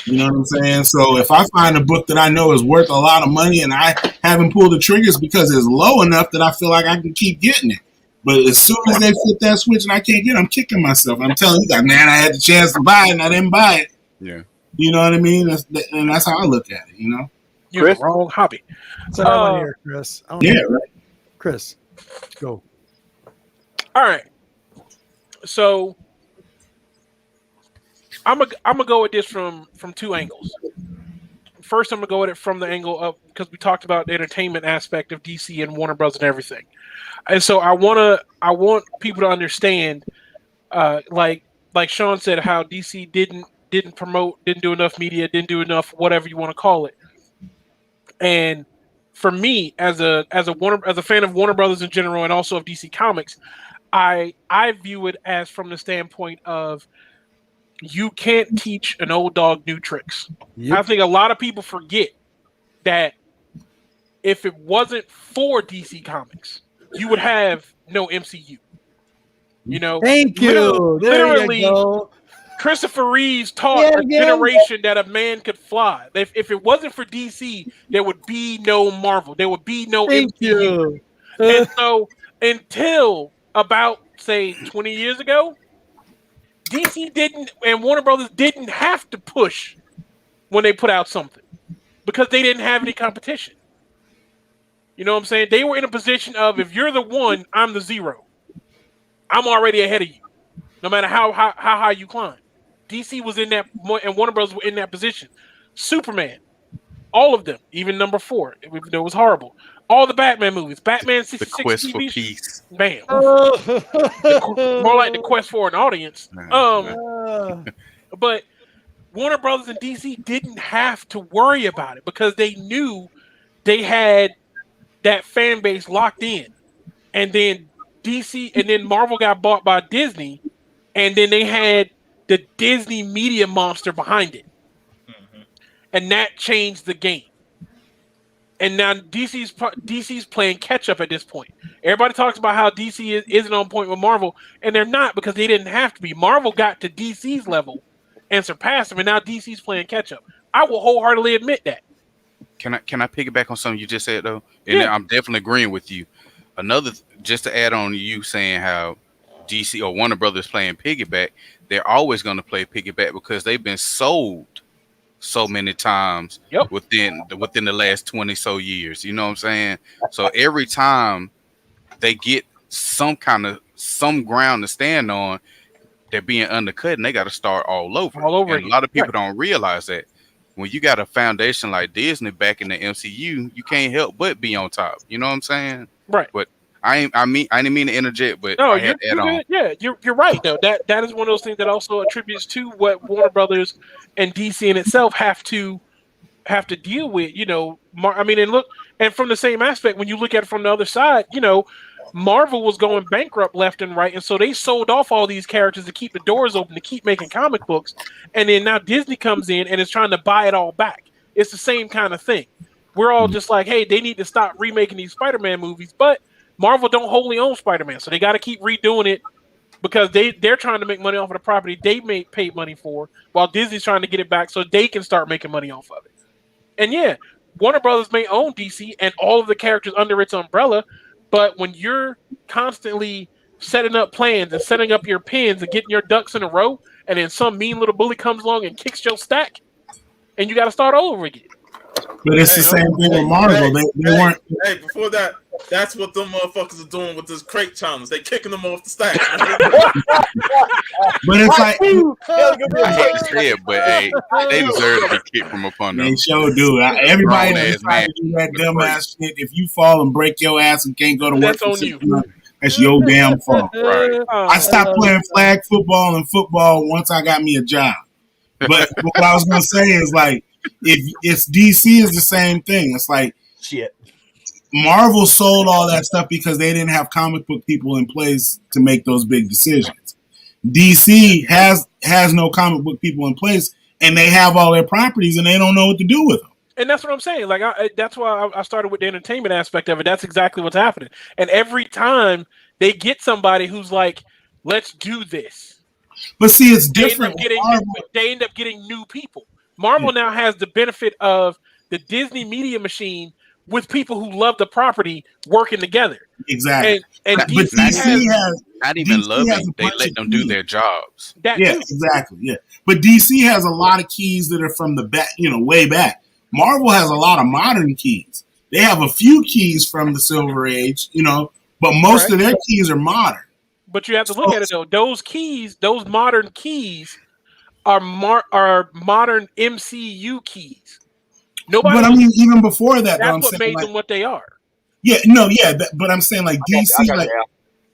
You know what I'm saying? So if I find a book that I know is worth a lot of money and I haven't pulled the triggers because it's low enough that I feel like I can keep getting it. But as soon as they flip that switch and I can't get it, I'm kicking myself. I'm telling you that, man, I had the chance to buy it and I didn't buy it. Yeah. You know what I mean? And that's how I look at it, you know? You're the wrong hobby. That's what I want to hear, Chris. Yeah, right. Chris, go. All right. So I'm gonna go at this from 2 angles. First, I'm gonna go at it from the angle of, because we talked about the entertainment aspect of DC and Warner Bros. And everything, and so I want people to understand, like Sean said, how DC didn't promote, didn't do enough media, didn't do enough, whatever you want to call it. And for me, as a fan of Warner Brothers in general, and also of DC Comics, I view it as from the standpoint of, you can't teach an old dog new tricks. Yep. I think a lot of people forget that if it wasn't for DC Comics, you would have no MCU. You know, thank you. Literally, you go. Christopher Reeves taught a generation that a man could fly. If it wasn't for DC, there would be no Marvel. There would be no MCU. And so until about, say, 20 years ago, DC didn't, and Warner Brothers didn't have to push when they put out something because they didn't have any competition. You know what I'm saying? They were in a position of, if you're the 1, I'm the 0. I'm already ahead of you, no matter how high you climb. DC was in that, and Warner Brothers were in that position. Superman, all of them, even number 4, it was horrible. All the Batman movies, Batman 66 The Quest TV for Peace. Bam. More like the quest for an audience. But Warner Brothers and DC didn't have to worry about it because they knew they had that fan base locked in. And then DC and then Marvel got bought by Disney, and then they had the Disney media monster behind it. Mm-hmm. And that changed the game. And now DC's playing catch up at this point. Everybody talks about how DC isn't on point with Marvel, and they're not, because they didn't have to be. Marvel got to DC's level and surpassed them, and now DC's playing catch up. I will wholeheartedly admit that. Can I piggyback on something you just said though? And I'm definitely agreeing with you. Another, just to add on to you saying how DC or Warner Brothers playing piggyback, they're always going to play piggyback because they've been sold so many times within the last 20 so years. You know what I'm saying? So every time they get some ground to stand on, they're being undercut and they got to start all over. And a lot of people don't realize that when you got a foundation like Disney back in the MCU, you can't help but be on top. You know what I'm saying? Right. But I didn't mean to interject, but no, I had to add on. Yeah, you're right though. That is one of those things that also attributes to what Warner Brothers and DC in itself have to deal with. You know, and from the same aspect, when you look at it from the other side, you know, Marvel was going bankrupt left and right, and so they sold off all these characters to keep the doors open, to keep making comic books, and then now Disney comes in and is trying to buy it all back. It's the same kind of thing. We're all just like, hey, they need to stop remaking these Spider-Man movies, but Marvel don't wholly own Spider-Man, so they got to keep redoing it because they're trying to make money off of the property they paid money for, while Disney's trying to get it back so they can start making money off of it. And yeah, Warner Brothers may own DC and all of the characters under its umbrella, but when you're constantly setting up plans and setting up your pins and getting your ducks in a row, and then some mean little bully comes along and kicks your stack, and you got to start all over again. But it's the same thing with Marvel. They weren't. Hey, before that, that's what them motherfuckers are doing with this crate challenge. They kicking them off the stack. But it's like, I hate to say it, but hey, they deserve to be kicked from up under. They sure do. Everybody that's trying to do that dumbass shit. If you fall and break your ass and can't go to work, that's on you. That's your damn fault. Right. I stopped playing flag football and football once I got me a job. But what I was gonna say is, like, if it's DC is the same thing. It's like shit. Marvel sold all that stuff because they didn't have comic book people in place to make those big decisions. DC has no comic book people in place, and they have all their properties, and they don't know what to do with them. And that's what I'm saying. Like, that's why I started with the entertainment aspect of it. That's exactly what's happening. And every time they get somebody who's like, let's do this. But see, it's different. They end up getting new people. Marvel now has the benefit of the Disney media machine with people who love the property working together. Exactly. And DC has not even loving. They let them do their jobs. Exactly. Yeah. But DC has a lot of keys that are from the back, way back. Marvel has a lot of modern keys. They have a few keys from the Silver Age, but most of their keys are modern. But you have to look at it though. Those keys, those modern keys, are modern MCU keys. Nobody. But I mean, even before that, that's what made them what they are. Yeah, no, yeah, but I'm saying like DC,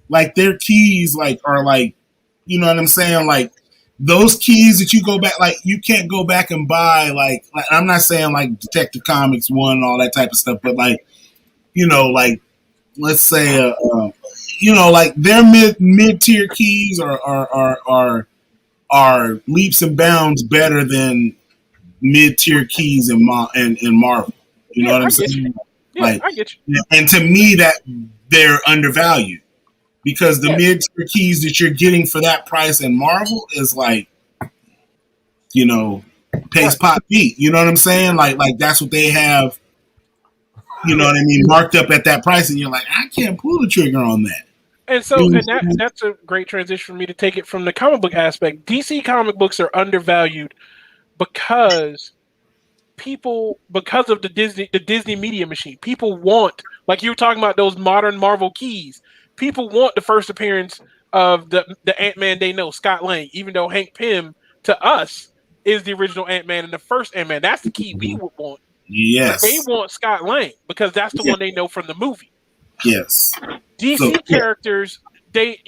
like their keys, are you know what I'm saying, like those keys that you go back, like you can't go back and buy, like I'm not saying like Detective Comics 1 and all that type of stuff, but like like let's say like their mid tier keys are leaps and bounds better than mid tier keys in Marvel. You know what I'm saying? Yeah, I get you. And to me, that they're undervalued because the mid tier keys that you're getting for that price in Marvel is like, paste pop beat. You know what I'm saying? Like that's what they have. You know what I mean? Marked up at that price, and you're like, I can't pull the trigger on that. And so, that's a great transition for me to take it from the comic book aspect. DC comic books are undervalued because of the Disney media machine. People want, like you were talking about those modern Marvel keys. People want the first appearance of the Ant-Man they know, Scott Lang, even though Hank Pym to us is the original Ant-Man and the first Ant-Man. That's the key we would want. Yes. But they want Scott Lang because that's the one they know from the movie. Yes. DC characters, the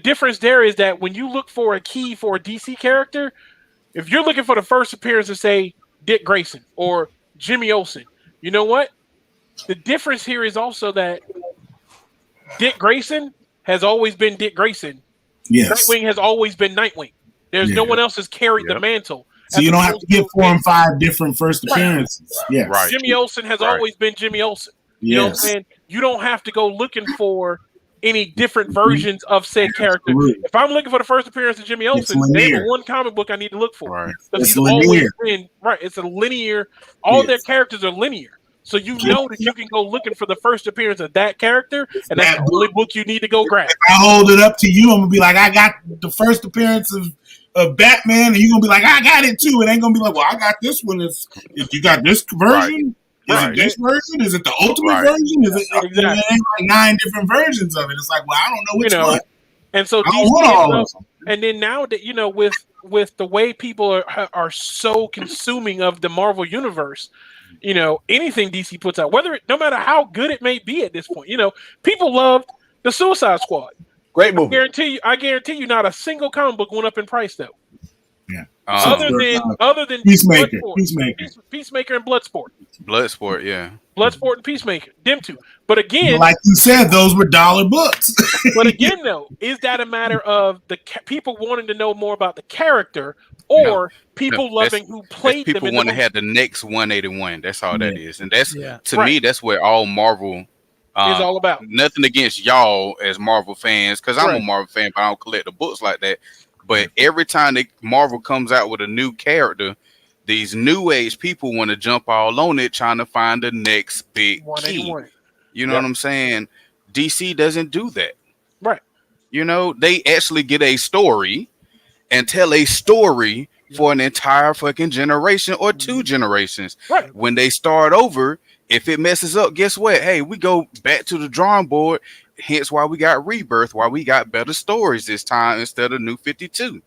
difference there is that when you look for a key for a DC character, if you're looking for the first appearance of, say, Dick Grayson or Jimmy Olsen, you know what? The difference here is also that Dick Grayson has always been Dick Grayson. Yes. Nightwing has always been Nightwing. There's no one else has carried the mantle. So you don't have to get 4 and 5 different first appearances. Yes. Right. Jimmy Olsen has always been Jimmy Olsen. You know what I'm saying? You don't have to go looking for any different versions of said character. If I'm looking for the first appearance of Jimmy Olsen, there's one comic book I need to look for. Right. Because he's always been It's a linear. All their characters are linear. So you know that you can go looking for the first appearance of that character, and that's the only book you need to go grab. If I hold it up to you, I'm gonna be like, I got the first appearance of Batman, and you're gonna be like, I got it too. It ain't gonna be like, well, I got this one. If you got this version, is it this version? Is it the ultimate version? Is it exactly. There ain't like 9 different versions of it? It's like, well, I don't know which one. And so DC, and then now that with the way people are so consuming of the Marvel universe, anything DC puts out, no matter how good it may be at this point, people loved the Suicide Squad. Great movie. I guarantee you, not a single comic book went up in price though. Yeah. Other than Peacemaker and Bloodsport. Bloodsport, yeah. Bloodsport and Peacemaker, them two. But again, like you said, those were dollar books. But again, though, is that a matter of the people wanting to know more about the character, or people loving who played them? People want to have the next 181. That's all that is, and that's to me, that's where all Marvel is all about. Nothing against y'all as Marvel fans, because I'm a Marvel fan, but I don't collect the books like that. But every time Marvel comes out with a new character, these new age people want to jump all on it, trying to find the next big key. You know what I'm saying? DC doesn't do that. Right. They actually get a story and tell a story for an entire fucking generation or 2 generations. Right. When they start over, if it messes up, guess what? Hey, we go back to the drawing board. Hence why we got Rebirth, why we got better stories this time instead of New 52.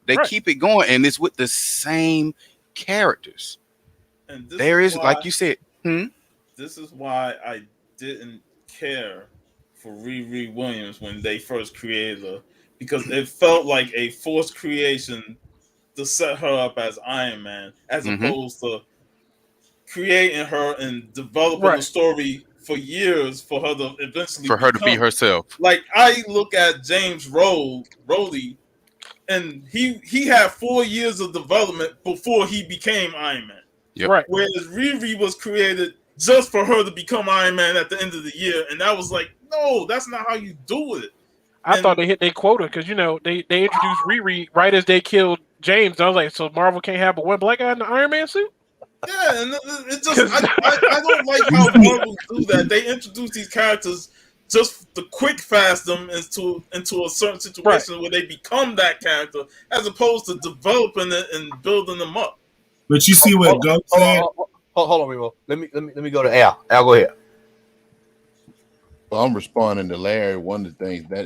They keep it going, and it's with the same characters. And there is, like you said, this is why I didn't care for Riri Williams when they first created her, because it felt like a forced creation to set her up as Iron Man, as opposed to creating her and developing a story for years for her to eventually to be herself. Like, I look at James Rhodey, and he had 4 years of development before he became Iron Man. Yep. Right. Whereas Riri was created just for her to become Iron Man at the end of the year, and that was like, no, that's not how you do it. I thought they hit their quota because they introduced Riri right as they killed James. I was like, so Marvel can't have but one black guy in the Iron Man suit? Yeah, and it just I don't like how Marvel do that. They introduce these characters just to quick fast them into a certain situation where they become that character, as opposed to developing it and building them up. But you see what Goat said? Hold on, Remo. Let me go to Al. Al, go ahead. Well, I'm responding to Larry. One of the things that,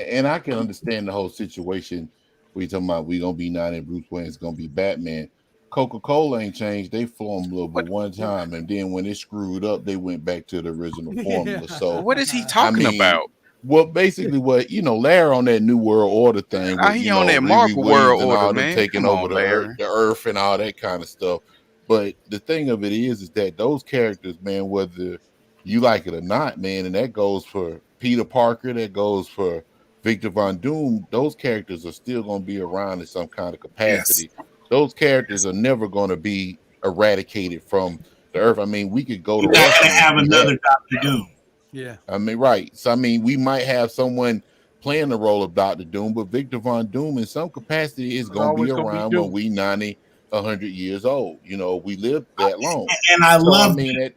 and I can understand the whole situation. We talking about we gonna be 90, Bruce Wayne's gonna be Batman. Coca-Cola ain't changed. They formula but one time, and then when it screwed up, they went back to the original formula. So what is he talking about? Well, basically, Larry on that New World Order thing, with, He on that Riri Marvel Williams World and Order, all them man. taking Come over on, the Earth and all that kind of stuff. But the thing of it is that those characters, man, whether you like it or not, man, and that goes for Peter Parker, that goes for Victor Von Doom, those characters are still going to be around in some kind of capacity. Yes. Those characters are never going to be eradicated from the Earth. I mean, we could go to Russia and have another Dr. Doom. Yeah. I mean, right. So, I mean, we might have someone playing the role of Dr. Doom, but Victor Von Doom in some capacity is going to be around when we 90, 100 years old. We live that long. And I love it.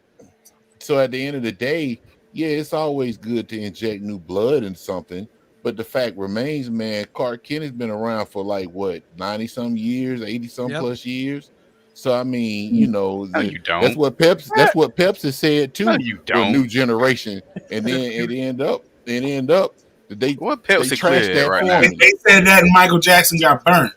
So at the end of the day, yeah, it's always good to inject new blood in something. But the fact remains, man, Clark Kent has been around for 90-some years, 80-some plus years. So I mean, you don't. That's what Pepsi said too. No, you don't. For a new generation, and then it end up they trashed that right formula. They said that Michael Jackson got burnt.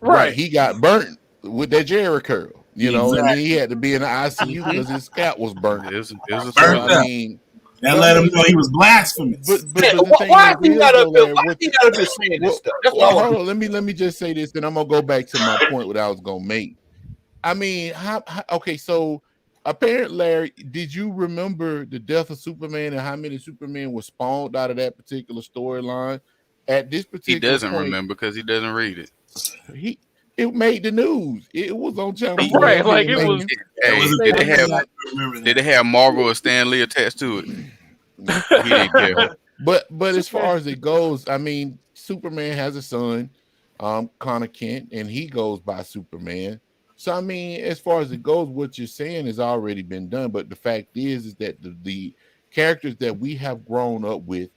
Right, he got burnt with that Jerry curl. And then he had to be in the ICU because his scalp was burnt. It was a burnt. I mean, that let him know he was blasphemous. But the thing why is, he got up here saying this stuff? Hold on, let me just say this, and I'm gonna go back to my point what I was gonna make. I mean, okay, so apparently, Larry, did you remember the death of Superman and how many Supermen were spawned out of that particular storyline? At this particular he doesn't point, remember because he doesn't read it. It made the news. It was on channel. Right, like it was. Did they have Marvel or Stan Lee attached to it? He didn't care. But as far as it goes, I mean, Superman has a son, Connor Kent, and he goes by Superman. So I mean, as far as it goes, what you're saying has already been done. But the fact is that the characters that we have grown up with,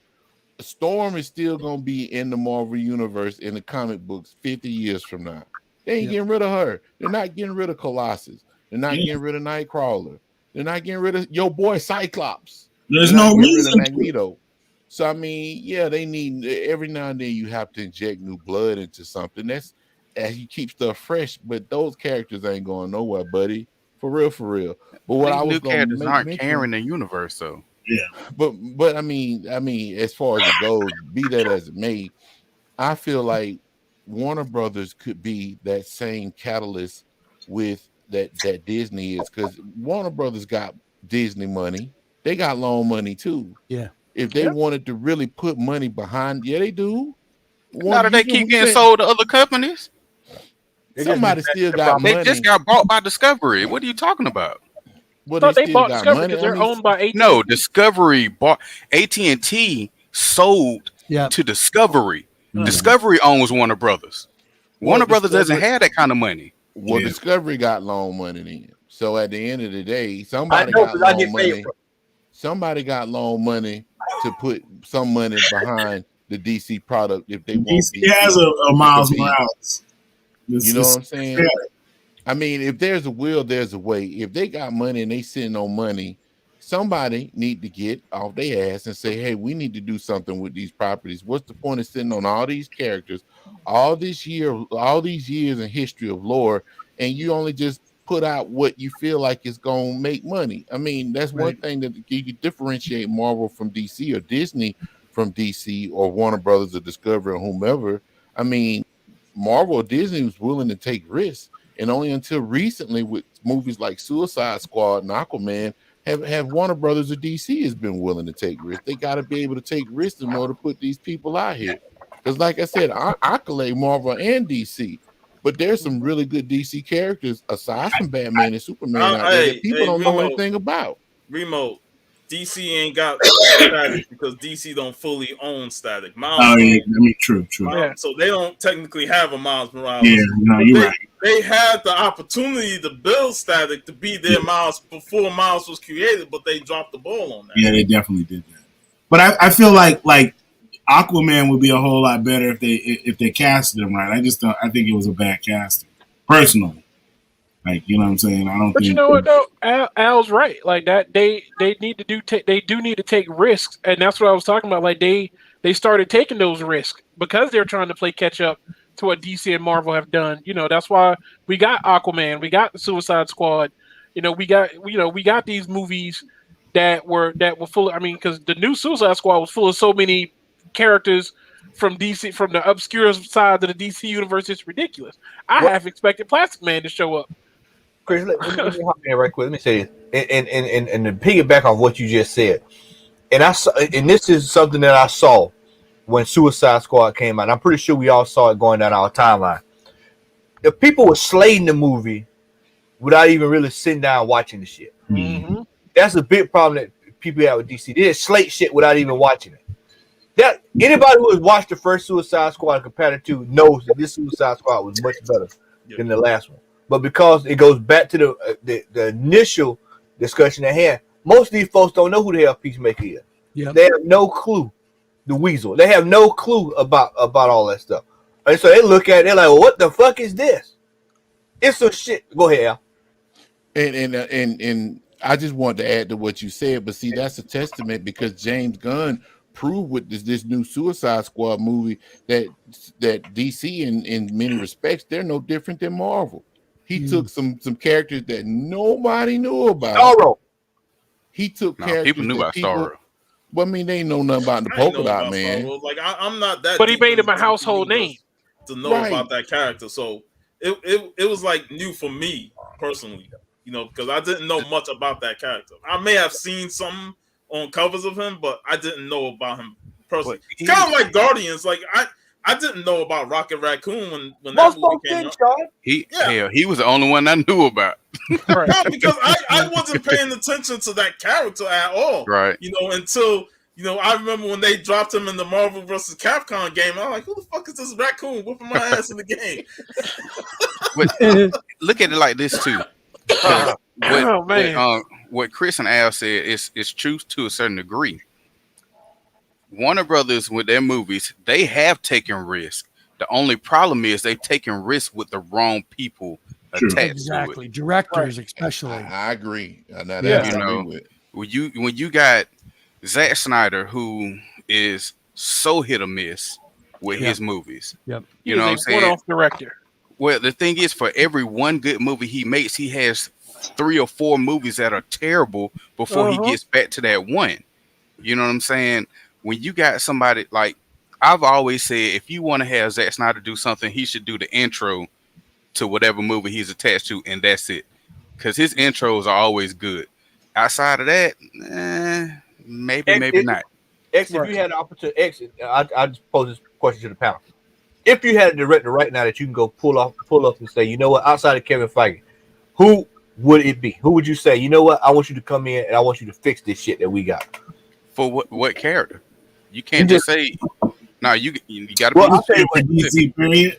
Storm is still going to be in the Marvel universe in the comic books 50 years from now. They ain't getting rid of her. They're not getting rid of Colossus. They're not getting rid of Nightcrawler. They're not getting rid of your boy Cyclops. There's no reason. Magneto. So I mean, yeah, they need every now and then you have to inject new blood into something. That's as you keep stuff fresh. But those characters ain't going nowhere, buddy. For real, for real. But what I was going to aren't carrying the universe, though. Yeah, but I mean, as far as it goes, be that as it may, I feel like Warner Brothers could be that same catalyst with that Disney is, because Warner Brothers got Disney money, they got loan money too. Yeah, if they wanted to really put money behind, they do. Now that they keep getting sold to other companies, somebody still got money. They just got bought by Discovery. What are you talking about? Well, they bought Discovery because they're owned by AT&T. No, Discovery bought AT&T sold to Discovery. Discovery owns Warner Brothers. Warner Brothers doesn't have that kind of money. Well, Discovery got loan money then. So at the end of the day, somebody got loan money. Somebody got loan money to put some money behind the DC product if they want. DC has a Miles Morales. You know what I'm saying? Yeah. I mean, if there's a will, there's a way. If they got money and they sitting on money, somebody need to get off their ass and say, hey, we need to do something with these properties. What's the point of sitting on all these characters, all these years in history of lore, and you only just put out what you feel like is going to make money? I mean, that's one thing that you can differentiate Marvel from DC or Disney from DC or Warner Brothers or Discovery or whomever. I mean, Marvel or Disney was willing to take risks. And only until recently with movies like Suicide Squad and Aquaman have Warner Brothers or DC has been willing to take risks. They got to be able to take risks in order to put these people out here. Because like I said, I collate Marvel and DC. But there's some really good DC characters aside from Batman and Superman out there that people don't know anything about. Remo, DC ain't got Static because DC don't fully own Static. Miles Oh yeah, don't. I mean, true. So they don't technically have a Miles Morales. Yeah, no, you're right. They had the opportunity to build Static to be their Miles before Miles was created, but they dropped the ball on that. Yeah, they definitely did that. But I feel like Aquaman would be a whole lot better if they casted him right. I think it was a bad casting, personally. Like, you know what I'm saying? I don't. But you know what though, Al's right. Like that, they need to they do need to take risks, and that's what I was talking about. Like they started taking those risks because they're trying to play catch up to what DC and Marvel have done. You know, that's why we got Aquaman, we got the Suicide Squad. You know, we got these movies that were full. I mean, because the new Suicide Squad was full of so many characters from DC, from the obscure side of the DC universe. It's ridiculous. I half expected Plastic Man to show up. Chris, let me hop in right quick. Let me say this, and to piggyback on what you just said, and this is something that I saw when Suicide Squad came out. I'm pretty sure we all saw it going down our timeline. The people were slating the movie without even really sitting down watching the shit. Mm-hmm. That's a big problem that people have with DC. They just slate shit without even watching it. That anybody who has watched the first Suicide Squad and compared it to knows that this Suicide Squad was much better than the last one. But because it goes back to the initial discussion at hand, most of these folks don't know who the hell Peacemaker is. Yep. They have no clue. The Weasel. They have no clue about all that stuff. And so they look at it, they're like, well, what the fuck is this? It's some shit. Go ahead, Al. And I just want to add to what you said, but see, that's a testament because James Gunn proved with this new Suicide Squad movie that DC in many respects, they're no different than Marvel. He took some characters that nobody knew about. Starro. He took characters people knew about Starro. Well, I mean, they ain't know nothing about the polka dot man. Like I'm not that. But he made him a household name to know about that character. So it was like new for me personally, you know, because I didn't know much about that character. I may have seen something on covers of him, but I didn't know about him personally. It's kind of like Guardians. Like I didn't know about Rocket Raccoon when that movie came out. He was the only one I knew about. Right. No, because I wasn't paying attention to that character at all. Right. You know, until I remember when they dropped him in the Marvel vs. Capcom game. I'm like, who the fuck is this raccoon whooping my ass in the game? But look at it like this too. What Chris and Al said is true to a certain degree. Warner Brothers with their movies, they have taken risks. The only problem is they've taken risks with the wrong people attached to it. Directors, especially. I agree. When you got Zack Snyder, who is so hit or miss with his movies. Yep. You know what I'm saying? One-off director. Well, the thing is, for every one good movie he makes, he has 3 or 4 movies that are terrible before he gets back to that one. You know what I'm saying? When you got somebody like, I've always said, if you want to have Zack Snyder do something, he should do the intro to whatever movie he's attached to, and that's it. Because his intros are always good. Outside of that, maybe not. If you had the opportunity, I just pose this question to the panel. If you had a director right now that you can go pull up and say, you know what, outside of Kevin Feige, who would it be? Who would you say, you know what, I want you to come in and I want you to fix this shit that we got? For what character? You can't just say, no, you got to be. I'll tell you what, DC period.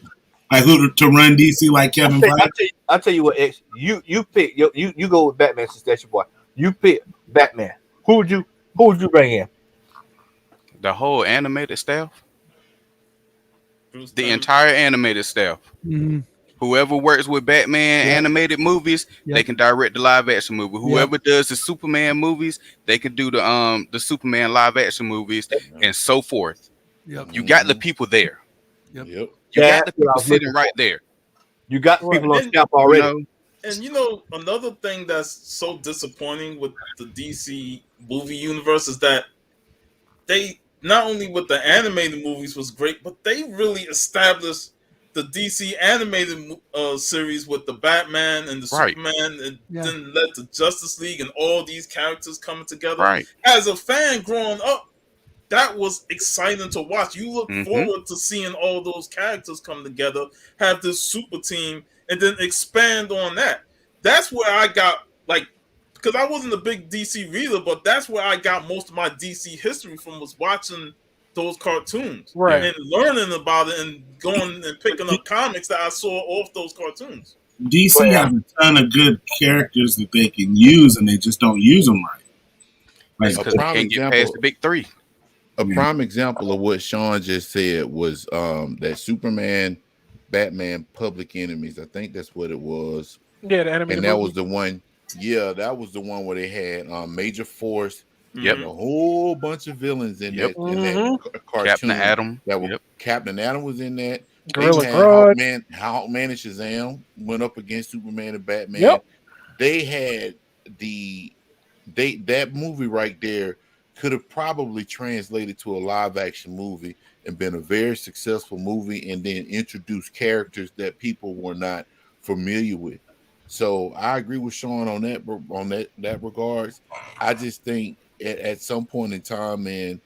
Like who to run DC like Kevin Feige? I'll tell you what, X, you pick, you go with Batman since that's your boy. You pick Batman. Who would you bring in? The whole animated staff? The entire animated staff. Mm-hmm. Whoever works with Batman animated movies, they can direct the live action movie. Whoever does the Superman movies, they can do the Superman live action movies and so forth. Yep. You got the people there. Yep. You got the people sitting right there. You got people on scalp already. And another thing that's so disappointing with the DC movie universe is that they not only with the animated movies was great, but they really established the DC animated series with the Batman and the Superman, and then led to Justice League and all these characters coming together. Right. As a fan growing up, that was exciting to watch. You look forward to seeing all those characters come together, have this super team, and then expand on that. That's where I got, like, because I wasn't a big DC reader, but that's where I got most of my DC history from, was watching those cartoons and learning about it and going and picking up comics that I saw off those cartoons. DC has a ton of good characters that they can use, and they just don't use them right. Like, because they can't get past the big three. A prime example of what Sean just said was that Superman, Batman, Public Enemies. I think that's what it was. Yeah, the animated and that movie. was the one. Yeah, that was the one where they had Major Force. Yep, a whole bunch of villains in that cartoon. Captain Atom. Captain Atom was in that. Gorilla Hawkman and Shazam went up against Superman and Batman. Yep. They had that movie right there could have probably translated to a live action movie and been a very successful movie, and then introduced characters that people were not familiar with. So I agree with Sean on that regards. I just think at some point in time, man,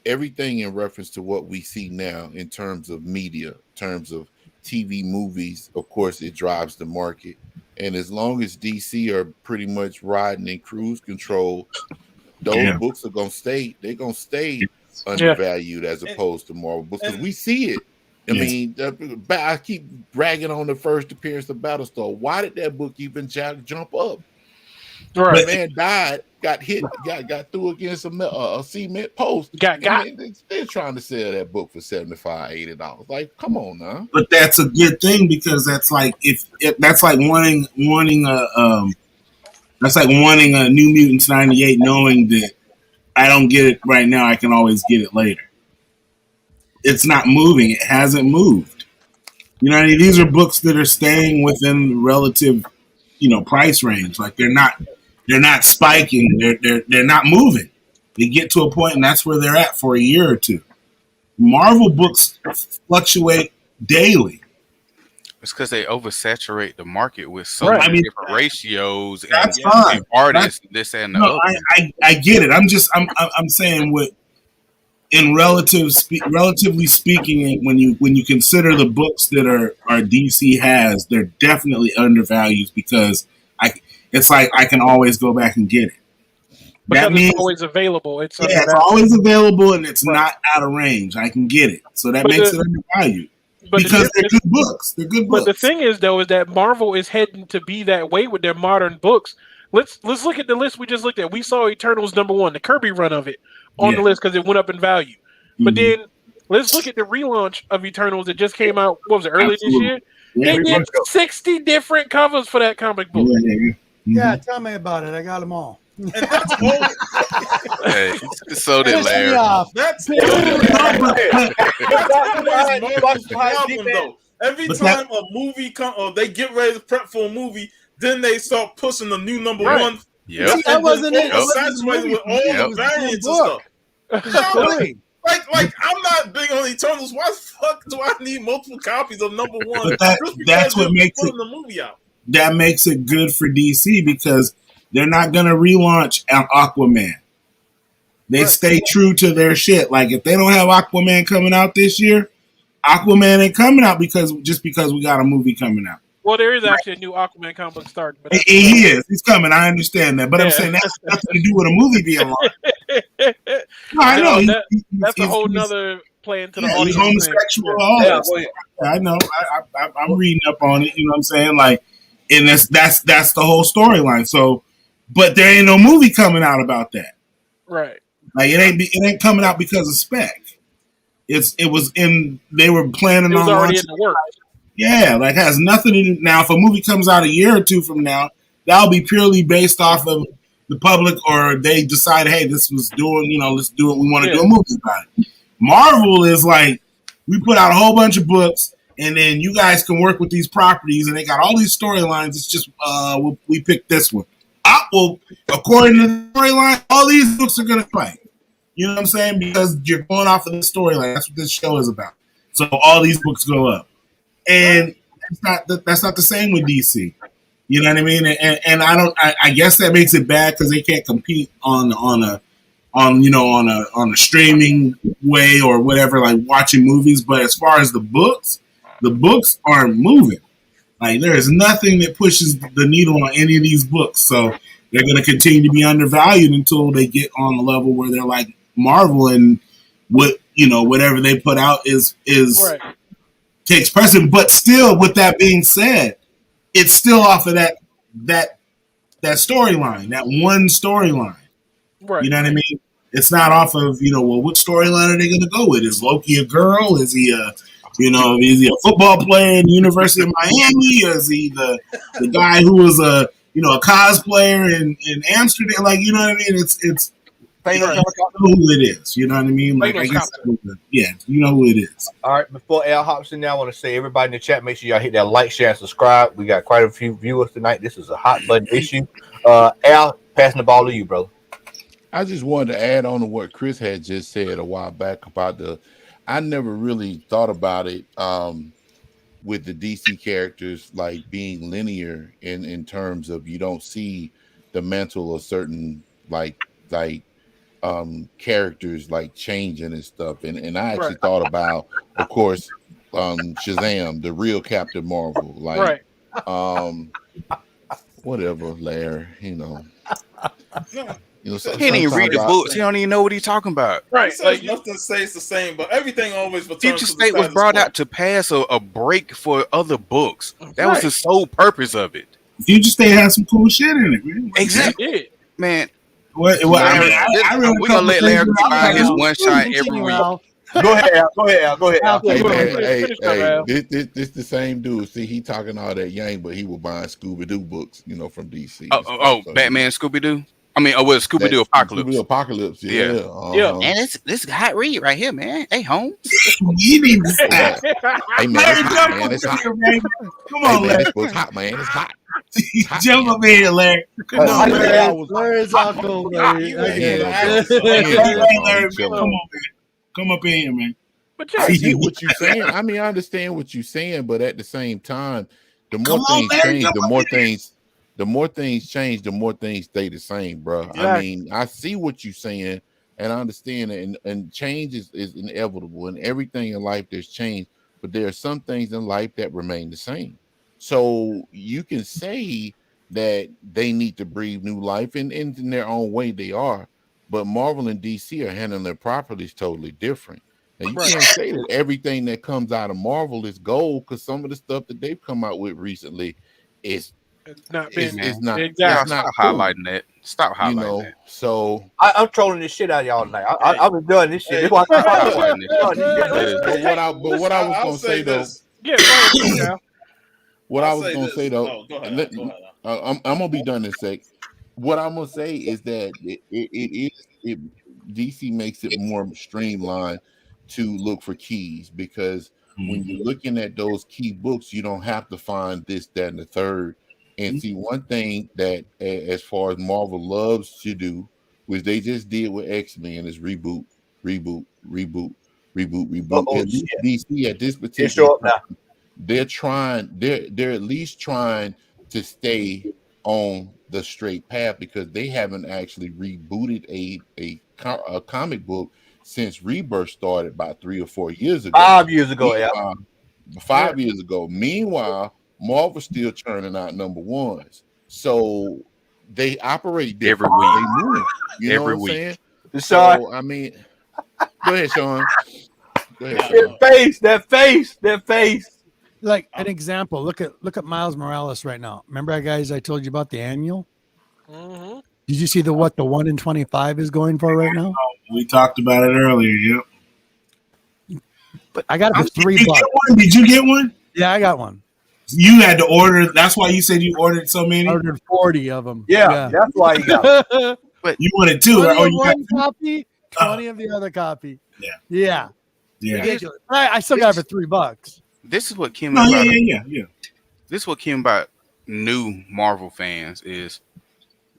everything in reference to what we see now in terms of media, in terms of TV, movies, of course, it drives the market. And as long as DC are pretty much riding in cruise control, those books are gonna stay. They're gonna stay undervalued as opposed to Marvel books, because we see it. I mean, I keep bragging on the first appearance of Battlestar. Why did that book even jump up? Right. The man died, got hit, got through against a cement post. They're trying to sell that book for $75, $80. Like, come on now. But that's a good thing, because that's like that's like wanting a New Mutants 98, knowing that I don't get it right now, I can always get it later. It's not moving. It hasn't moved. You know what I mean? These are books that are staying within the relative, price range. Like they're not spiking. They're not moving. They get to a point, and that's where they're at for a year or two. Marvel books fluctuate daily. It's because they oversaturate the market with so many different ratios and artists, this and the other. I get it. I'm saying what, in relatively speaking, when you consider the books that are DC has, they're definitely undervalued, because it's like I can always go back and get it. Because that means it's always available. It's always available, and it's not out of range. I can get it, so that makes it undervalued. Because they're good books. They're good books. But the thing is, though, is that Marvel is heading to be that way with their modern books. Let's look at the list we just looked at. We saw Eternals #1, the Kirby run of it, on the list because it went up in value. But then let's look at the relaunch of Eternals that just came out. What was it, early this year? They did 60 different covers for that comic book. Yeah, tell me about it. I got them all. And that's all. Hey, so did Larry. That's the problem, though. Every time a movie or they get ready to prep for a movie, then they start pushing the new #1. Yep. That wasn't it. Saturated with all the variants and stuff. Like I'm not big on Eternals. Why the fuck do I need multiple copies of #1? But that's what makes it. The movie out. That makes it good for DC, because they're not going to relaunch Aquaman. They stay true to their shit. Like, if they don't have Aquaman coming out this year, Aquaman ain't coming out because we got a movie coming out. Well, there is actually a new Aquaman comic book starting. But he is. He's coming. I understand that. But I'm saying that's nothing to do with a movie being launched. No, I know. That's a whole nother play into the audience. He's homosexual. I know. I'm reading up on it. You know what I'm saying? Like, and that's the whole storyline. So, but there ain't no movie coming out about that. Right. Like, it ain't coming out because of spec. They were planning on. It was already in the works. Yeah, like, has nothing to do. Now, if a movie comes out a year or two from now, that'll be purely based off of the public, or they decide, hey, this was doing, let's do it. We want to do a movie about it. Marvel is like, we put out a whole bunch of books, and then you guys can work with these properties, and they got all these storylines. It's just, we picked this one. Well, according to the storyline, all these books are going to fight. You know what I'm saying? Because you're going off of the storyline. That's what this show is about. So all these books go up. And that's not the same with DC. You know what I mean? And I guess that makes it bad because they can't compete on on on a streaming way or whatever, like watching movies. But as far as the books aren't moving. Like there is nothing that pushes the needle on any of these books. So they're going to continue to be undervalued until they get on a level where they're like Marvel, and whatever they put out is takes precedent. But still, with that being said, it's still off of that storyline, that one storyline. Right. You know what I mean? It's not off of what storyline are they going to go with? Is Loki a girl? Is he is he a football player in the University of Miami? Or is he the guy who was a cosplayer in Amsterdam? Like, you know what I mean? It's you know who it is. You know what I mean? Like, I guess you know who it is. All right, before Al hops in there, I want to say everybody in the chat, make sure y'all hit that like, share, and subscribe. We got quite a few viewers tonight. This is a hot button issue. Al, passing the ball to you, bro. I just wanted to add on to what Chris had just said a while back about I never really thought about it with the DC characters like being linear in terms of you don't see the mantle of certain like characters like changing and stuff. And I actually thought about, of course, Shazam, the real Captain Marvel, like whatever, Larry, So he didn't even read the books. He don't even know what he's talking about. Right. Like nothing says the same, but everything always returns. Future State was brought out to pass a break for other books. That was the sole purpose of it. Future State has some cool shit in it, man. Exactly, man. We're gonna let Larry find his one shot every week. Go ahead, Al. Hey, this the same dude. See, he talking all that yang, but he was buying Scooby-Doo books, from DC. So, Batman, Scooby-Doo. I mean, Scooby-Doo Apocalypse. Scooby-Doo Apocalypse, yeah. And this is a hot read right here, man. Hey, Holmes. You need to stop. Hey, man, it's hot, man. It's hot. Come on, Larry. This book's hot, man. It's hot. Jump up in here, Larry. Come on, Larry's all cool, Larry. Come up in here, man. But I get what you're saying. I mean, I understand what you're saying, but at the same time, the more things change, the more things stay the same, bro. Exactly. I mean, I see what you're saying, and I understand it, and change is inevitable, and everything in life there's change, but there are some things in life that remain the same. So you can say that they need to breathe new life, and in their own way they are, but Marvel and DC are handling their properties totally different. Now you can't say that everything that comes out of Marvel is gold, because some of the stuff that they've come out with recently is not Stop highlighting that. Stop highlighting that. So I'm trolling this shit out of y'all tonight. I've been doing this shit. But what I was gonna say though. Yeah, go ahead, what I was gonna say though. I'm gonna be done in a sec. What I'm gonna say is that DC makes it more streamlined to look for keys, because when you're looking at those key books, you don't have to find this, that, and the third. And see, one thing that as far as Marvel loves to do, which they just did with X-Men, is reboot. At least DC at this particular time, they're at least trying to stay on the straight path, because they haven't actually rebooted a comic book since Rebirth started about 3 or 4 years ago. 5 years ago, yeah. 5 years ago. Meanwhile, Marvel's still churning out number ones. So they operate every week. They move. You know every what week. I'm saying? Sean. So, I mean, go ahead, Sean. That face. Like an example, look at Miles Morales right now. Remember, guys, I told you about the annual? Mm-hmm. Did you see what the 1 in 25 is going for right now? We talked about it earlier. Yep. But I got it for $3. Did you get one? Yeah, I got one. You had to order. That's why you said you ordered so many. I ordered 40 of them. Yeah. That's why you got it. But you wanted 2. 20 or of one copy, 20 of the other copy. Yeah. Ridiculous. I still got it for $3. This is what came about. Yeah. This is what came about new Marvel fans is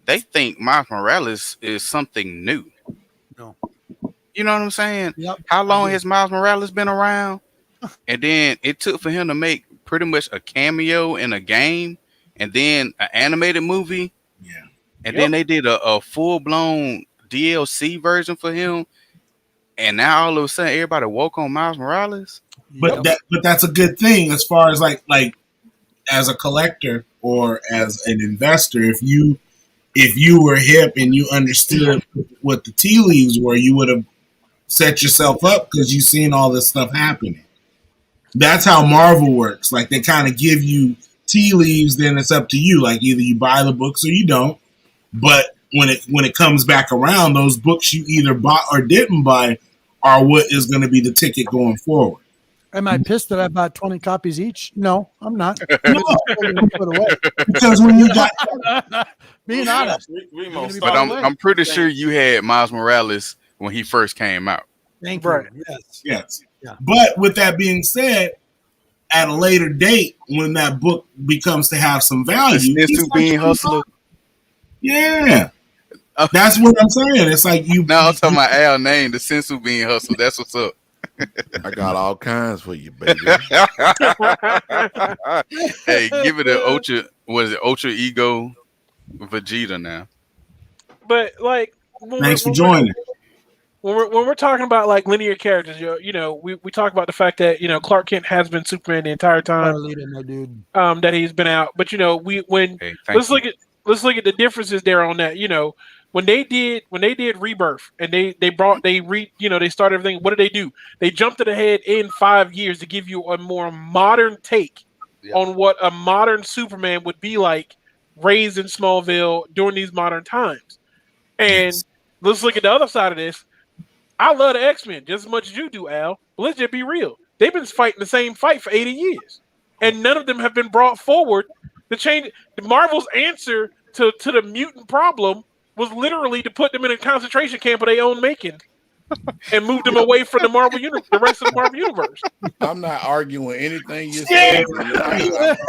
they think Miles Morales is something new. No. You know what I'm saying? Yep. How long has Miles Morales been around? And then it took for him to make pretty much a cameo in a game, and then an animated movie. Yeah. And then they did a full-blown DLC version for him, and now all of a sudden everybody woke on Miles Morales. But that's a good thing as far as like as a collector or as an investor. If you were hip and you understood what the tea leaves were, you would have set yourself up because you've seen all this stuff happening. That's how Marvel works. Like they kind of give you tea leaves, then it's up to you. Like either you buy the books or you don't. But when it comes back around, those books you either bought or didn't buy are what is going to be the ticket going forward. Am I pissed that I bought 20 copies each? No, I'm not. No. Because when you got being honest, but I'm pretty sure you had Miles Morales when he first came out. Thank you. Yes. Yeah. But with that being said, at a later date, when that book becomes to have some value, it's being hustler. Yeah. That's what I'm saying. It's like you. No, I'm talking about Al name, the Sensu being hustled. That's what's up. I got all kinds for you, baby. Hey, give it an Ultra. What is it? Ultra Ego Vegeta now. But like, thanks for joining. When we're talking about like linear characters, we talk about the fact that Clark Kent has been Superman the entire time. My dude. That he's been out, but let's look at the differences there on that. When they did Rebirth and they started everything. What did they do? They jumped it ahead in 5 years to give you a more modern take on what a modern Superman would be like, raised in Smallville during these modern times. And let's look at the other side of this. I love the X-Men just as much as you do, Al. But let's just be real. They've been fighting the same fight for 80 years. And none of them have been brought forward to change. Marvel's answer to the mutant problem was literally to put them in a concentration camp of their own making and move them away from the Marvel universe, the rest of the Marvel universe. I'm not arguing anything you said.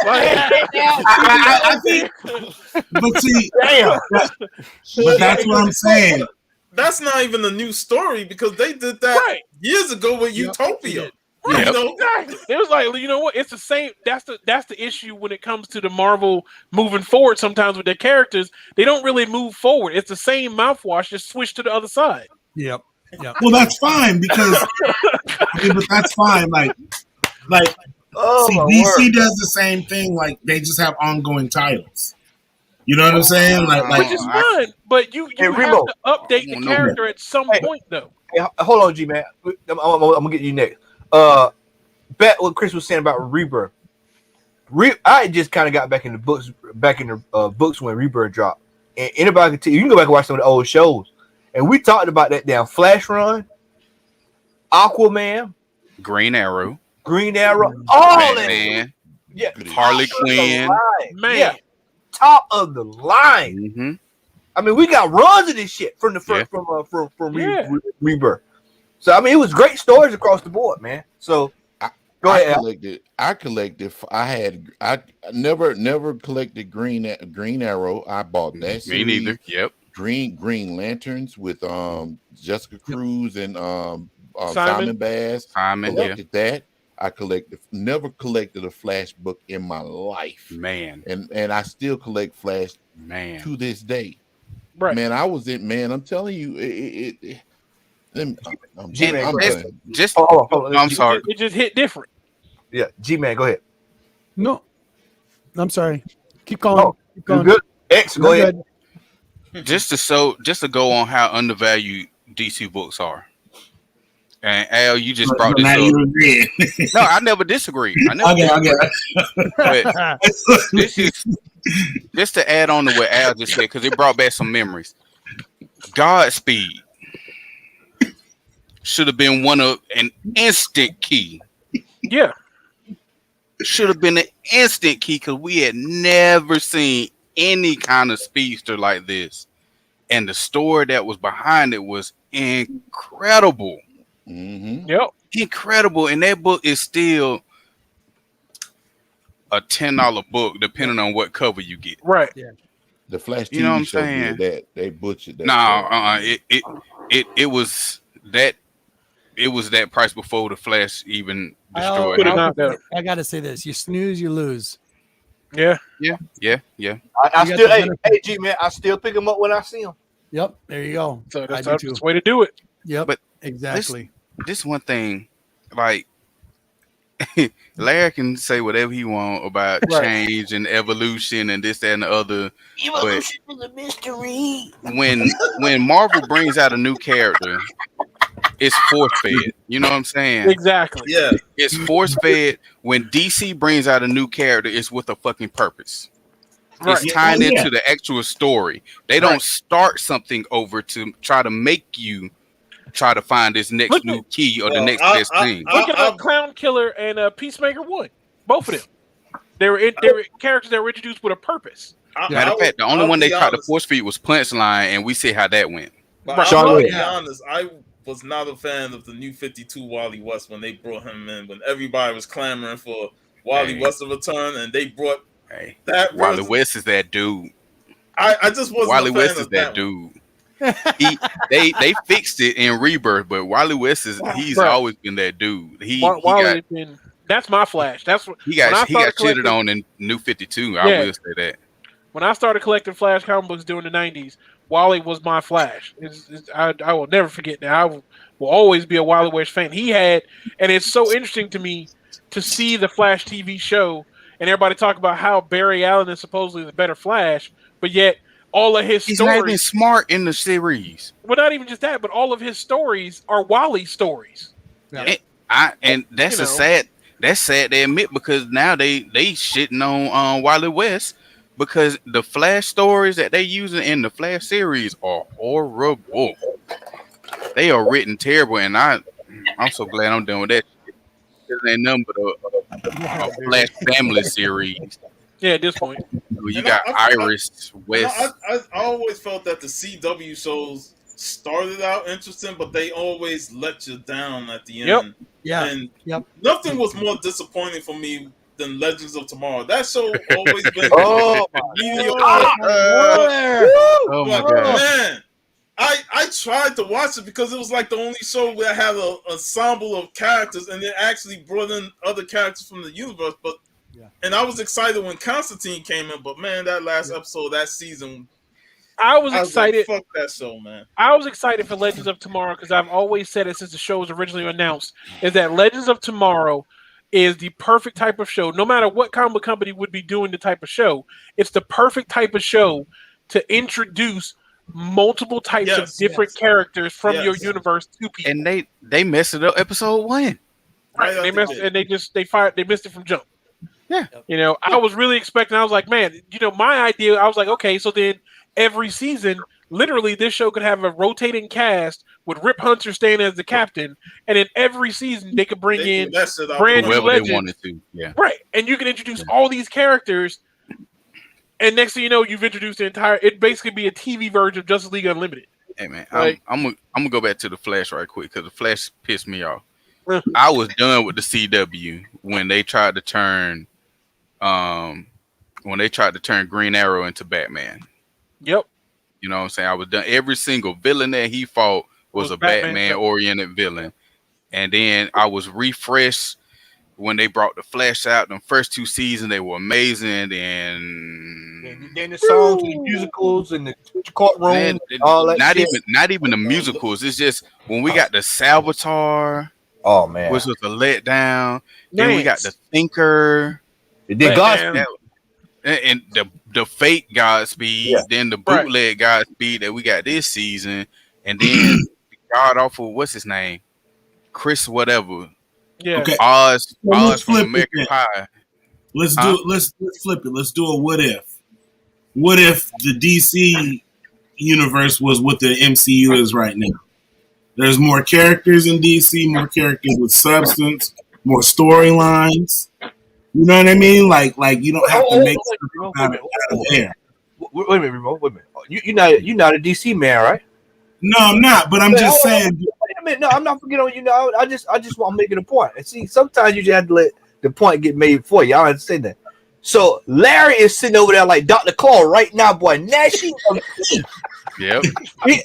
I think, but see, but that's what I'm saying. That's not even a new story because they did that years ago with Utopia. Right. Exactly. It was like, you know what? It's the same. That's the issue when it comes to the Marvel moving forward. Sometimes with their characters, they don't really move forward. It's the same mouthwash, just switch to the other side. Yep. Well, that's fine because, but that's fine. Like, DC does the same thing. Like they just have ongoing titles. You know what I'm saying? Which is fine, but you have to update the character at some point, though. Hey, hold on, G man. I'm gonna get you next. Back what Chris was saying about Rebirth. I just kind of got back in the books when Rebirth dropped. And anybody can tell you can go back and watch some of the old shows. And we talked about that damn Flash run, Aquaman, Green Arrow, all Batman, Harley Quinn, man, top of the line. Mm-hmm. I mean, we got runs of this shit from the first from Rebirth. So I mean, it was great stories across the board, man. So go ahead. I never collected Green Arrow. I bought that. Me neither. Yep. Green Lanterns with Jessica Cruz and Simon Bass. Collected that. I never collected a Flash book in my life, man. And I still collect Flash, man, to this day. Right, man. I'm telling you, I'm sorry. It just hit different. Yeah, G-Man, go ahead. No, I'm sorry. Keep going. Keep going. Good. X, go ahead. Just to go on how undervalued DC books are. And Al, you just brought this up. No, I never disagree. But this is just to add on to what Al just said, because it brought back some memories. Godspeed should have been an instant key. Yeah. Should have been an instant key because we had never seen any kind of speedster like this. And the story that was behind it was incredible. Mm-hmm. Yep. Incredible. And that book is still a $10 book, depending on what cover you get. Right. Yeah. The Flash TV you know what I'm show saying? That they butchered that. It was that. It was that price before the Flash even destroyed it. I gotta say this: you snooze, you lose. Yeah. I still, hey, G man, I still pick them up when I see them. Yep. There you go. So I that's do the too. way to do it. Yep. But exactly. This one thing, like Larry can say whatever he want about change and evolution and this, that, and the other. Evolution is a mystery. When Marvel brings out a new character, it's force fed. You know what I'm saying? Exactly. Yeah. It's force fed. When DC brings out a new character, it's with a fucking purpose. Right. It's tying into the actual story. They don't start something over to try to make you try to find this next new key or the next best thing. Look at Clown Killer and Peacemaker 1. Both of them. They were characters that were introduced with a purpose. Matter of fact, the only one they tried to force feed was Punchline, and we see how that went. But I'll be honest, I was not a fan of the new 52 Wally West when they brought him in, when everybody was clamoring for Wally West to return, and they brought that Wally West is that dude. I just wasn't Wally a fan West of is that dude. They fixed it in Rebirth, but Wally West he's always been that dude. That's my Flash. That's what he got shitted on in New 52. I will say that. When I started collecting Flash comic books during the 90s, Wally was my Flash. I will never forget that. I will always be a Wally West fan. And it's so interesting to me to see the Flash TV show and everybody talk about how Barry Allen is supposedly the better Flash, but yet all of his He's stories... not even smart in the series. Well, not even just that, but all of his stories are Wally stories. Yeah. And that's that's sad to admit, because now they shitting on Wally West, because the Flash stories that they using in the Flash series are horrible. They are written terrible, and I'm so glad I'm done with that. It ain't nothing but a Flash family series. Yeah, at this point. You got Iris West. I always felt that the CW shows started out interesting, but they always let you down at the end. Yeah. And nothing was more disappointing for me than Legends of Tomorrow. That show always been Oh my god, man! I tried to watch it because it was like the only show that had an ensemble of characters, and it actually brought in other characters from the universe. But and I was excited when Constantine came in, but man, that last episode, that season, I was excited. Like, fuck that show, man. I was excited for Legends of Tomorrow because I've always said it since the show was originally announced, is that Legends of Tomorrow is the perfect type of show. No matter what comic company would be doing the type of show, it's the perfect type of show to introduce multiple types of different characters from your universe to people. And they messed it up episode 1. Right. They missed it from jump. Yeah. You know, I was really expecting, I was like, man, you know, my idea, I was like, okay, so then every season, literally this show could have a rotating cast with Rip Hunter staying as the captain, and in every season they could bring in brand new legends. They wanted to. Yeah. Right. And you can introduce all these characters, and next thing you know, you've introduced it'd basically be a TV version of Justice League Unlimited. Hey man, I'm gonna go back to the Flash right quick, because the Flash pissed me off. I was done with the CW when they tried to turn Green Arrow into Batman. Yep. You know what I'm saying? I was done. Every single villain that he fought was a Batman-oriented villain. And then I was refreshed when they brought the Flash out. The first 2 seasons, they were amazing. And then the songs, and the musicals, and the courtroom, all that shit. Not even the musicals. It's just when we got the Salvatore. Oh man, which was a letdown. Then we got the Thinker. It did Godspeed. And the fake Godspeed, then the bootleg Godspeed that we got this season, and then God awful, what's his name? Chris whatever. Yeah. Okay. Oz from American Pie. Let's flip it. Let's do a what if. What if the DC universe was what the MCU is right now? There's more characters in DC, more characters with substance, more storylines. You know what I mean? Like you don't have to make something out of there. Wait a minute, Remo. Wait a minute. You're not a DC man, right? No, I'm not. But I'm just saying. Wait a minute. No, I'm not forgetting on you. No, I just want to make it a point. And see, sometimes you just have to let the point get made for you. I understand that. So Larry is sitting over there like Dr. Claw right now, boy, gnashing of teeth. Yep. He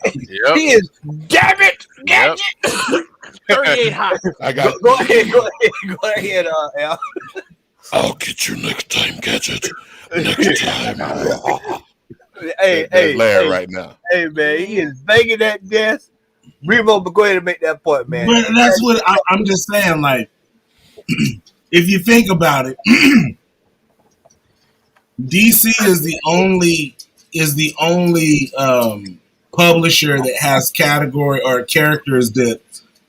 is, damn it, gadget. 38 hot. I got. Go ahead, Al. I'll get you next time, Gadget. Next time. That's Larry right now. Hey, man, he is banging that desk. Remo, but go ahead and make that point, man. But that's what I'm just saying. Like, if you think about it, DC is the only publisher that has category or characters that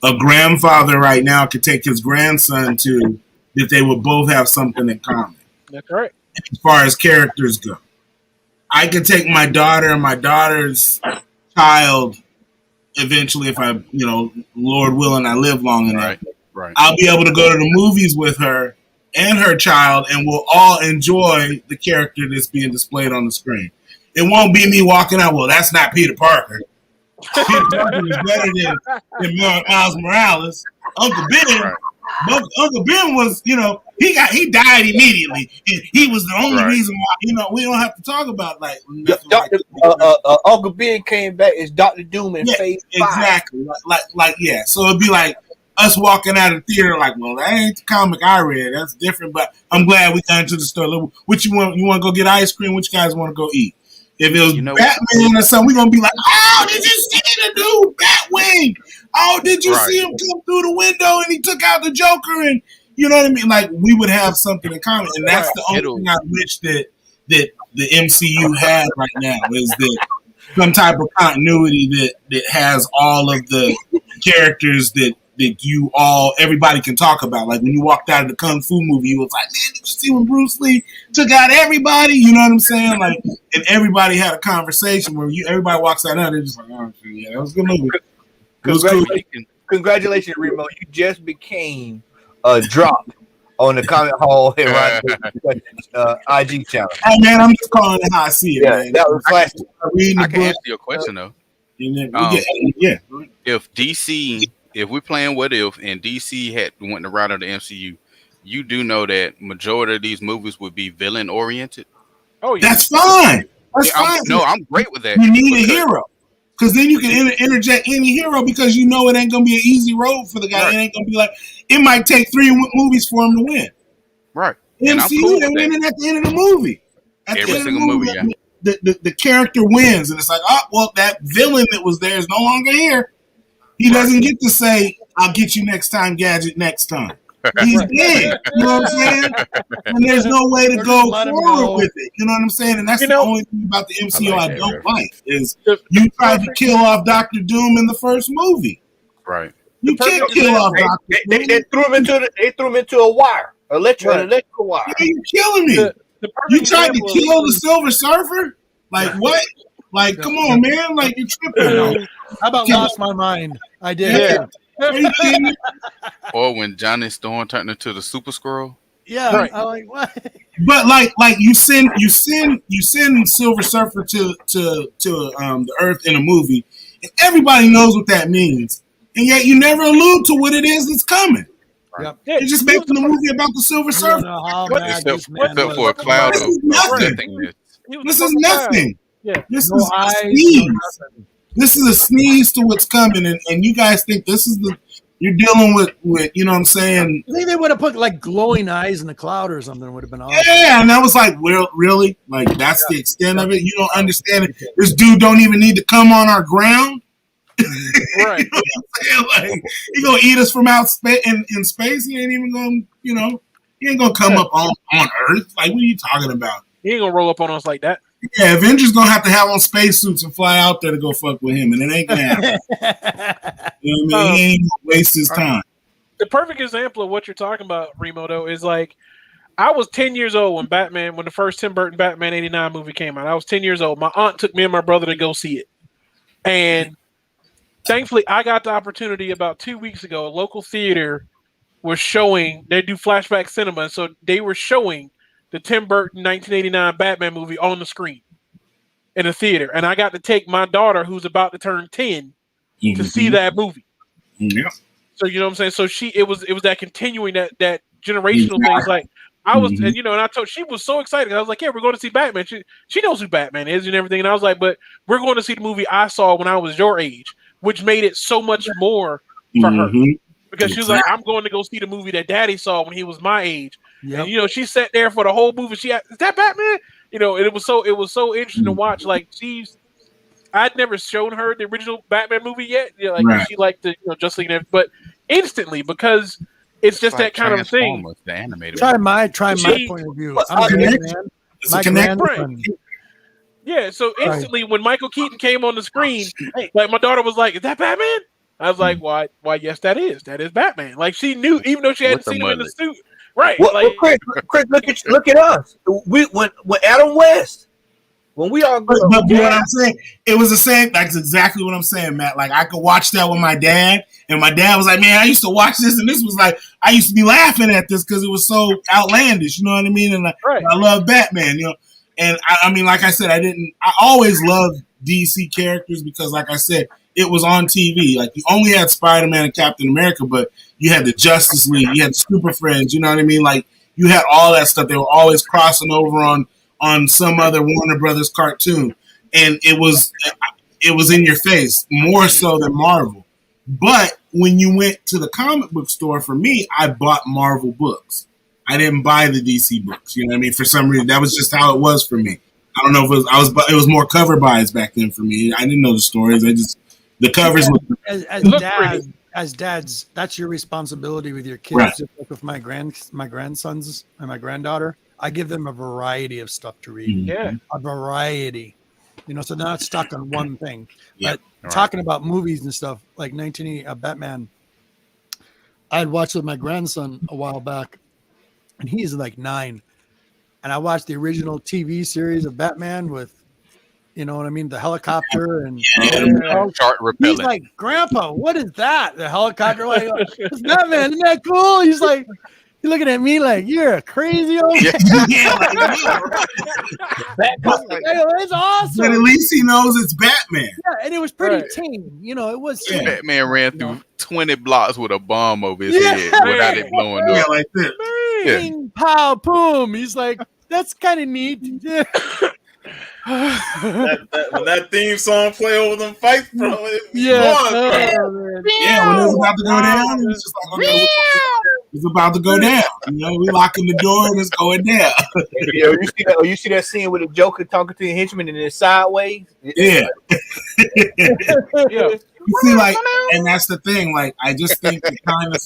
a grandfather right now could take his grandson to, that they would both have something in common. That's right. As far as characters go, I could take my daughter and my daughter's child eventually, if I, Lord willing, I live long enough. Right. I'll be able to go to the movies with her and her child, and we'll all enjoy the character that's being displayed on the screen. It won't be me walking out, well, that's not Peter Parker. Peter Parker is better than Miles Morales. Uncle Ben was, he died immediately. He was the only reason why, we don't have to talk about Uncle Ben came back as Dr. Doom in Phase 5. Exactly. Yeah. So it'd be like us walking out of the theater like, well, that ain't the comic I read. That's different, but I'm glad we got into the store. What you want? You want to go get ice cream? What you guys want to go eat? If it was Batman or something, we're going to be like, oh, did you see the dude Batwing? Oh, did you see him come through the window and he took out the Joker? And you know what I mean? Like, we would have something in common. And that's the only thing I wish that the MCU had right now, is that some type of continuity that has all of the characters that everybody can talk about. Like when you walked out of the Kung Fu movie, you was like, man, did you see when Bruce Lee took out everybody? You know what I'm saying? Like, and everybody had a conversation where everybody walks out and they're just like, oh, yeah, that was a good movie. It was cool. Congratulations, Remo. You just became a drop on the comment hall and IG channel. Hey, man, I'm just calling it how I see it, man. That was classic. I can answer your question, though. If DC... If we're playing What If and DC went the route of the MCU, you do know that majority of these movies would be villain oriented. Oh, yeah. That's fine. That's fine. I'm great with that. You need a hero, because then you can interject any hero, because it ain't gonna be an easy road for the guy. Right. It ain't gonna be like, it might take 3 movies for him to win. Right. MCU, they're winning at the end of the movie. Every single movie, the character wins, and it's like, oh, well, that villain that was there is no longer here. He doesn't get to say, I'll get you next time, Gadget, next time. He's dead. You know what I'm saying? And there's no way to go forward with it. You know what I'm saying? And that's the only thing about the MCU I don't like, is you tried to kill off Dr. Doom in the first movie. Right. You can't kill off Dr. Doom. They threw him into a wire, electrical wire. Yeah, you're killing me. You tried to kill the Silver Surfer? Like, what? Like, come on, man. Like, you're tripping. How about Lost My Mind? I did. Yeah. Or when Johnny Storm turned into the Super Skrull. Yeah. Right. I'm like, what? But like you send Silver Surfer to the Earth in a movie, and everybody knows what that means, and yet you never allude to what it is that's coming. Yep. You're just making a movie about the Silver Surfer. Except for a cloud of nothingness. This is nothing. Yeah. This is a sneeze. This is a sneeze to what's coming, and you guys think this is you're dealing with you know what I'm saying? I think they would have put like glowing eyes in the cloud or something. It would have been awesome. Yeah, and that was like, well, really? Like, that's the extent of it? You don't understand it? This dude don't even need to come on our ground? Right. You know what I'm saying? Like, he gonna eat us from in space? He ain't even gonna, he ain't gonna come up on Earth. Like, what are you talking about? He ain't gonna roll up on us like that. Yeah, Avengers gonna have to have on spacesuits and fly out there to go fuck with him, and it ain't gonna happen. You know what I mean? He ain't gonna waste his time. The perfect example of what you're talking about, Remo, though, is like, I was 10 years old when the first Tim Burton Batman '89 movie came out. I was 10 years old. My aunt took me and my brother to go see it, and thankfully, I got the opportunity about 2 weeks ago. A local theater was showing. They do flashback cinema, so they were showing the Tim Burton 1989 Batman movie on the screen in a theater. And I got to take my daughter, who's about to turn 10, to see that movie. Yeah. So, you know what I'm saying? So it was that continuing that generational thing. It's like, I was, and I told, she was so excited. I was like, yeah, we're going to see Batman. She knows who Batman is and everything. And I was like, but we're going to see the movie I saw when I was your age, which made it so much more for her. Because she was like, I'm going to go see the movie that Daddy saw when he was my age. Yep. And, she sat there for the whole movie. She asked, is that Batman? and it was so interesting to watch. Like I'd never shown her the original Batman movie yet. Like Right. she liked the Justice League, but instantly because it's just like that kind of thing. Transformers, the animated. Try my point of view. I'm a good man. My grandson. Yeah, so instantly when Michael Keaton came on the screen, like my daughter was like, "Is that Batman?" I was like, "Why? Yes, that is Batman." Like she knew, even though she hadn't seen him in the suit, right? Well, like, Chris, look at us. When Adam West, when we all but what I'm saying, it was the same. That's exactly what I'm saying, Matt. Like I could watch that with my dad, and my dad was like, "Man, I used to watch this, and this was like, I used to be laughing at this because it was so outlandish." You know what I mean? And I love Batman, And I mean, like I said, I always loved DC characters because, like I said, it was on TV. Like you only had Spider-Man and Captain America, but you had the Justice League, you had Super Friends. You know what I mean? Like you had all that stuff. They were always crossing over on some other Warner Brothers cartoon, and it was in your face more so than Marvel. But when you went to the comic book store, for me, I bought Marvel books. I didn't buy the DC books. You know what I mean? For some reason, that was just how it was for me. I don't know if it was more cover buys back then for me. I didn't know the stories. The covers. As dads, that's your responsibility with your kids. Right. Just like with my grandsons and my granddaughter, I give them a variety of stuff to read. Yeah, a variety. So they're not stuck on one thing. Yeah. But talking about movies and stuff like 1980 Batman, I had watched with my grandson a while back. And he's like 9. And I watched the original TV series of Batman with, you know what I mean? The helicopter and chart repellent. He's like, "Grandpa, what is that?" The helicopter, like, "It's Batman, isn't that cool?" He's like, he's looking at me like, "You're a crazy old man." It's awesome. But at least he knows it's Batman. Yeah, and it was pretty tame. It was. Batman ran through 20 blocks with a bomb over his head without it blowing up. Yeah, like this. Bing, pow, boom. He's like, "That's kind of neat." When that theme song play over them fights, bro. When it was about to go down, it was just like, okay, it's about to go down. We locking the door and it's going down. You see that scene with the Joker talking to the henchman and it's sideways? Yeah. You see, like, and that's the thing. Like, I just think that kind of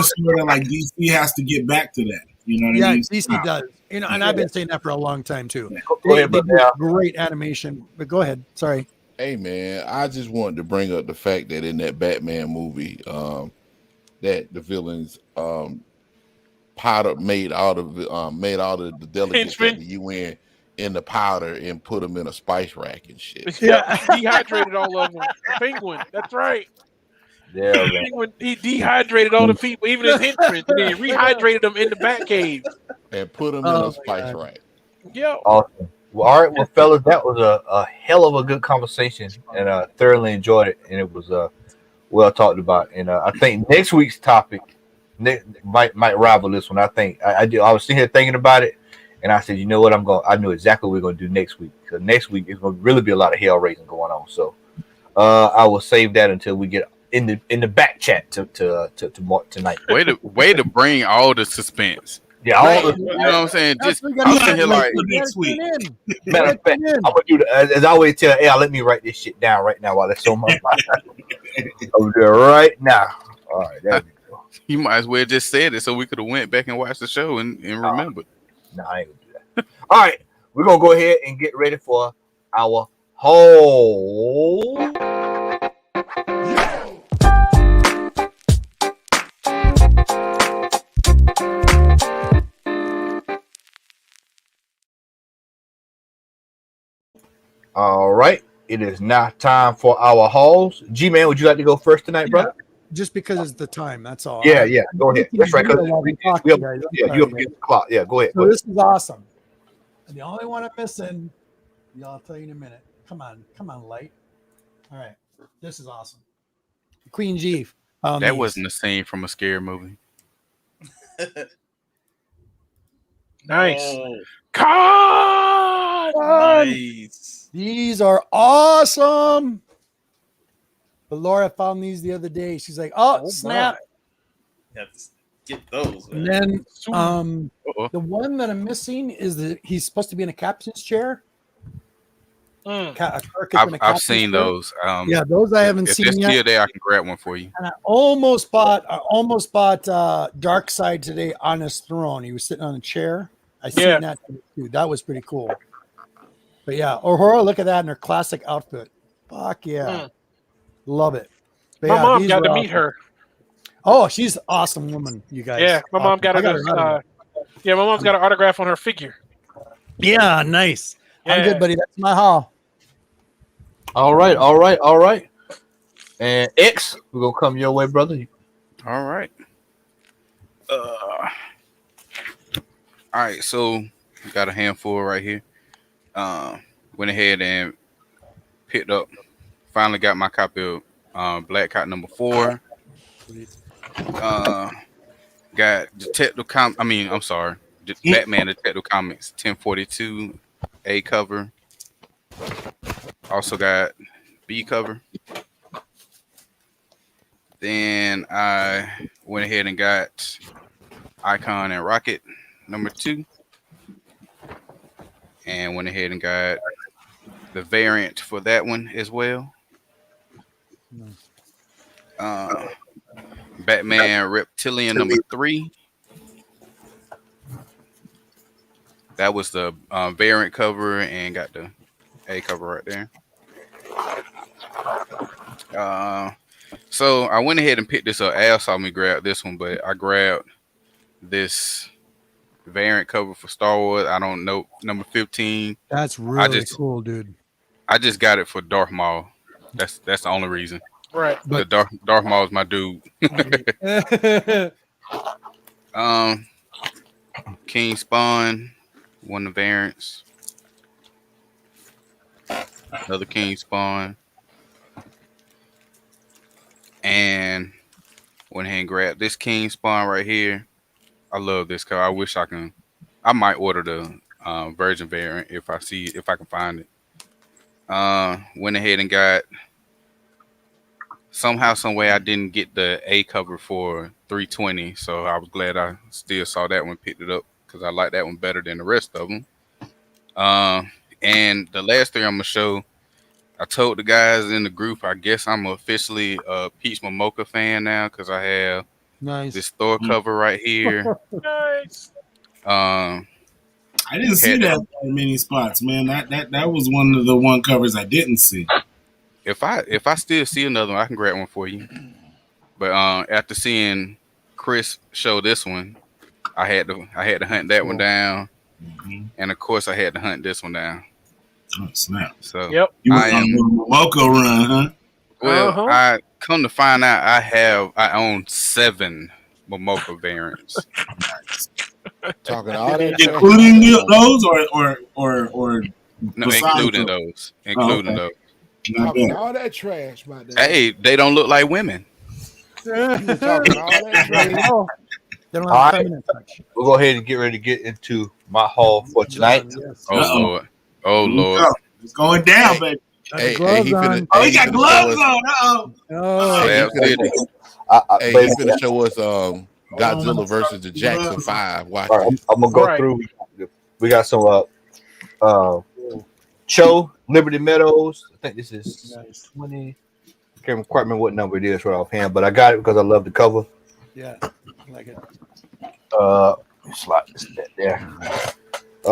sort of like DC has to get back to that. You know what I mean? DC does. And I've been saying that for a long time too. They do great animation. But go ahead. Sorry. Hey man, I just wanted to bring up the fact that in that Batman movie, that the villains powder made all of the delegates at the UN in the powder and put them in a spice rack and shit. Yeah, dehydrated all of them. Penguin, that's right. Yeah, Penguin, he dehydrated all the people, even his henchmen, and then rehydrated them in the Batcave and put them in a spice rack. Yeah. Awesome. Well, all right, well, fellas, that was a hell of a good conversation, and I thoroughly enjoyed it, and it was well talked about. And I think next week's topic might rival this one. I think I was sitting here thinking about it, and I said, you know what, I know exactly what we're going to do next week, because next week is going to really be a lot of hell raising going on. So I will save that until we get in the back chat to tonight. Way to bring all the suspense. Yeah, all you know what I'm saying? Just I'm sitting here like next week. Matter of fact, I'm gonna do as I always tell Al, let me write this shit down right now while it's on my mind. I'm doing it right now. All right, there we go. You might as well just said it so we could have went back and watched the show and remembered. No, I ain't gonna do that. All right, we're gonna go ahead and get ready for our whole. All right, it is now time for our hauls. G-Man, would you like to go first tonight, brother? Just because it's the time, that's all. Yeah, go ahead. That's right. You up against the clock. Yeah, go ahead. So this is awesome. And the only one I'm missing, I'll tell you in a minute. Come on, light. All right, this is awesome. Queen G. That wasn't a scene from a scary movie. Nice. Oh, God. nice. These are awesome. But Laura found these the other day. She's like, "Oh snap!" get those. And Man. then the one that I'm missing is that he's supposed to be in a captain's chair. I've seen those. Yeah, those I haven't if seen they're yet. still there, I can grab one for you. And I almost bought Dark Side today on his throne. He was sitting on a chair. I seen that too. That was pretty cool. But yeah, Aurora, look at that in her classic outfit. Fuck yeah. Love it. But My yeah, mom these got were to meet awesome. her. Oh, she's an awesome woman, you guys. Yeah, my mom got I her. got My mom's got an autograph on her figure. Yeah, nice. I'm Yeah. good, buddy. That's my haul. All right. And X, we're gonna come your way, brother. All right. All right, so we got a handful right here. Went ahead and picked up. Finally got my copy of Black Cot number 4. Got Batman Detective Comics 1042 A cover. Also got B cover. Then I went ahead and got Icon and Rocket number 2. And went ahead and got the variant for that one as well. Batman Reptilian number 3. That was the variant cover and got the A cover right there. So I went ahead and picked this up. Al saw me grab this one, but I grabbed this variant cover for Star Wars. I don't know, number 15. That's really cool, dude. I just got it for Darth Maul. That's the only reason. Right. But Darth Maul is my dude. King Spawn, one of the variants. Another King Spawn. And went ahead and grabbed this King Spawn right here. I love this cover. I wish I might order the Virgin variant if I can find it. Went ahead and got, somehow, some way I didn't get the A cover for 320, so I was glad I still saw that one, picked it up because I like that one better than the rest of them. And the last 3 I'm gonna show, I told the guys in the group, I guess I'm officially a Peach Momoka fan now because I have this Thor cover right here. Nice. I didn't see that in many spots, man. That was one of the covers I didn't see. If I still see another one, I can grab one for you. But after seeing Chris show this one, I had to hunt that one down, and of course I had to hunt this one down. Oh snap! So yep, you were on the Momoka run, huh? Well, I come to find out I own 7 Momoka variants. Talking all that, including those or no, including those, those. Talking all that trash, my dad. Hey, they don't look like women. Talking all that trash. They don't All have right. feminine touch. We'll go ahead and get ready to get into my haul for tonight. Yes. Oh Lord. It's going down, baby. Hey, he he got gloves on. He's gonna show us Godzilla versus the Jackson 5. Watch All right, I'm gonna go through. We got some Cho Liberty Meadows. I think this is 20. Can't quite remember what number it is right offhand, but I got it because I love the cover. Yeah, I like it. Slide this there.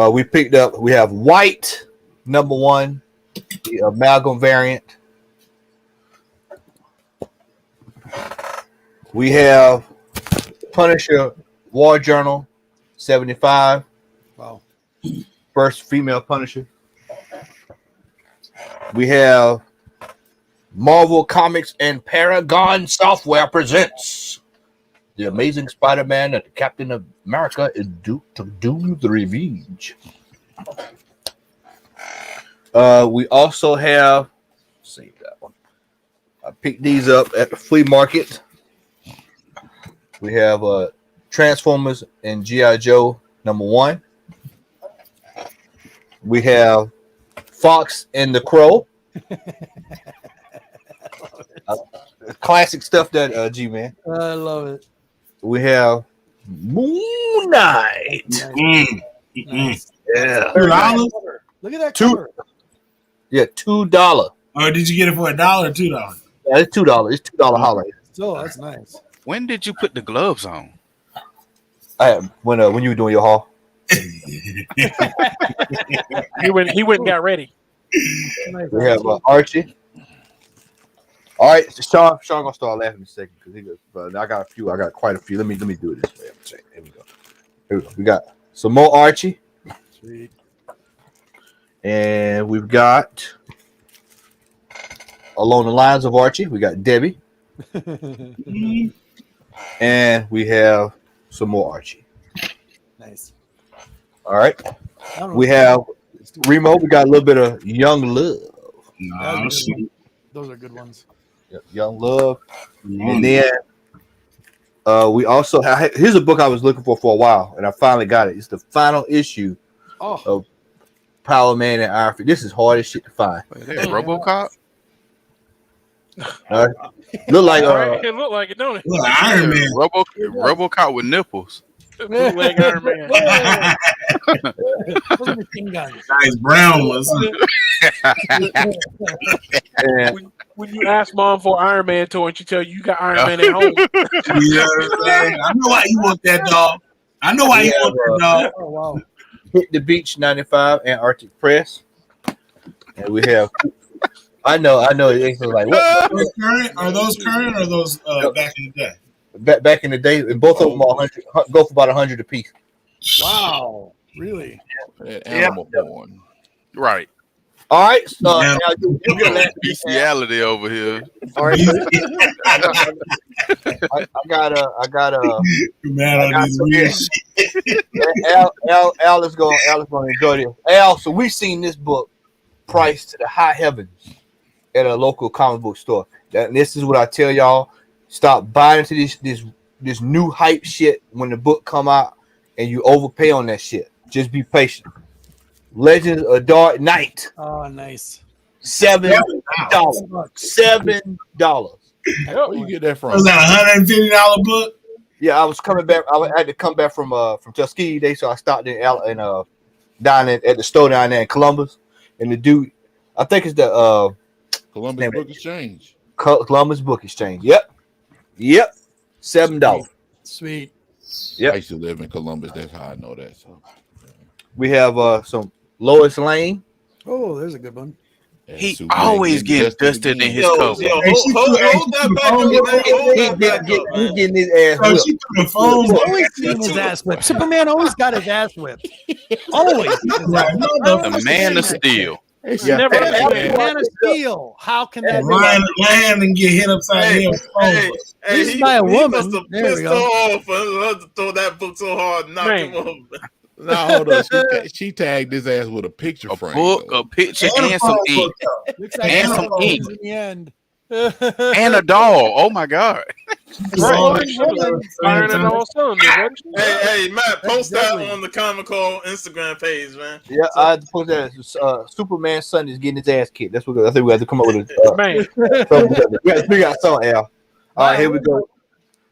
We have White number 1, the amalgam variant. We have Punisher War Journal 75. Wow. First female Punisher. We have Marvel Comics and Paragon Software presents The Amazing Spider-Man and the Captain of America is due to do the revenge. We also have, save that one. I picked these up at the flea market. We have Transformers and G.I. Joe number 1. We have Fox and the Crow. Classic stuff that G-Man. I love it. We have Moon Knight. Nice. Yeah. $2? Look at that cover. Yeah, $2. Or did you get it for $1 or $2? Yeah, it's $2. It's $2 holiday. So that's nice. When did you put the gloves on? When you were doing your haul. He went and got ready. Nice. We have Archie. All right, so Sean gonna start laughing in a second because he goes. But I got a few. I got quite a few. Let me do it this way. Here we go. We got some more Archie. Sweet. And we've got along the lines of Archie, we got Debbie. And we have some more Archie. Nice. All right. We have Remo. We got a little bit of Young Love. Those are good ones. Young Love. And then we also have, here's a book I was looking for a while, and I finally got it. It's the final issue of Power Man and Iron Fist. This is hard as shit to find. RoboCop? Look like it look like it, don't it? Iron Man. RoboCop with nipples. Look like Iron Man. Nice brown ones. When you ask mom for Iron Man toy, and she tell you got Iron Man at home. Yeah, I know why you want that dog. I know why you want that dog. Oh wow. Hit the Beach 95 Antarctic Press. And we have I know it's like what Are those current or those back in the day? Back in the day, and both of them are 100, go for about 100 a piece. Wow. Really? Animal porn. Right. All right, so now you get that bestiality over here. All right, I got Al is going to enjoy this. Al, so we've seen this book priced to the high heavens at a local comic book store. And this is what I tell y'all: stop buying into this new hype shit when the book come out, and you overpay on that shit. Just be patient. Legends of Dark Knight. Oh, nice. $7. $7. Where you get that from? Was that $150 book? Yeah, I was coming back. I had to come back from Tuskegee Day, so I stopped down at the store down there in Columbus. And the dude, I think it's the Columbus Book Exchange. Columbus Book Exchange. Yep. $7. Sweet. Yep. I used to live in Columbus. That's how I know that. So we have some Lois Lane. Oh, there's a good one. He always gets dusted in his cover. Hold that back up. He's getting his ass whipped. She threw the phone. He's always getting his ass whipped. Superman always got his ass whipped. Always. The Man of Steel. Never Man of Steel. How can that be? Land and get hit upside the head. This is by a woman. Must have pissed her off to throw that book so hard and knock him over. No, hold on. She tagged his ass with a picture frame. A picture, and some ink. And some ink. In the end. And a doll. Oh my God. Hey, Matt, post that on the Comic Call Instagram page, man. Yeah, I had to post that. Superman son is getting his ass kicked. That's what I think we have to come up with a we got some Al. All right, here we go.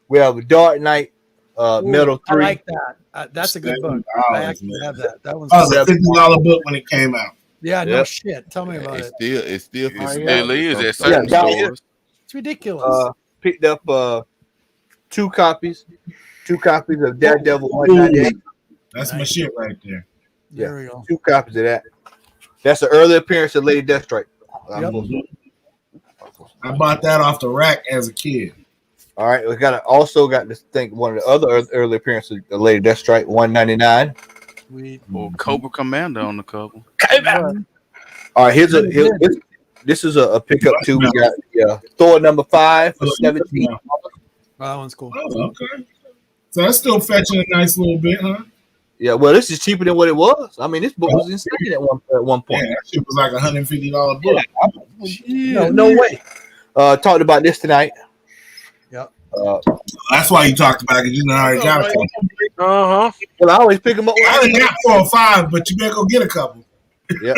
We have a Dark Knight Metal 3. I like that. That's a good book. I actually have that. That one's a $50 book when it came out. Yeah, no shit. Tell me about it. It still is at certain stores. It's ridiculous. Picked up 2 copies of Daredevil 198. That's my shit right there. There we go. 2 copies of that. That's an early appearance of Lady Deathstrike. I bought that off the rack as a kid. All right, we also got this thing. One of the other early appearances of Lady Deathstrike 199. Sweet. Well, Cobra Commander on the cover. All right, this is a pickup too. We got Thor number 5 for $17. That one's cool. Oh, okay. So that's still fetching a nice little bit, huh? Yeah, well, this is cheaper than what it was. I mean, this book was insane at one point. Yeah, that shit was like $150 book. Yeah. No way. Talked about this tonight. Yep. That's why you talked about it, because you know how it got it. Uh-huh. Well, I always pick them up. I only got 4 or 5, but you better go get a couple. Yeah.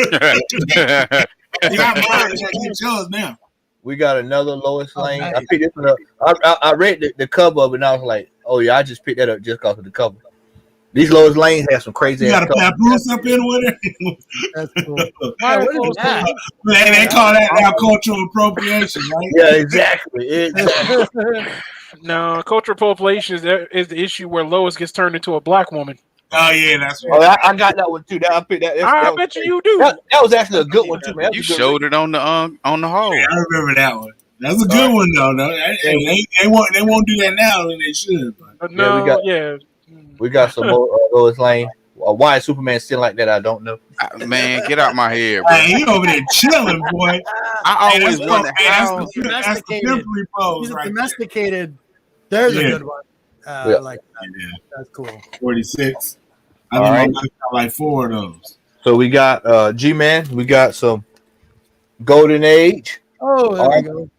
You got mine. You get yours now. We got another Lois Lane. Nice. I picked this one up. I read the cover of it, and I was like, Oh yeah, I just picked that up just because of the cover. These Lois Lane have some crazy. You got ass a papoose up in with it. That's cool. Why what is that? They call that now cultural appropriation, right? Yeah, exactly. No, cultural appropriation is the issue where Lois gets turned into a black woman. Oh yeah, that's right. Oh, I got that one too. I picked that. I bet you do. That was actually a good one too, man. You showed it on the hall. Yeah, I remember that one. That's a good one though. No, they won't do that now, and they should. But. No, we got some more Lois Lane. Why is Superman still like that? I don't know. Man, get out my head, bro. Hey, he over there chilling, boy. I always wonder how. That's the contemporary pose, right? Domesticated. There's a good one. I like that. Yeah. That's cool. 46. I think I got like 4 of those. So we got G-Man. We got some Golden Age. Oh, there we go.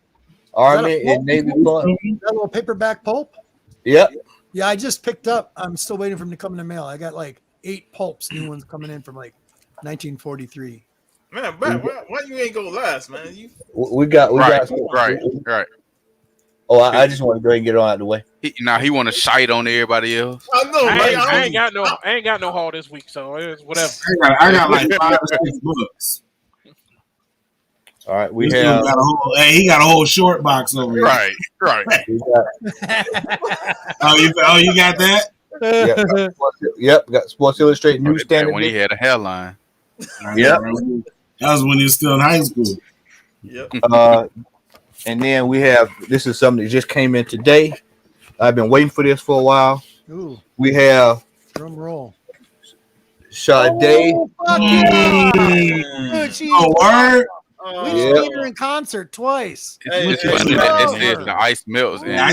Army and Navy Fun. That little paperback pulp? Yep. Yeah, I just picked up. I'm still waiting for them to come in the mail. I got like 8 pulps, new ones coming in from like 1943. Man, why you ain't go last, man? We got right. Oh, I just want to go ahead and get it on out of the way. He want to shite on everybody else. I know. I ain't got no haul this week, so it's whatever. I got like 5 or 6 books. All right, he got a whole short box over here. Right. Oh, you got that? Yep, got Sports Illustrated newsstand. When he had a hairline. Yep. That was when he was still in high school. Yep. And then we have, this is something that just came in today. I've been waiting for this for a while. Ooh. We have drum roll. Sade. Word. We've seen her in concert twice. It's funny that the ice melts. And I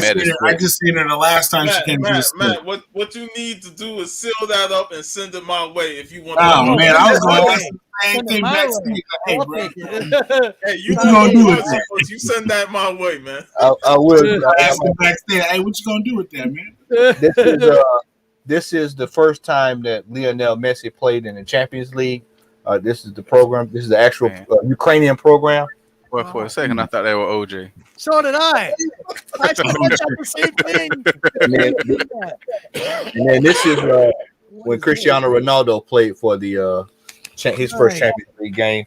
just seen her the last time she came to the state. Matt, what you need to do is seal that up and send it my way if you want. Oh man, I was going to ask the same thing backstage. Hey, bro. Hey, you gonna do it? You send that my way, man. I will. Ask him backstage. Hey, what you gonna do with that, man? This is the first time that Lionel Messi played in the Champions League. This is the program. This is the actual Ukrainian program. Well, for a second, I thought they were OJ. So did I. I thought the same thing. And then this is when Cristiano Ronaldo played for the his first Champions League game.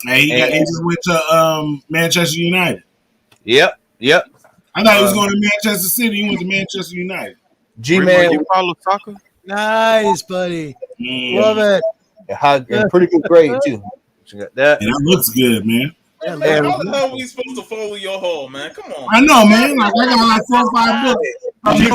Hey, he just went to Manchester United. Yep. I thought he was going to Manchester City. He went to Manchester United. G-Man, you follow soccer? Nice, buddy. Love it. And pretty good grade too. You got that. And that looks good, man. How the hell are we supposed to follow your haul, man? Come on. I know, man. Like I got like 4 or 5 books. You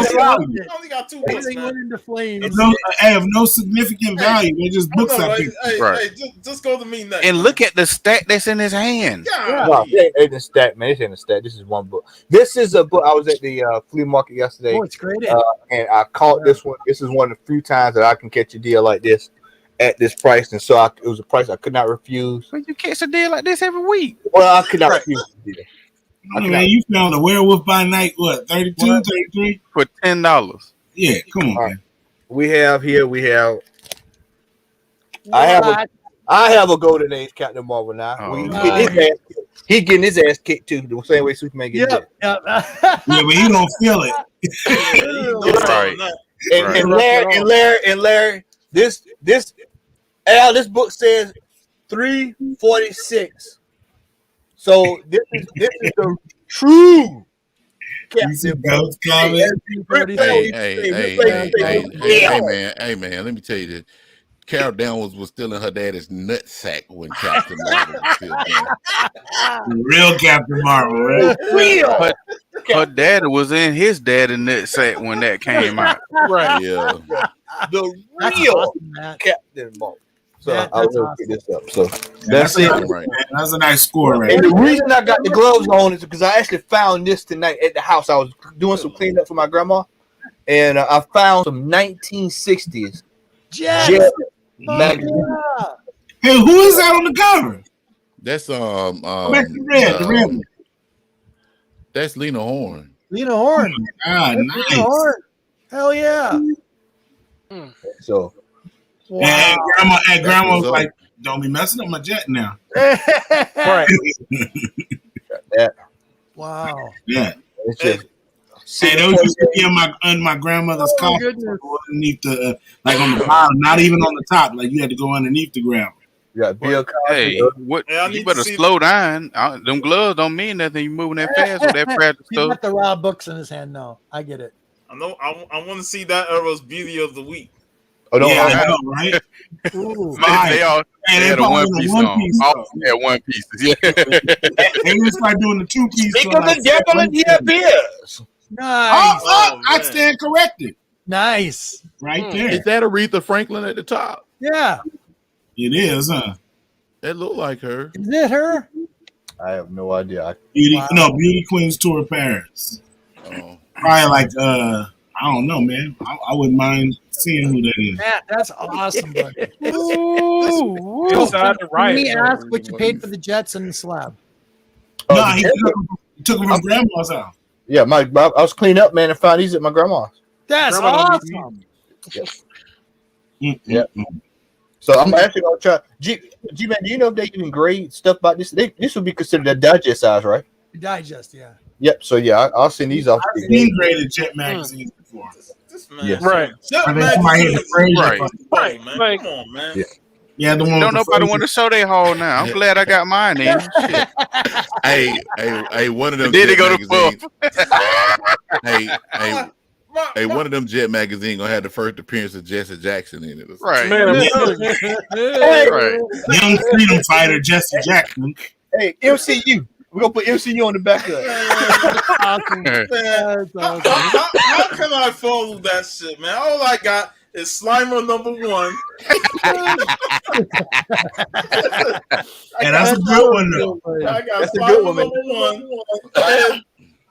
only got 2 books, man. Went into flames. Of no significant value. They're just books I picked. Hey, just go to me next. And look at the stack that's in his hand. No, it ain't a stack, man. It ain't a stack. This is one book. This is a book. I was at the flea market yesterday. Oh, it's great. And I caught this one. This is one of the few times that I can catch a deal like this at this price, and so it was a price I could not refuse. But you catch a deal like this every week. Well, I could not refuse to do that. Man, you found a werewolf by night, what, 32, 33? For $10. Yeah, come on, man. We have I have a Golden Age Captain Marvel now. He getting his ass kicked too, the same way Superman gets it. Yeah, but he don't feel it. Right. And Larry, this book says 346. So this is the true Captain Marvel. Hey, man, let me tell you this. Carol Danvers was still in her daddy's nutsack when Captain Marvel was still there. Real Captain Marvel, right? Real. Her daddy was in his daddy's nutsack when that came out. Right. Yeah. The real awesome, Captain Marvel. So I will pick this up. So that's it. Right. That's a nice score, right? And the reason I got the gloves on is because I actually found this tonight at the house. I was doing some cleanup for my grandma, and I found some 1960s Jet magazine. Hey, who is that on the cover? That's the red. That's Lena Horne. Lena Horne. Ah, nice. Lena Horne. Hell yeah. So, wow. And grandma was like, "Don't be messing up my jet now." Right. Wow. Yeah. It's just Hey, those used to be on my grandmother's coffin underneath the like on the bottom, not even on the top. Like you had to go underneath the ground. Yeah, Bill Cosby. Hey, what? You better slow down. Them gloves don't mean nothing. You moving that fast with that fragile He's stuff. got the raw books in his hand now. I get it. I know. I want to see that era's beauty of the week. Oh, no, yeah, I know, right? They all had a one piece on. All had one pieces. Yeah. They just start doing the 2-piece. Speak of the devil in your ears. Nice. I stand corrected. Nice. Right there. Is that Aretha Franklin at the top? Yeah. It is, huh? It looked like her. Is it her? I have no idea. Beauty Queens Tour Paris. Oh. Probably like I don't know, man. I wouldn't mind seeing who that is. Matt, that's awesome, buddy. Inside the right. Let me ask what you paid for the Jets and the slab. No, he took them from grandma's house. Yeah, I was cleaning up, man, and found these at my grandma's. That's awesome. Yeah. So I'm actually gonna try. G man, do you know if they even grade stuff about this? This would be considered a digest size, right? Digest, yeah. Yep. So yeah, I'll send these off. I've seen graded Jet magazines before. This man, Yes. Right. Jet magazines, right, man. Like, Come on, man. Yeah, the one. Don't nobody want to show their haul now. I'm glad I got mine in. Hey, one of them. Did Jet it go to magazine. Hey, one of them Jet magazine gonna have the first appearance of Jesse Jackson in it. Right. Man, Right. Young freedom fighter Jesse Jackson. Hey, MCU. We're gonna put MCU on the back of it. How can I follow that shit, man? All I got is Slimer #1. And that's a good one, though. I got Slimer #1.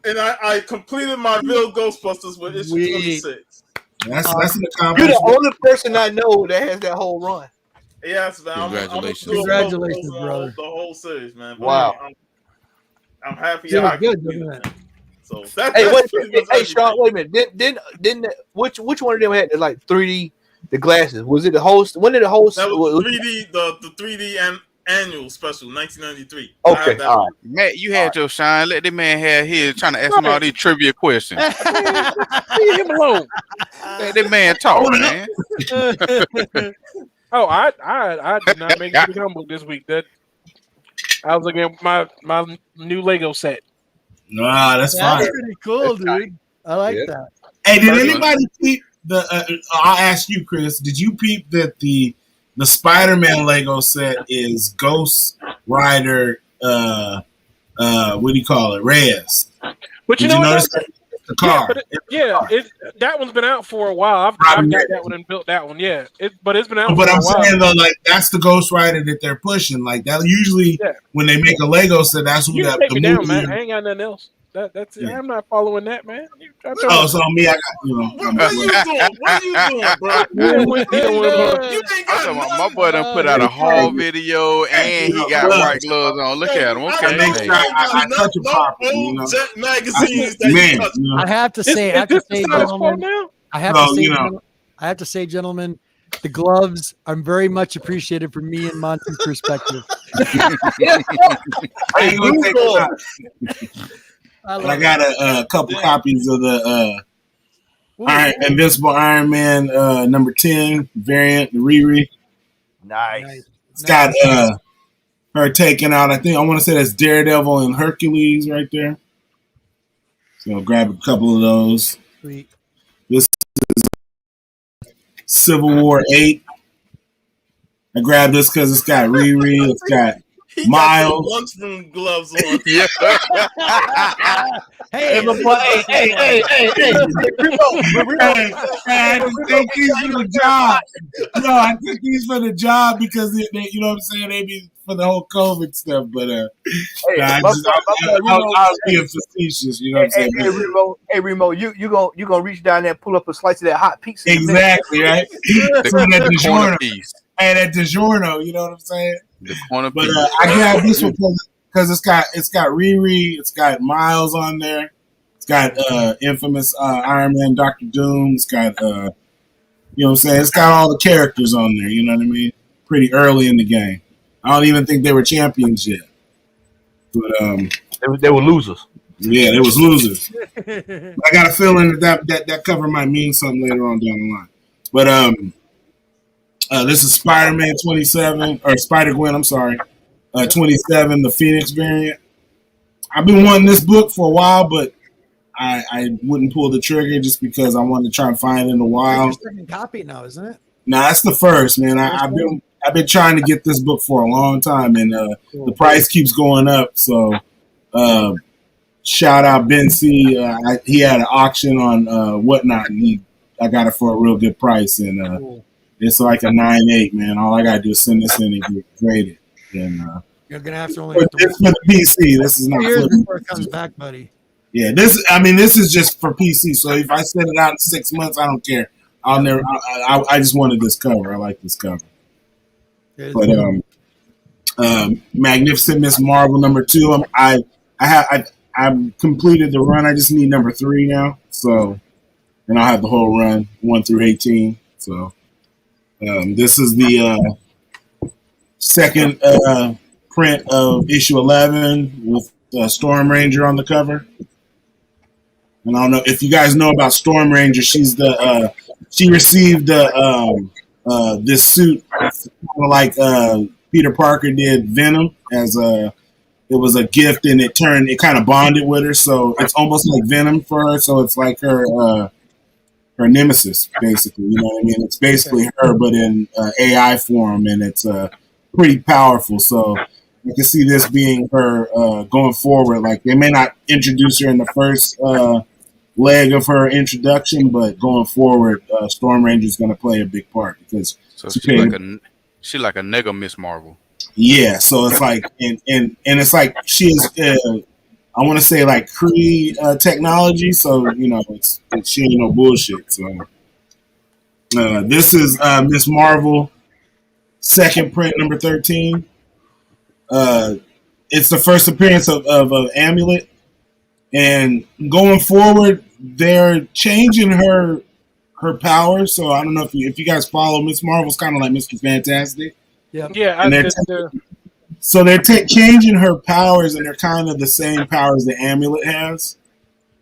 And I completed my Bill Ghostbusters with issue 26. That's an accomplishment. You're the only person I know that has that whole run. Yes, man. Congratulations. Congratulations, brother. The whole series, man. But Wow. I'm happy. Yeah, I good, completed doesn't it? that. So that's Hey, Sean, wait a minute. Didn't which one of them had the like 3D the glasses? Was it the host? When did the host? That was 3D, the 3D and annual special, 1993. Okay, all right. Matt, you had your shine. Let the man have his trying to ask him all these trivia questions. leave him alone. Let the man talk, man. Oh, I did not make it to the book this week. That I was looking at my new Lego set. Nah, that's fine. That's pretty cool, dude. I like that. Hey, did anybody peep the? I'll ask you, Chris. Did you peep that the Spider-Man Lego set is Ghost Rider? What do you call it? Reyes. But you Did know you notice what? the car? That one's been out for a while. I've got that one and built that one. Yeah, but it's been out. But for I'm a while. saying though, like that's the Ghost Rider that they're pushing. Like that usually when they make a Lego set, that's who You that can take the me down, movie. man. I ain't got nothing else. That's it. I'm not following that, man. Oh, so me, I got What are you doing? What are you doing, bro? You ain't got My boy done put out a haul video and he got white gloves on. Look at him. Okay. I touch it properly, you know. Jet magazines that Man, you touch. you know. I have to say, gentlemen. I have to say, gentlemen, the gloves are very much appreciated from me and Monty's perspective. I ain't gonna take it out. I got a couple copies of the Invincible Iron Man number 10 variant, the Riri. Nice. It's got her taking out, I want to say that's Daredevil and Hercules right there. So I'll grab a couple of those. Sweet. This is Civil War 8. I grabbed this because it's got Riri, it's got Miles. Lunchroom gloves on. Hey, my boy. Hey. I took these for the job. No, I took these for the job because they, you know what I'm saying? They be for the whole COVID stuff. But I was being facetious. You know what I'm saying? Hey, Remo, you gonna reach down there and pull up a slice of that hot pizza? Exactly, right? The corner piece. Hey, that DiGiorno, you know what I'm saying? The corner but piece. I grabbed this one because it's got Riri, it's got Miles on there, it's got infamous Iron Man, Dr. Doom, it's got you know what I'm saying? It's got all the characters on there. You know what I mean? Pretty early in the game. I don't even think they were champions yet. But they were losers. Yeah, they was losers. I got a feeling that cover might mean something later on down the line. But this is Spider-Man 27 or Spider-Gwen. I'm sorry, 27, the Phoenix variant. I've been wanting this book for a while, but I wouldn't pull the trigger just because I wanted to try and find it in the wild. That's your second copy now, isn't it? No, that's the first, man. I've been trying to get this book for a long time, and the price keeps going up. So, shout out Ben C. He had an auction on Whatnot, and I got it for a real good price, and it's like a 9.8, man. All I gotta do is send this in and get graded. And you're gonna have to only. It's for the PC. This is not before it comes back, buddy. Yeah, this is just for PC. So if I send it out in 6 months, I don't care. I'll never. I just wanted this cover. I like this cover. But Magnificent Miss Marvel #2. I've completed the run. I just need #3 now. So, and I'll have the whole run 1 through 18. So, this is the second print of issue 11 with Storm Ranger on the cover. And I don't know if you guys know about Storm Ranger. She's she received this suit like Peter Parker did Venom as it was a gift, and it kind of bonded with her. So it's almost like Venom for her. So it's like her nemesis, basically. You know what I mean? It's basically her, but in AI form, and it's pretty powerful. So you can see this being her going forward. Like they may not introduce her in the first leg of her introduction, but going forward, Storm Ranger is going to play a big part because she's like a nigga Miss Marvel. Yeah, so it's like and it's like she is I want to say like Kree technology, so you know she ain't no bullshit. So this is Miss Marvel second print #13. It's the first appearance of Amulet, and going forward, they're changing her powers. So I don't know if you guys follow Miss Marvel's kind of like Mr. Fantastic. Yeah. So they're changing her powers, and they're kind of the same powers that Amulet has.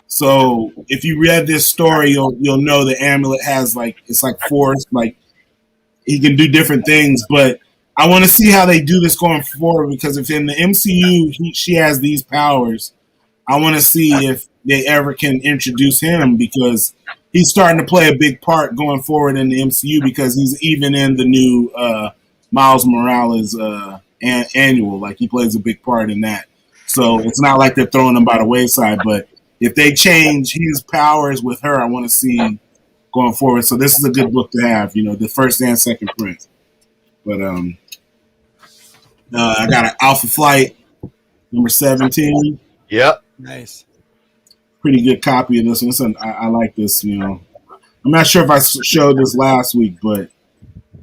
So if you read this story, you'll know that Amulet has it's like force, like he can do different things. But I want to see how they do this going forward, because if in the MCU she has these powers, I want to see if they ever can introduce him, because he's starting to play a big part going forward in the MCU, because he's even in the new Miles Morales annual. Like he plays a big part in that. So it's not like they're throwing him by the wayside, but if they change his powers with her, I want to see going forward. So this is a good book to have, the first and second print. But I got an Alpha Flight #17. Yep. Nice. Pretty good copy of this one. I like this, I'm not sure if I showed this last week, but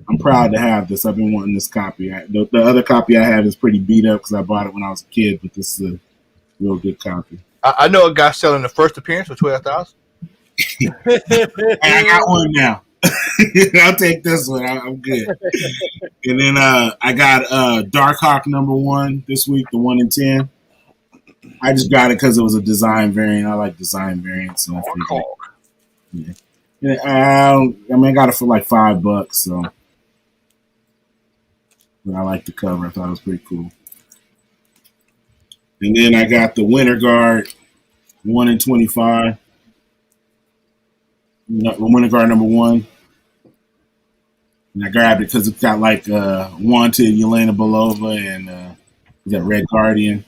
I'm proud to have this. I've been wanting this copy. The other copy I have is pretty beat up because I bought it when I was a kid, but this is a real good copy. I know a guy selling the first appearance for $12,000. I got one now. I'll take this one. I'm good. And then I got Darkhawk #1 this week, the 1 in 10. I just got it because it was a design variant. I like design variants. So I got it for like $5, so. But I like the cover. I thought it was pretty cool. And then I got the Winter Guard 1 in 25. Winter Guard #1. And I grabbed it because it's got like Wanted, Yelena Belova, and we got Red Guardian.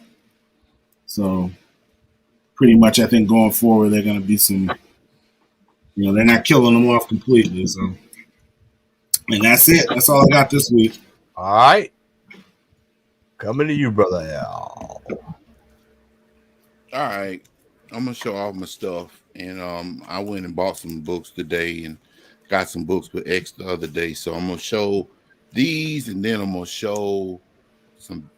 So pretty much I think going forward they're going to be some, they're not killing them off completely. So, and that's it. That's all I got this week. All right. Coming to you, brother Al. All right. I'm going to show off my stuff. And I went and bought some books today and got some books with X the other day. So I'm going to show these, and then I'm going to show some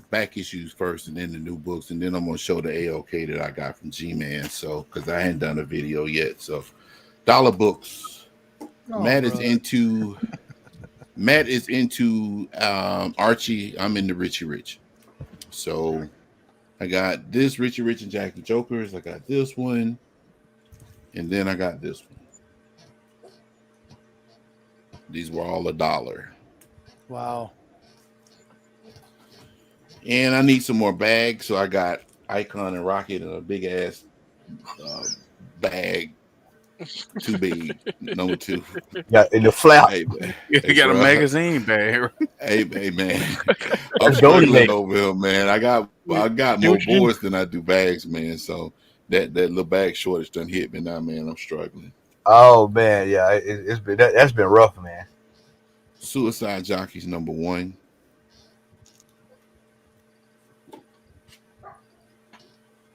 back issues first, and then the new books, and then I'm going to show the AOK that I got from G-Man. So, because I hadn't done a video yet. So, dollar books. Matt is into Archie. I'm into Richie Rich. So I got this Richie Rich and Jack the Jokers. I got this one. And then I got this one. These were all $1. Wow. And I need some more bags, so I got Icon and Rocket in a big ass bag. Too big. Number 2. Yeah, in the flap. You got a magazine bag. Hey, man. I'm struggling over here, man. I got more boards than I do bags, man. So that little bag shortage done hit me now, man. I'm struggling. Oh man, yeah, it's been that's been rough, man. Suicide Jockeys number 1.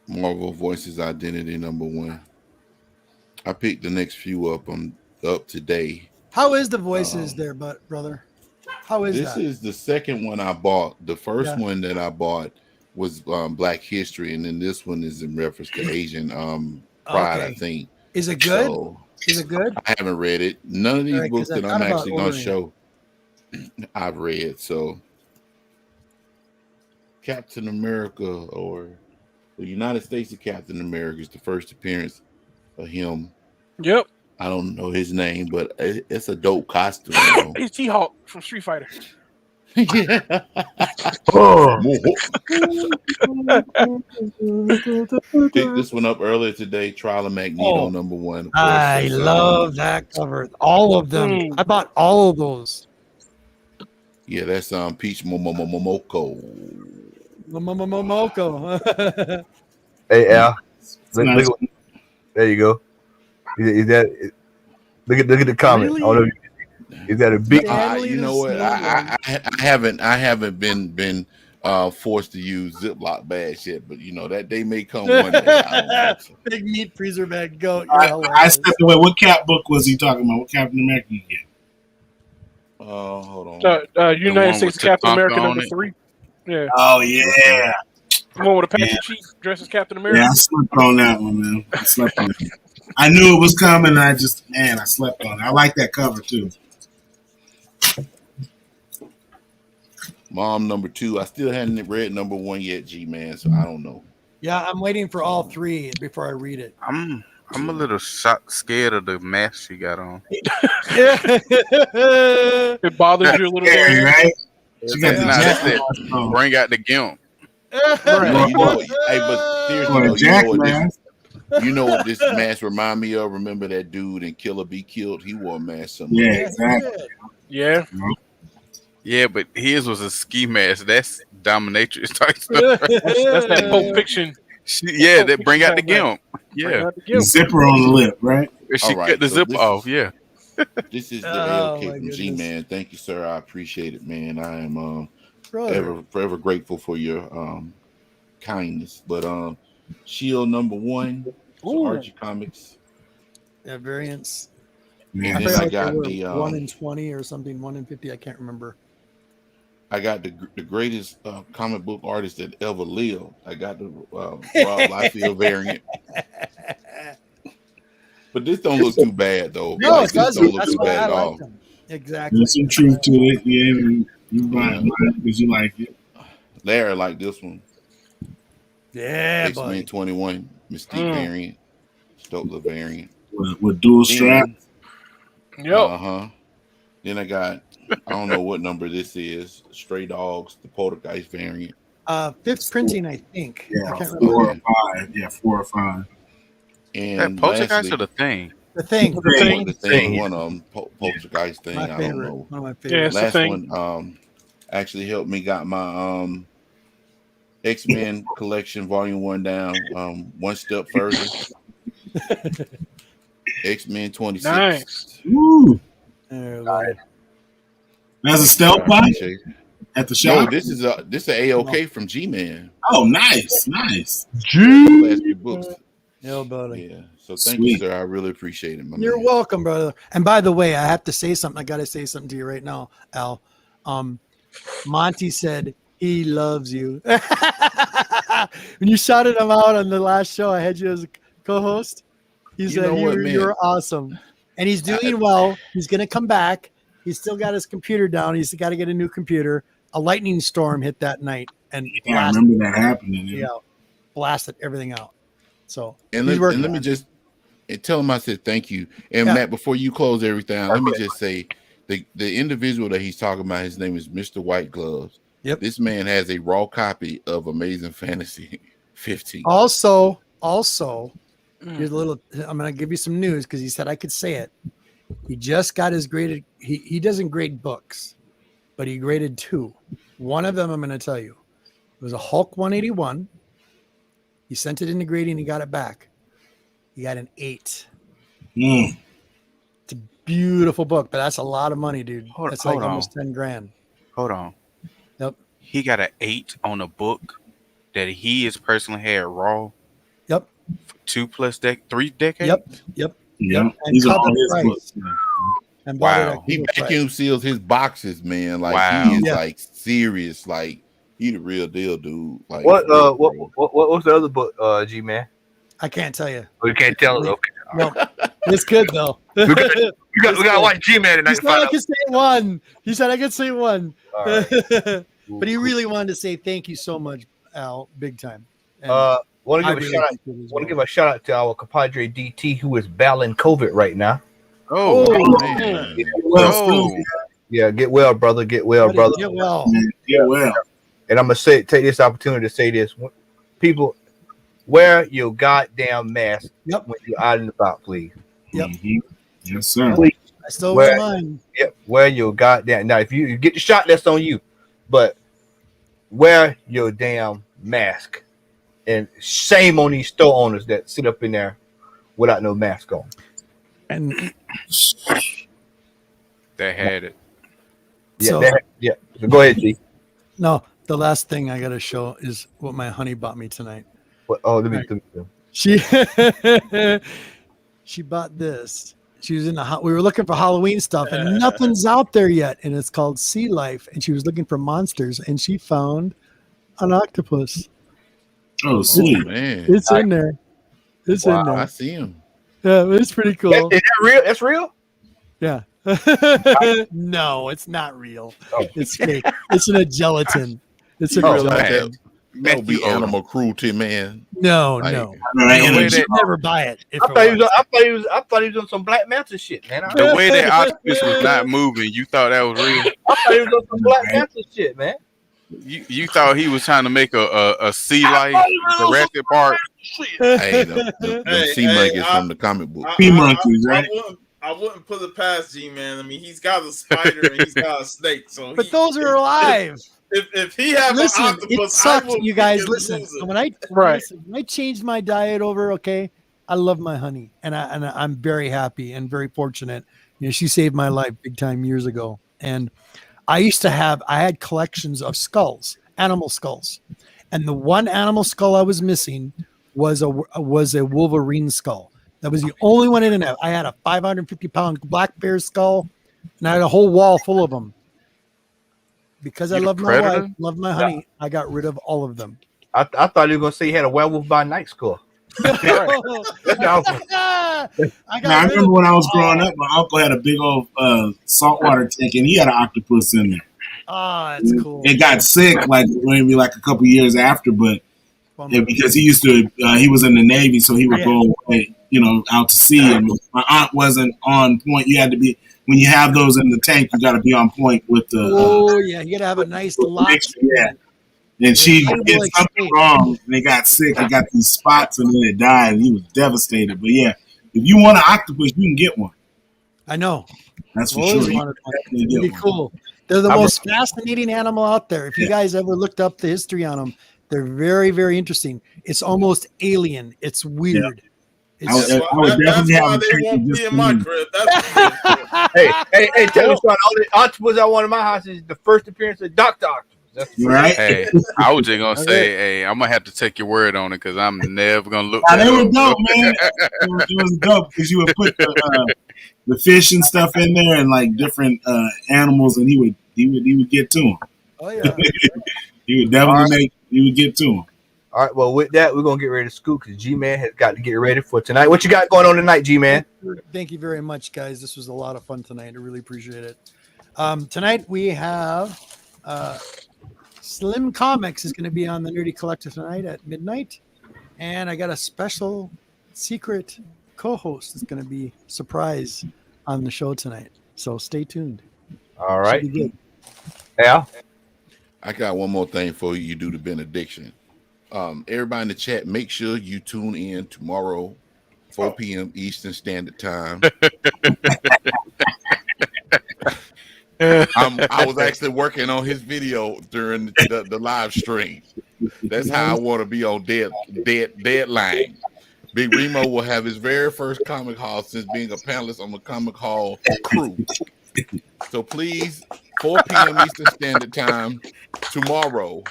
Marvel Voices Identity number 1. I picked the next few up. I'm up today. How is the Voices there, brother? How is this? That? Is the second one I bought. The first one that I bought was Black History, and then this one is in reference to Asian pride. I think. Is it good? So, is it good? I haven't read it. None of these books that I'm actually going to show I've read. So Captain America, or the United States of Captain America, is the first appearance of him. Yep. I don't know his name, but it's a dope costume. He's T-Hawk from Street Fighter. Yeah. Picked this one up earlier today. Trial of Magneto number 1. I love that cover. All of them. I bought all of those. Yeah, that's Peach Momoko. Momoko. Hey Al, look, there you go. Is that? Look at the comment. Really? Oh, is that a big? You know what? I haven't been forced to use Ziploc bags yet, but you know that day may come one day. I don't know. Big meat freezer bag. Go. I stepped away. What cap book was he talking about? What Captain America you get? Hold on. United States Captain America number 3. Yeah. Oh yeah. The one with a Pepsi Chief dressed as Captain America. Yeah, I slept on that one, man. I slept on it. I knew it was coming. I slept on it. I like that cover too. Mom number 2. I still hadn't read number 1 yet, G-Man, so I don't know. Yeah, I'm waiting for all 3 before I read it. I'm a little scared of the mask she got on. It bothers you a little bit, right? She got bring out the gimp. Right. You know, hey, but seriously, you know what this mask remind me of? Remember that dude in Killer Be Killed? He wore a mask somewhere. Yeah, exactly. Yeah. Yeah, but his was a ski mask. That's dominatrix type stuff. That's that Pulp Fiction. That bring out the gimp. Yeah. The zipper on the lip, right? She cut the zipper off. Yeah. This is the AOK from G-Man. Thank you, sir. I appreciate it, man. I am forever grateful for your kindness. But Shield number 1, Archie Comics. Yeah, variants. Yeah. And then I got the 1 in 20 or something, 1 in 50. I can't remember. I got the greatest comic book artist that ever lived. I got the Rob Liefeld variant. But this don't look too bad though. No, this don't look too bad at all. Exactly. There's some truth to it. Yeah, you buy it because you like it. Larry like this one. Yeah, X-Men 21 Mystique variant, Stokler variant with dual strap. Yep. Then I got I don't know what number this is. Stray Dogs, the Poltergeist variant. 5th printing, I think. Yeah, I can't 4 remember. or 5. Yeah, 4 or 5. And that Poltergeist or the Thing? The Thing. The thing. One of them. Poltergeist thing. My I favorite. don't know. One of my favorites. Last one actually helped me got my X-Men collection volume 1 down one step further. X-Men 26. Nice. Woo. That's a stealth pipe at the shop. No, this is an AOK from G-Man. Oh, nice. Books. Yeah, buddy. Yeah. So thank you, sir. I really appreciate it. You're welcome, brother. And by the way, I have to say something. I got to say something to you right now, Al. Monty said he loves you. When you shouted him out on the last show, I had you as a co-host. He said you're awesome, and he's doing well. He's going to come back. He's still got his computer down. He's got to get a new computer. A lightning storm hit that night, and I remember that happening. Yeah, blasted everything out. So And he's working let me on it. just tell him I said thank you. And Yeah. Matt, before you close everything out, let me just say the individual that he's talking about, his name is Mr. White Gloves. Yep. This man has a raw copy of Amazing Fantasy 15. Also, here's a little. I'm going to give you some news because he said I could say it. He just got his graded. He doesn't grade books, but he graded 2. One of them I'm going to tell you. It was a Hulk 181. He sent it into grading. He got it back. He got an 8. It's a beautiful book, but that's a lot of money, dude. That's like almost 10 grand. Hold on. Yep. He got an 8 on a book that he has personally had raw. Yep. For 3 decades. Yep. Yeah. And These are all his Covrprice. books. And bought it Wow. at He Covrprice. vacuum seals his boxes, man. Like Wow. he is Yeah. like serious. Like he the real deal, dude. Like What was the other book, G man? I can't tell you. We can't tell it. Okay. No, it's good though. We gotta watch G man tonight He to said find I out. could say one. He said I could say one. All right. But he really wanted to say thank you so much, Al, big time. And Want to I give a really shout out. appreciate it as Want to well. give a shout out to our compadre DT who is battling COVID right now. Oh, man. Yeah, get well, brother. Get well, Buddy, brother. get well. Yeah, well. And I'm gonna take this opportunity to say this: people, wear your goddamn mask Yep. when you're out and about, please. Yep. Yes, sir. Please. I still wear Wear- mine. Yep, wear your goddamn. Now, if you get the shot, that's on you. But wear your damn mask. And shame on these store owners that sit up in there without no mask on. And They had it. Yeah, So- So go ahead, G. no, the last thing I gotta show is what my honey bought me tonight. Let me. She she bought this. She was in we were looking for Halloween stuff and nothing's out there yet. And it's called Sea Life. And she was looking for monsters and she found an octopus. Oh, sweet. Man. It's in there. It's in I there. see him. Yeah, it's pretty cool. Is that real? That's real? Yeah. No, it's not real. Oh. It's fake. It's in a gelatin. It's in Oh, a gelatin. That would be animal cruelty, man. No, Like, no. Right, You and should never buy it. If I it thought he was. was. I thought he was on some Black Manta shit, man. The way that octopus was not moving, you thought that was real. I thought he was on some Black Manta shit, man. You thought he was trying to make a sea life, Jurassic Park. Hey, them sea monkeys from the comic book. Sea monkeys, right? I wouldn't put it past G man. I mean, he's got a spider and he's got a snake. So, But those are alive. If he had Listen, an it octopus, sucks, I would you guys. freaking Listen, lose it. when I changed my diet over, okay, I love my honey, and I'm very happy and very fortunate. You know, she saved my life big time years ago, and I had collections of skulls, animal skulls, and the one animal skull I was missing was a Wolverine skull. That was the only one in it. I had a 550-pound black bear skull, and I had a whole wall full of them. Because I love my wife, love my honey, I got rid of all of them. I thought you were gonna say he had a werewolf by night skull. I remember when I was growing up, my uncle had a big old saltwater tank, and he had an octopus in there. Ah, that's cool. It got sick, like maybe like a couple years after, but because he used to, he was in the Navy, so he would go away, out to sea. And my aunt wasn't on point. You had to be when you have those in the tank. You got to be on point with the. You got to have a nice lobster. Yeah. And she did something wrong, and it got sick. It got these spots, and then it died, and he was devastated. But yeah, if you want an octopus, you can get one. I know. That's for Always sure. wanted one. It'd be cool. They're the most fascinating animal out there. If you guys ever looked up the history on them, they're very, very interesting. It's almost alien. It's weird. I would definitely have a won't be in my crib. Hey, tell me something. All the octopus I want in my house is the first appearance of Dr. Octopus. That's right. Hey, I was just gonna say, hey, I'm gonna have to take your word on it because I'm never gonna look. They were dope, man. It was dope because you would put the fish and stuff in there and like different animals, and he would get to them. Oh yeah, he would definitely he would get to them. All right. Well, with that, we're gonna get ready to scoot because G-Man has got to get ready for tonight. What you got going on tonight, G-Man? Thank you very much, guys. This was a lot of fun tonight. I really appreciate it. Tonight we have Slim Comics is going to be on the Nerdy Collective tonight at midnight. And I got a special secret co-host that's going to be surprise on the show tonight. So stay tuned. All right. Should be good. Yeah. I got one more thing for you. You do the benediction. Everybody in the chat, make sure you tune in tomorrow, 4 p.m. Eastern Standard Time. I was actually working on his video during the live stream. That's how I want to be on deadline. Big Remo will have his very first Comic Hall since being a panelist on the Comic Hall crew. So please, 4 p.m. Eastern Standard Time tomorrow.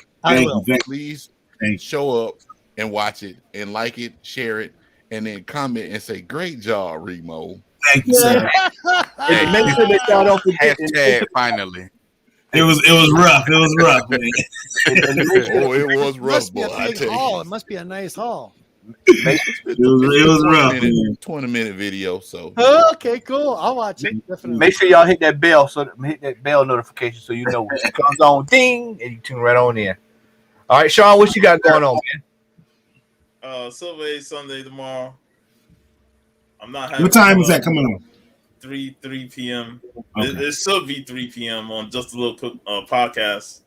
Please show up and watch it and like it, share it, and then comment and say, "Great job, Remo." Thank you, sir. And make sure that y'all don't forget. Hashtag finally. It was rough. It was rough, man. Oh, it was rough, Must be a boy. I big tell hall. you. It must be a nice hall. It was rough. 20-minute video. So Okay, cool. I'll watch it. Definitely. Make sure y'all hit that bell hit that bell notification so you know when it comes on, ding, and you tune right on in. All right, Sean, what you got going on, man? Silver Age Sunday tomorrow. I'm not happy. What time is that coming on? 3 p.m. Okay. It should be 3 p.m. on Just a Little podcast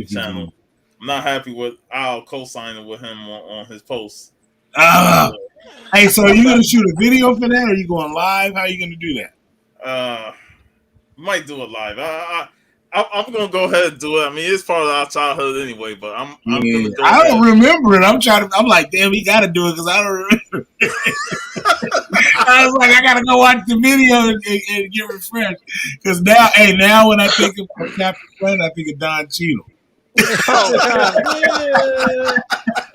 channel. I'm not happy with Al co-signing with him on his post. Hey, so are you going to shoot a video for that, or are you going live? How are you going to do that? Might do it live. I'm going to go ahead and do it. I mean, it's part of our childhood anyway, but I'm going to go I don't remember it. I'm like, damn, he got to do it because I don't remember. I was like, I got to go watch the video and get refreshed. Because now when I think of Captain Planet, I think of Don Cheadle.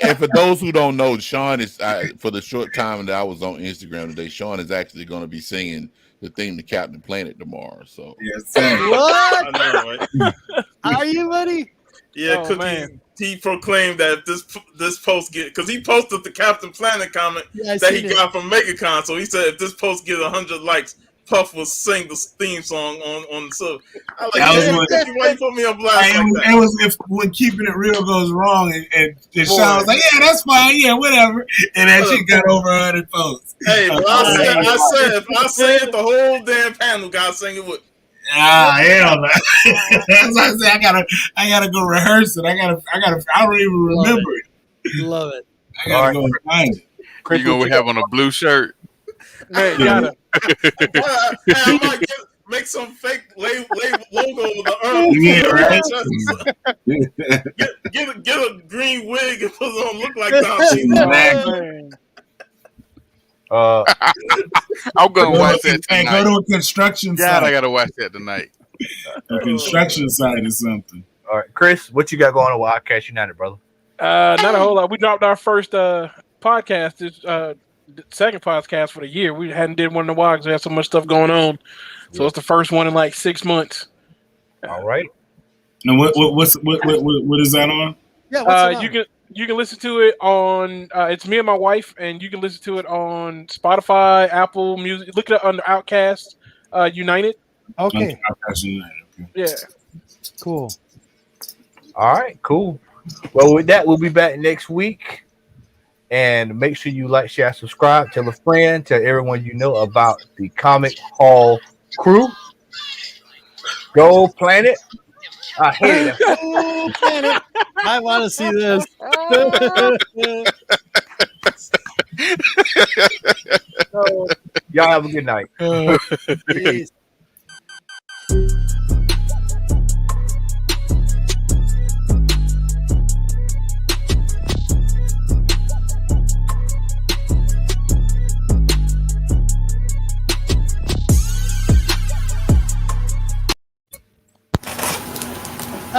And for those who don't know, Sean is for the short time that I was on Instagram today, Sean is actually going to be singing the theme to Captain Planet tomorrow. So yes, what? I know, right? Are you, buddy? Yeah, because he proclaimed that if this post because he posted the Captain Planet comment that he got from MegaCon. So he said if this post gets 100 likes, Puff will sing the theme song on the sub. I like, why you put me on blast like that? It was when Keeping It Real goes wrong, and Sean was like, yeah, that's fine, yeah, whatever. And that shit got over 100 posts. Hey, but I said if I say it, the whole damn panel got to sing it with. Hell no. That's what I said. I gotta go rehearse it. I don't even remember it. Love it. I gotta go find it. You gonna have on a blue shirt? Man, gotta. I might make some fake logo with the Earth. Yeah, right. Get a green wig and put it on, look like Don I'm gonna watch that tonight. Go to a construction site. God, I gotta watch that tonight. A construction site or something. All right, Chris, what you got going on with Outcast United, brother? Not a whole lot. We dropped our first podcast. This second podcast for the year. We hadn't did one in a while because we had so much stuff going on. So it's the first one in like 6 months. All right. And what is that on? Yeah, you can listen to it on. It's me and my wife, and you can listen to it on Spotify, Apple Music. Look it up under Outcast United. Okay. Outcast United. Okay. Yeah. Cool. All right, cool. Well, with that, we'll be back next week. And make sure you like, share, subscribe, tell a friend, tell everyone you know about the Comic Hall crew. Go Planet. I hate it. Go Planet. I want to see this. Y'all have a good night. Peace.